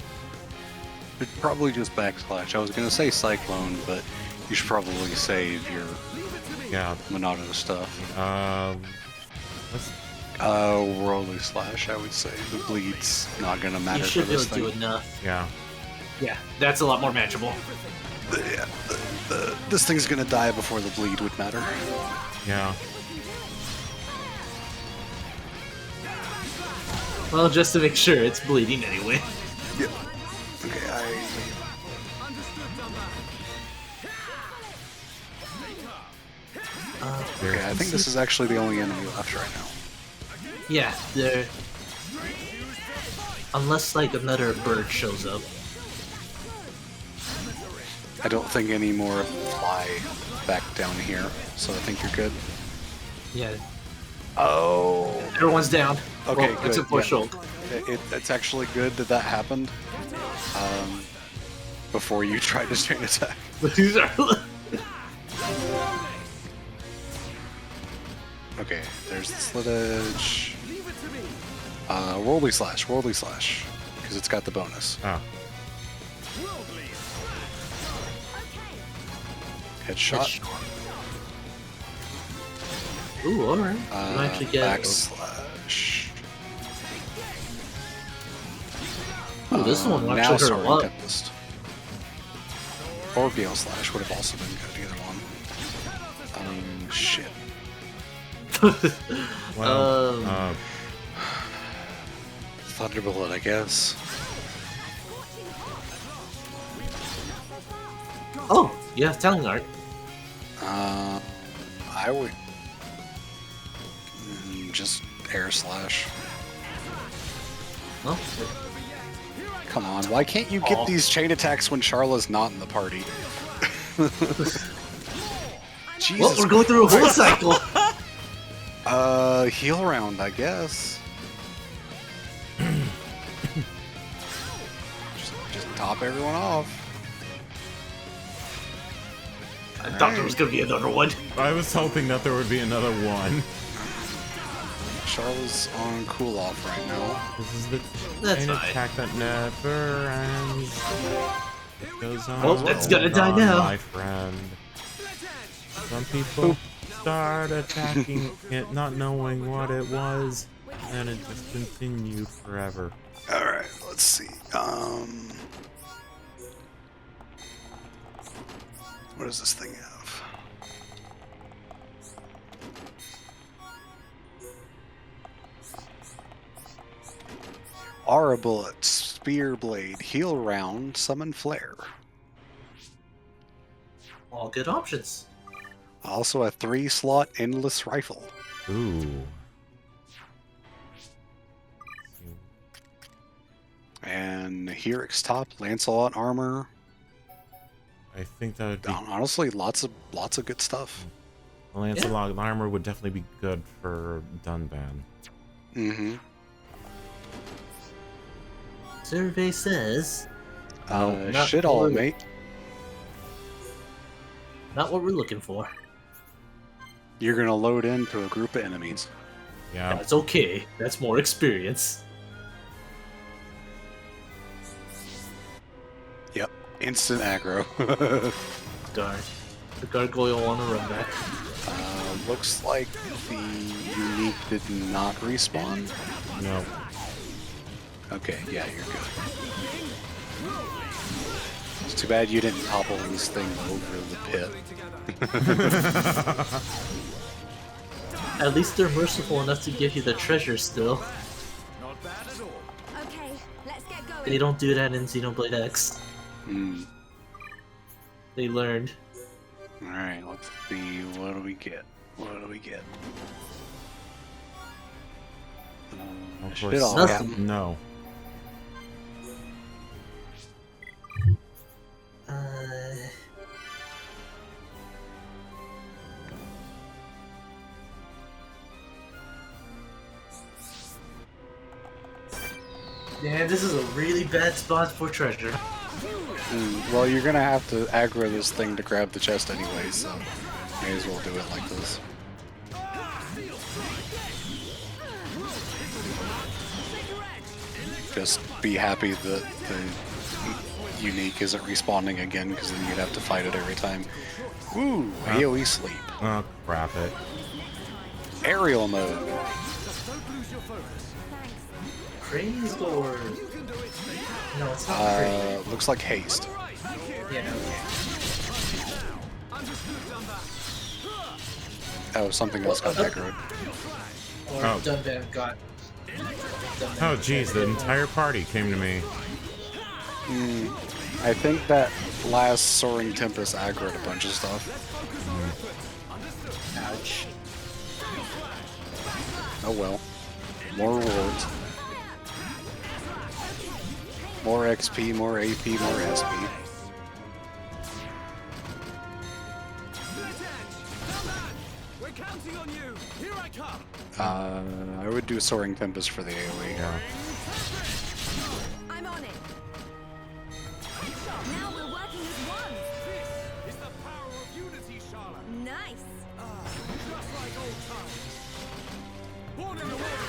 It's probably just Backslash. I was gonna say Cyclone, but you should probably save your Monado stuff. Worldly Slash, I would say. The bleed's not gonna matter You for should be able this to do thing. enough. Yeah. Yeah, that's a lot more manageable. Yeah, this thing's gonna die before the bleed would matter. Yeah. Well, just to make sure it's bleeding anyway. Yeah. Okay, Okay, I think this is actually the only enemy left right now. Yeah, there. Unless like another bird shows up. I don't think any more fly back down here, so I think you're good. Yeah, Oh. everyone's down. Okay, well, good. except for Yeah. Shulk. It's actually good that that happened. Before you tried to chain attack. These are. Okay, there's the slit edge. Worldly Slash, because it's got the bonus. Oh. Headshot. Ooh, alright. You actually get. Backslash. Ooh, this one will Now actually hurt a Soaring lot. Tempest. Or Gale Slash would have also been good, either one. Shit. Well, Thunderbolt, I guess. Oh, yeah, Telling Art. I would just Air Slash. Well, Come on, why can't you get Aw. these chain attacks when Charla's not in the party? Jesus. well, we're going through a whole cycle. Heal round, I guess. just top everyone off. I thought there was gonna be another one. I was hoping that there would be another one. Charla's on cool off right now. This is the That's chain fine. attack that never ends. It goes on. Oh, that's gonna and die on, now. my friend. Some people start attacking it, not knowing what it was, and it just continued forever. Alright, let's see. What does this thing have? Aura Bullet, Spear Blade, Heal Round, Summon Flare. All good options. Also a 3-slot Endless Rifle. Ooh. And Herrick's Top, Lancelot Armor. I think that would be. Honestly, lots of good stuff. Lancelot armor would definitely be good for Dunban. Mm-hmm. Survey says. not Shit all, really. mate. Not what we're looking for. You're gonna load into a group of enemies. Yeah. That's okay. That's more experience. Yep. Instant aggro. Darn. The gargoyle on a run back. Looks like the unique did not respawn. No. Okay, yeah, you're good. It's too bad you didn't topple this thing over the pit. At least they're merciful enough to give you the treasure still. Okay, let's get going. They don't do that in Xenoblade X. Hmm. They learned. Alright, let's see. What do we get? What do we get? Of Shit course. all, Nothing. Captain. No. Yeah, this is a really bad spot for treasure. Well, you're gonna have to aggro this thing to grab the chest anyway, so may as well do it like this. Just be happy that the unique isn't respawning again, because then you'd have to fight it every time. Woo! AoE sleep. Oh, crap it. Aerial mode. your focus. Praise or You can do it. no? It's not praise. Looks like haste. All right, thank you. Yeah. Okay. Understood, Dumba. Oh, something else got aggroed. Or Oh. Dunban got. Oh, geez, the entire party came to me. I think that last Soaring Tempest aggroed a bunch of stuff. Ouch. Oh well. More rewards. More XP, more AP, more SP. We're counting on you. Here I come. I would do Soaring Tempest for the AoE. Yeah. I'm on it. Now we're working as one. This is the power of unity, Charlotte. Nice. Just like old times. Born in the world.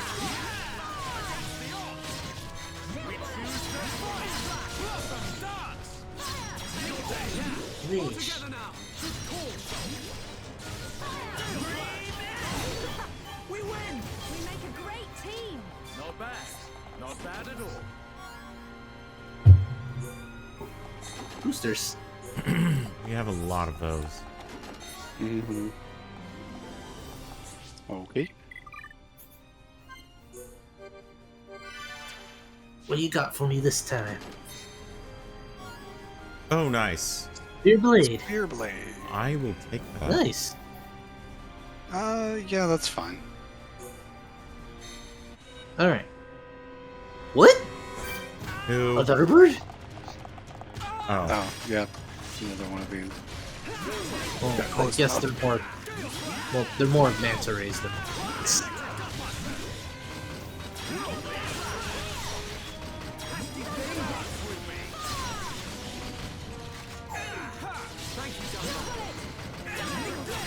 That's the odds. We choose to fight. Blossom dance. Reach. Together now. Good call, We win. We make a great team. Not bad. Not bad at all. Boosters. We have a lot of those. Mm-hmm. Okay. What do you got for me this time? Oh, nice. Spear blade. Spear Blade. I will take that. Nice. Yeah, that's fine. All right. What? Who? A Thunderbird? Oh, Oh, yeah. Another one of these. Well, I guess they're more. Well, they're more manta rays than.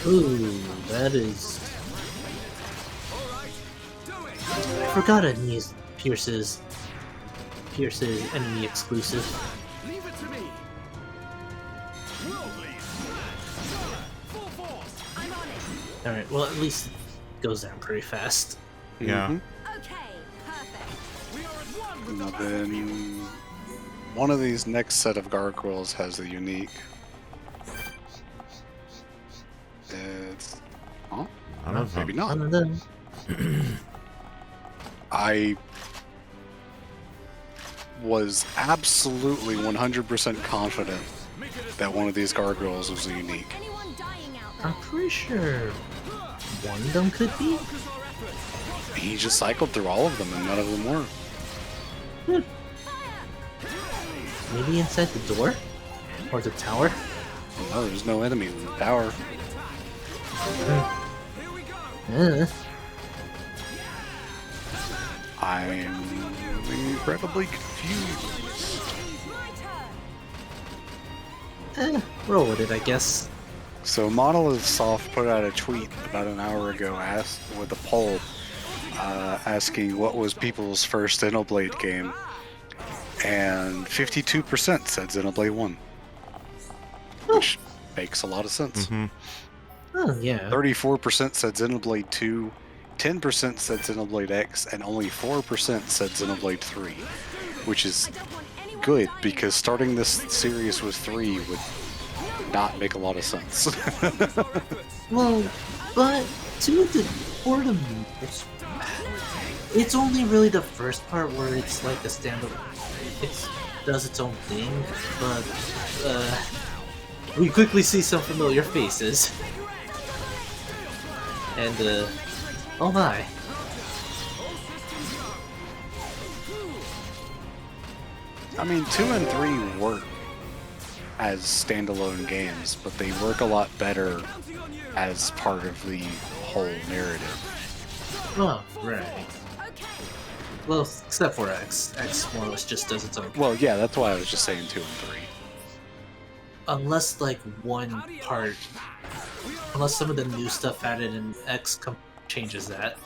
Ooh, that is. I forgot I used Pierce's enemy exclusive. Leave it to me. Worldly. Full force. I'm on it. All right, well at least it goes down pretty fast. yeah. Okay, perfect. We are at one with Now the battle. then, one of these next set of gargoyles has a unique. It's. Huh? I don't know. Maybe not. None of them. I was absolutely 100% confident that one of these gargoyles was a unique. Anyone dying out there? I'm pretty sure one of them could be. He just cycled through all of them and none of them were. Maybe inside the door? Or the tower? No, there's no enemy in the tower. I'm incredibly confused. Roll with it, I guess. So Monolith Soft put out a tweet about an hour ago with a poll asking what was people's first Xenoblade game, and 52% said Xenoblade 1, which makes a lot of sense. Mm-hmm. Oh, yeah. 34% said Xenoblade 2, 10% said Xenoblade X, and only 4% said Xenoblade 3, which is good because starting this series with 3 would not make a lot of sense. Well, but to the boredom, it's only really the first part where it's like a standalone. It does its own thing, but we quickly see some familiar faces. And, oh my. I mean, 2 and 3 work as standalone games, but they work a lot better as part of the whole narrative. Oh, right. Well, except for X. X more or less just does its own. Well, yeah, that's why I was just saying 2 and 3. Unless, like, one part. Unless some of the new stuff added in X changes that.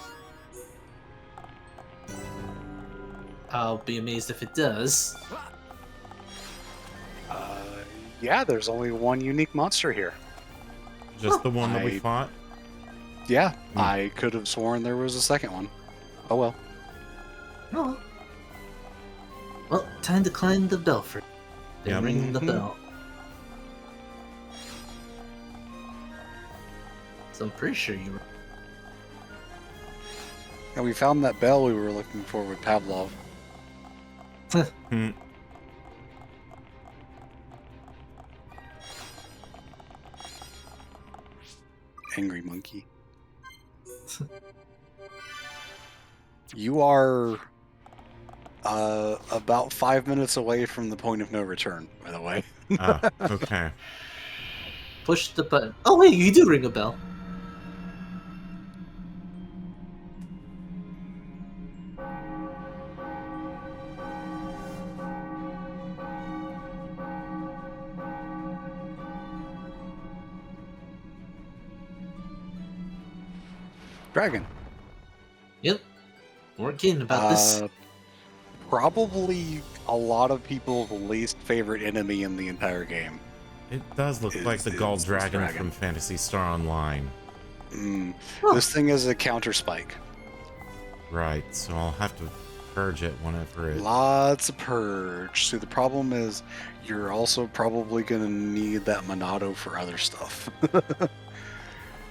I'll be amazed if it does. Yeah, there's only one unique monster here. Just the one that we I- fought? Yeah, I could have sworn there was a second one. Oh well. Oh. Well, time to climb the belfry. Then Yep. ring the bell. So I'm pretty sure you. And we found that bell we were looking for with Pavlov. Hmm. Angry monkey. You are about 5 minutes away from the point of no return, by the way. Ah, okay. Push the button. Oh wait, you do ring a bell. Dragon. Yep. We're kidding about this. Probably a lot of people's least favorite enemy in the entire game. It does look like the Gold Dragon from Phantasy Star Online. This thing is a counter spike. Right, so I'll have to purge it whenever it... Lots of purge. See, the problem is you're also probably going to need that Monado for other stuff.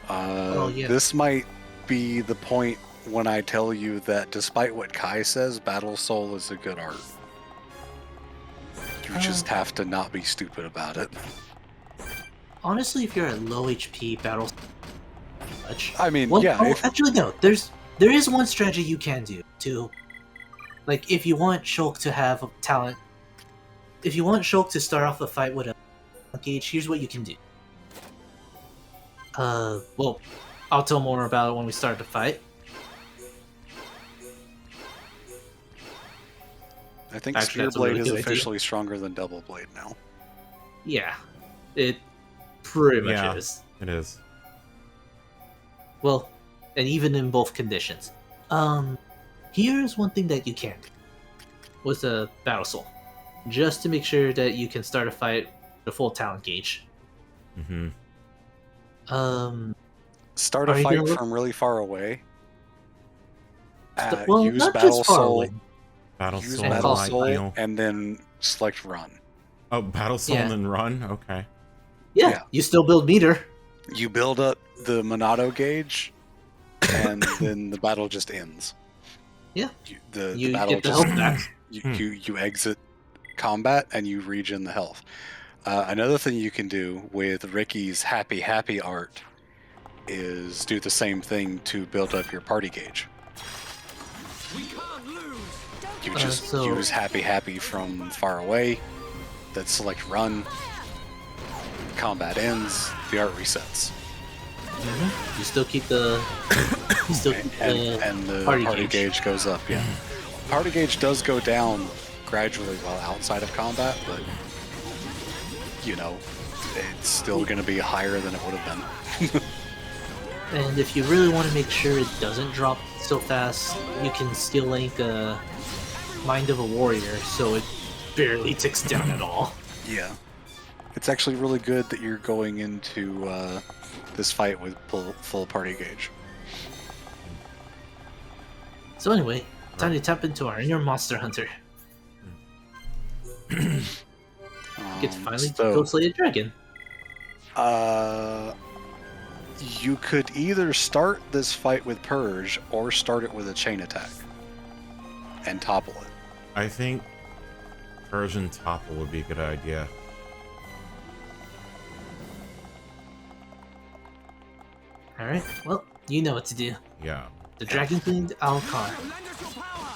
Yeah. This might be the point when I tell you that despite what Kai says, Battle Soul is a good art. You just have to not be stupid about it. Honestly, if you're at low HP, battle. Much. I mean, Well, yeah. actually, no. There is one strategy you can do to, like, if you want Shulk to have talent. If you want Shulk to start off the fight with a gauge, here's what you can do. Well, I'll tell more about it when we start the fight. I think Actually, Spear that's a Blade really is good idea. officially stronger than Double Blade now. Yeah, it pretty much is. It is. Well, and even in both conditions. Here's one thing that you can do with a Battle Soul. Just to make sure that you can start a fight with a full talent gauge. Mm-hmm. Start a Are you fight gonna look- from really far away. Well, Use not Battle just far Soul. away. Battle Use Soul, and Battle Light Soul, Heal. and then select Run. Oh, Battle Soul Yeah. and then run? Okay. Yeah, you still build meter. You build up the Monado gauge, and then the battle just ends. Yeah. The You battle get the just health back. you exit combat and you regen the health. Another thing you can do with Ricky's happy art is do the same thing to build up your party gauge. We can't lose. You just so- use happy from far away, then select run. Combat ends, the art resets. You still keep the. You still keep And the party party gauge. gauge goes up, yeah. Party gauge does go down gradually while outside of combat, but you know, it's still going to be higher than it would have been. And if you really want to make sure it doesn't drop so fast, you can Steel Link Mind of a Warrior, so it barely ticks down at all. Yeah. It's actually really good that you're going into this fight with full party gauge. So anyway, time to tap into our inner monster hunter. Get to finally go slay a dragon. You could either start this fight with Purge or start it with a chain attack and topple it. I think Persian Topple would be a good idea. Alright, well, you know what to do. Yeah. The Dragon Queen Alcon. Lend us your power.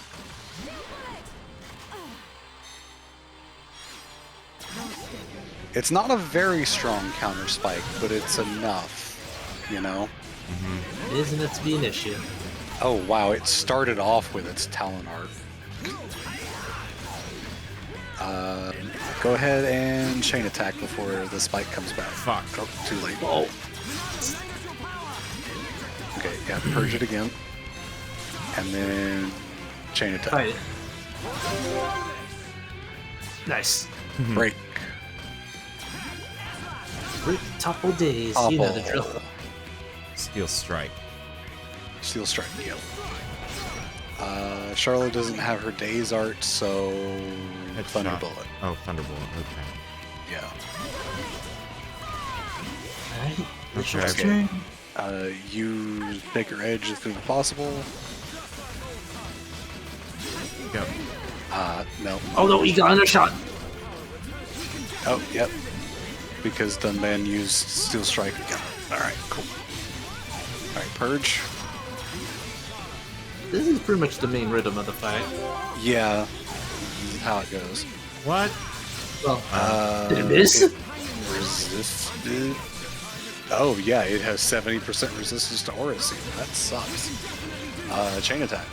It's not a very strong counter spike, but it's enough, you know? It isn't it to be an issue. Oh wow, it started off with its Talon art. Go ahead and chain attack before the spike comes back. Fuck. Oh, too late. Oh, Okay, yeah, purge it again. And then chain attack. fight it. Nice. Break. Brick Topple Days, you know the drill. Steel Strike. Steel strike, yep. Charlotte doesn't have her days art, so It's Thunderbolt. Oh, Thunderbolt. Okay. Yeah. Alright, it's Okay. your turn. Use Bigger Edge as soon as possible. Yep. No. Oh no, he got another shot. Oh, yep. Because Dunban used Steel Strike again. Alright, cool. Alright, Purge. This is pretty much the main rhythm of the fight. Yeah. This is how it goes. What? Well, did it miss? Resisted. Oh, yeah, it has 70% resistance to Aura Seal. That sucks. Chain attack.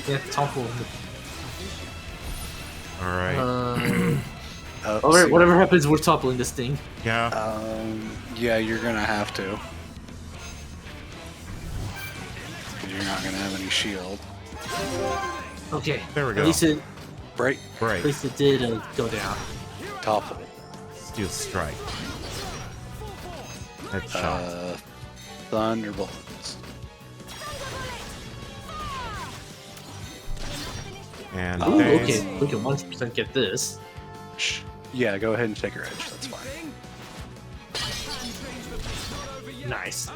Yeah, topple. All right. Alright, See. whatever happens, we're toppling this thing. Yeah. Yeah, you're gonna have to. You're not gonna have any shield. Okay. There we go. At least it, Break. Right. at least it did go down. Topple. Steel Strike. Headshot. Thunderbolts. And Ooh, daze. okay. We can 100% get this. Yeah, go ahead and take your edge. That's fine. Nice.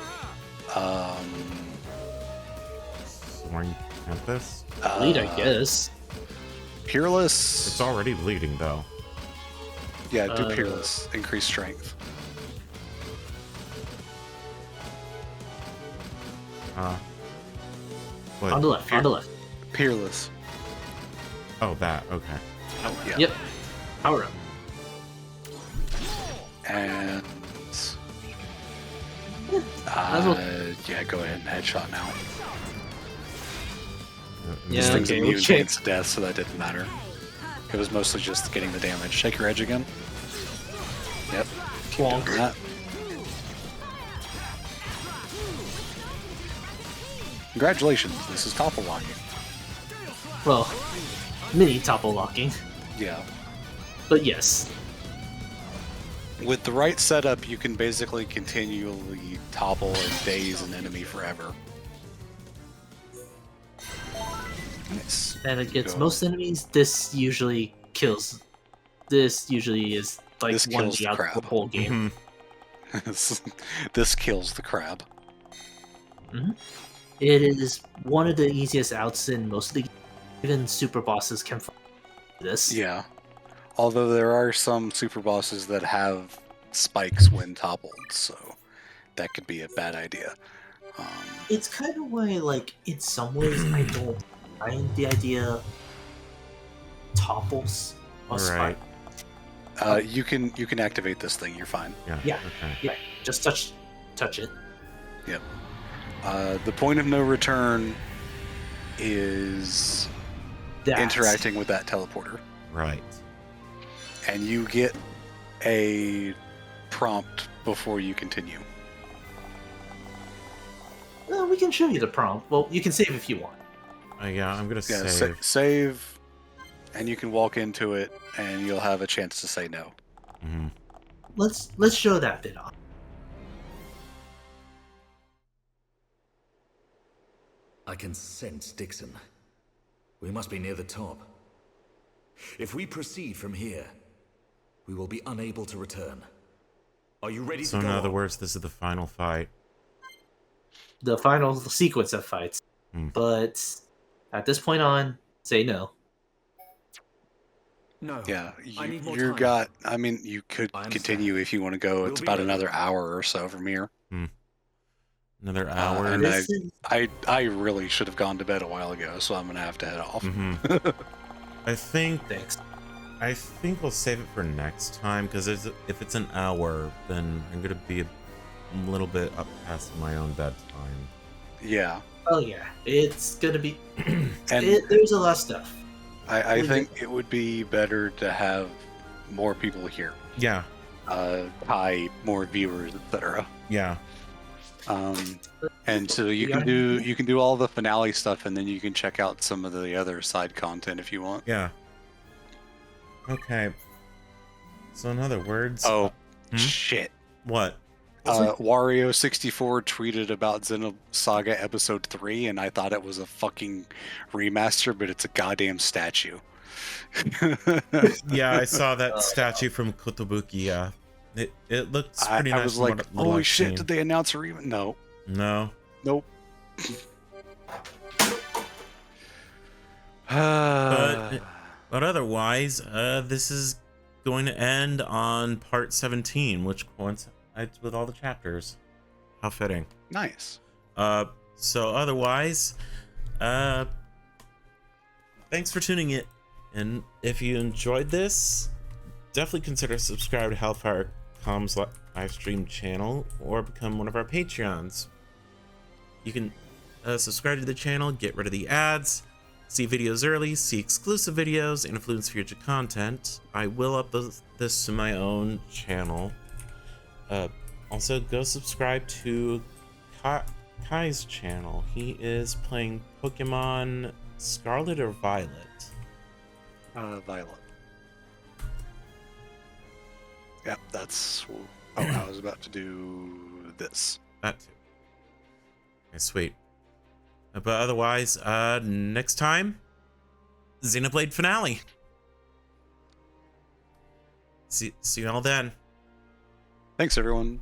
Soaring Tempest. Lead, I guess. Peerless. It's already bleeding though. Yeah, do Peerless. Increase strength. What? On the left, on the left. Peerless. Oh, that. Okay. Yeah. Yep. Power up. And as well. yeah, go ahead and headshot now. Yeah, This thing's okay, immune we'll to instant death, so that didn't matter. It was mostly just getting the damage. Take your edge again. Yep. Keep Bonk. doing that. Congratulations, this is topple locking. Well, mini topple locking. Yeah. But yes. With the right setup, you can basically continually topple and daze an enemy forever. Nice. And against Go. most enemies, this usually kills. This usually is like This one kills the out the crab. whole game. This kills the crab. It is one of the easiest outs in most of the even super bosses can find this. Yeah. Although there are some super bosses that have spikes when toppled, so that could be a bad idea. It's kind of why, like, in some ways, I don't mind the idea topples a Right. spike. You can activate this thing. You're fine. Yeah. Yeah. Okay. Yeah, just touch it. Yep. The point of no return is That. interacting with that teleporter, Right. and you get a prompt before you continue. Well, we can show you the prompt. Well, you can save if you want. Yeah, I'm gonna Yeah, save. save, and you can walk into it, and you'll have a chance to say no. Mhm. Let's show that bit off. I can sense Dixon. We must be near the top. If we proceed from here, we will be unable to return. Are you ready So to in go other on? words, this is the final fight. The final sequence of fights. But at this point on, say no. No. Yeah, I need more you time. got. I mean, you could I understand. continue if you want to go. We'll It's be about ready. another hour or so from here. Another hour. and This is I really should have gone to bed a while ago, so I'm gonna have to head off. I think thanks. we'll save it for next time because if it's an hour, then I'm gonna be a little bit up past my own bedtime. Yeah, Oh yeah, it's gonna be. and There's a lot of stuff. I think it would be better to have more people here, Yeah. hi, more viewers, etc. Yeah. And so you can do all the finale stuff, and then you can check out some of the other side content if you want. Yeah. Okay. So in other words. Oh, shit! What? Wario64 tweeted about Xenosaga Episode 3, and I thought it was a fucking remaster, but it's a goddamn statue. Yeah, I saw that statue from Kotobuki. Yeah, it looks pretty nice. I was like, holy shit! Did they announce a remaster? No. No. Nope. But otherwise, this is going to end on part 17, which coincides with all the chapters. How fitting. Nice. So otherwise, thanks for tuning in. And if you enjoyed this, definitely consider subscribing to Hellfire Com's live stream channel or become one of our Patreons. You can subscribe to the channel, get rid of the ads, see videos early, see exclusive videos, and influence future content. I will upload this to my own channel. Also, go subscribe to Kai's channel. He is playing Pokemon Scarlet or Violet? Violet. Yep, that's... Oh, I was about to do this. That too. Okay, sweet. But otherwise, next time, Xenoblade finale. See you all then. Thanks, everyone.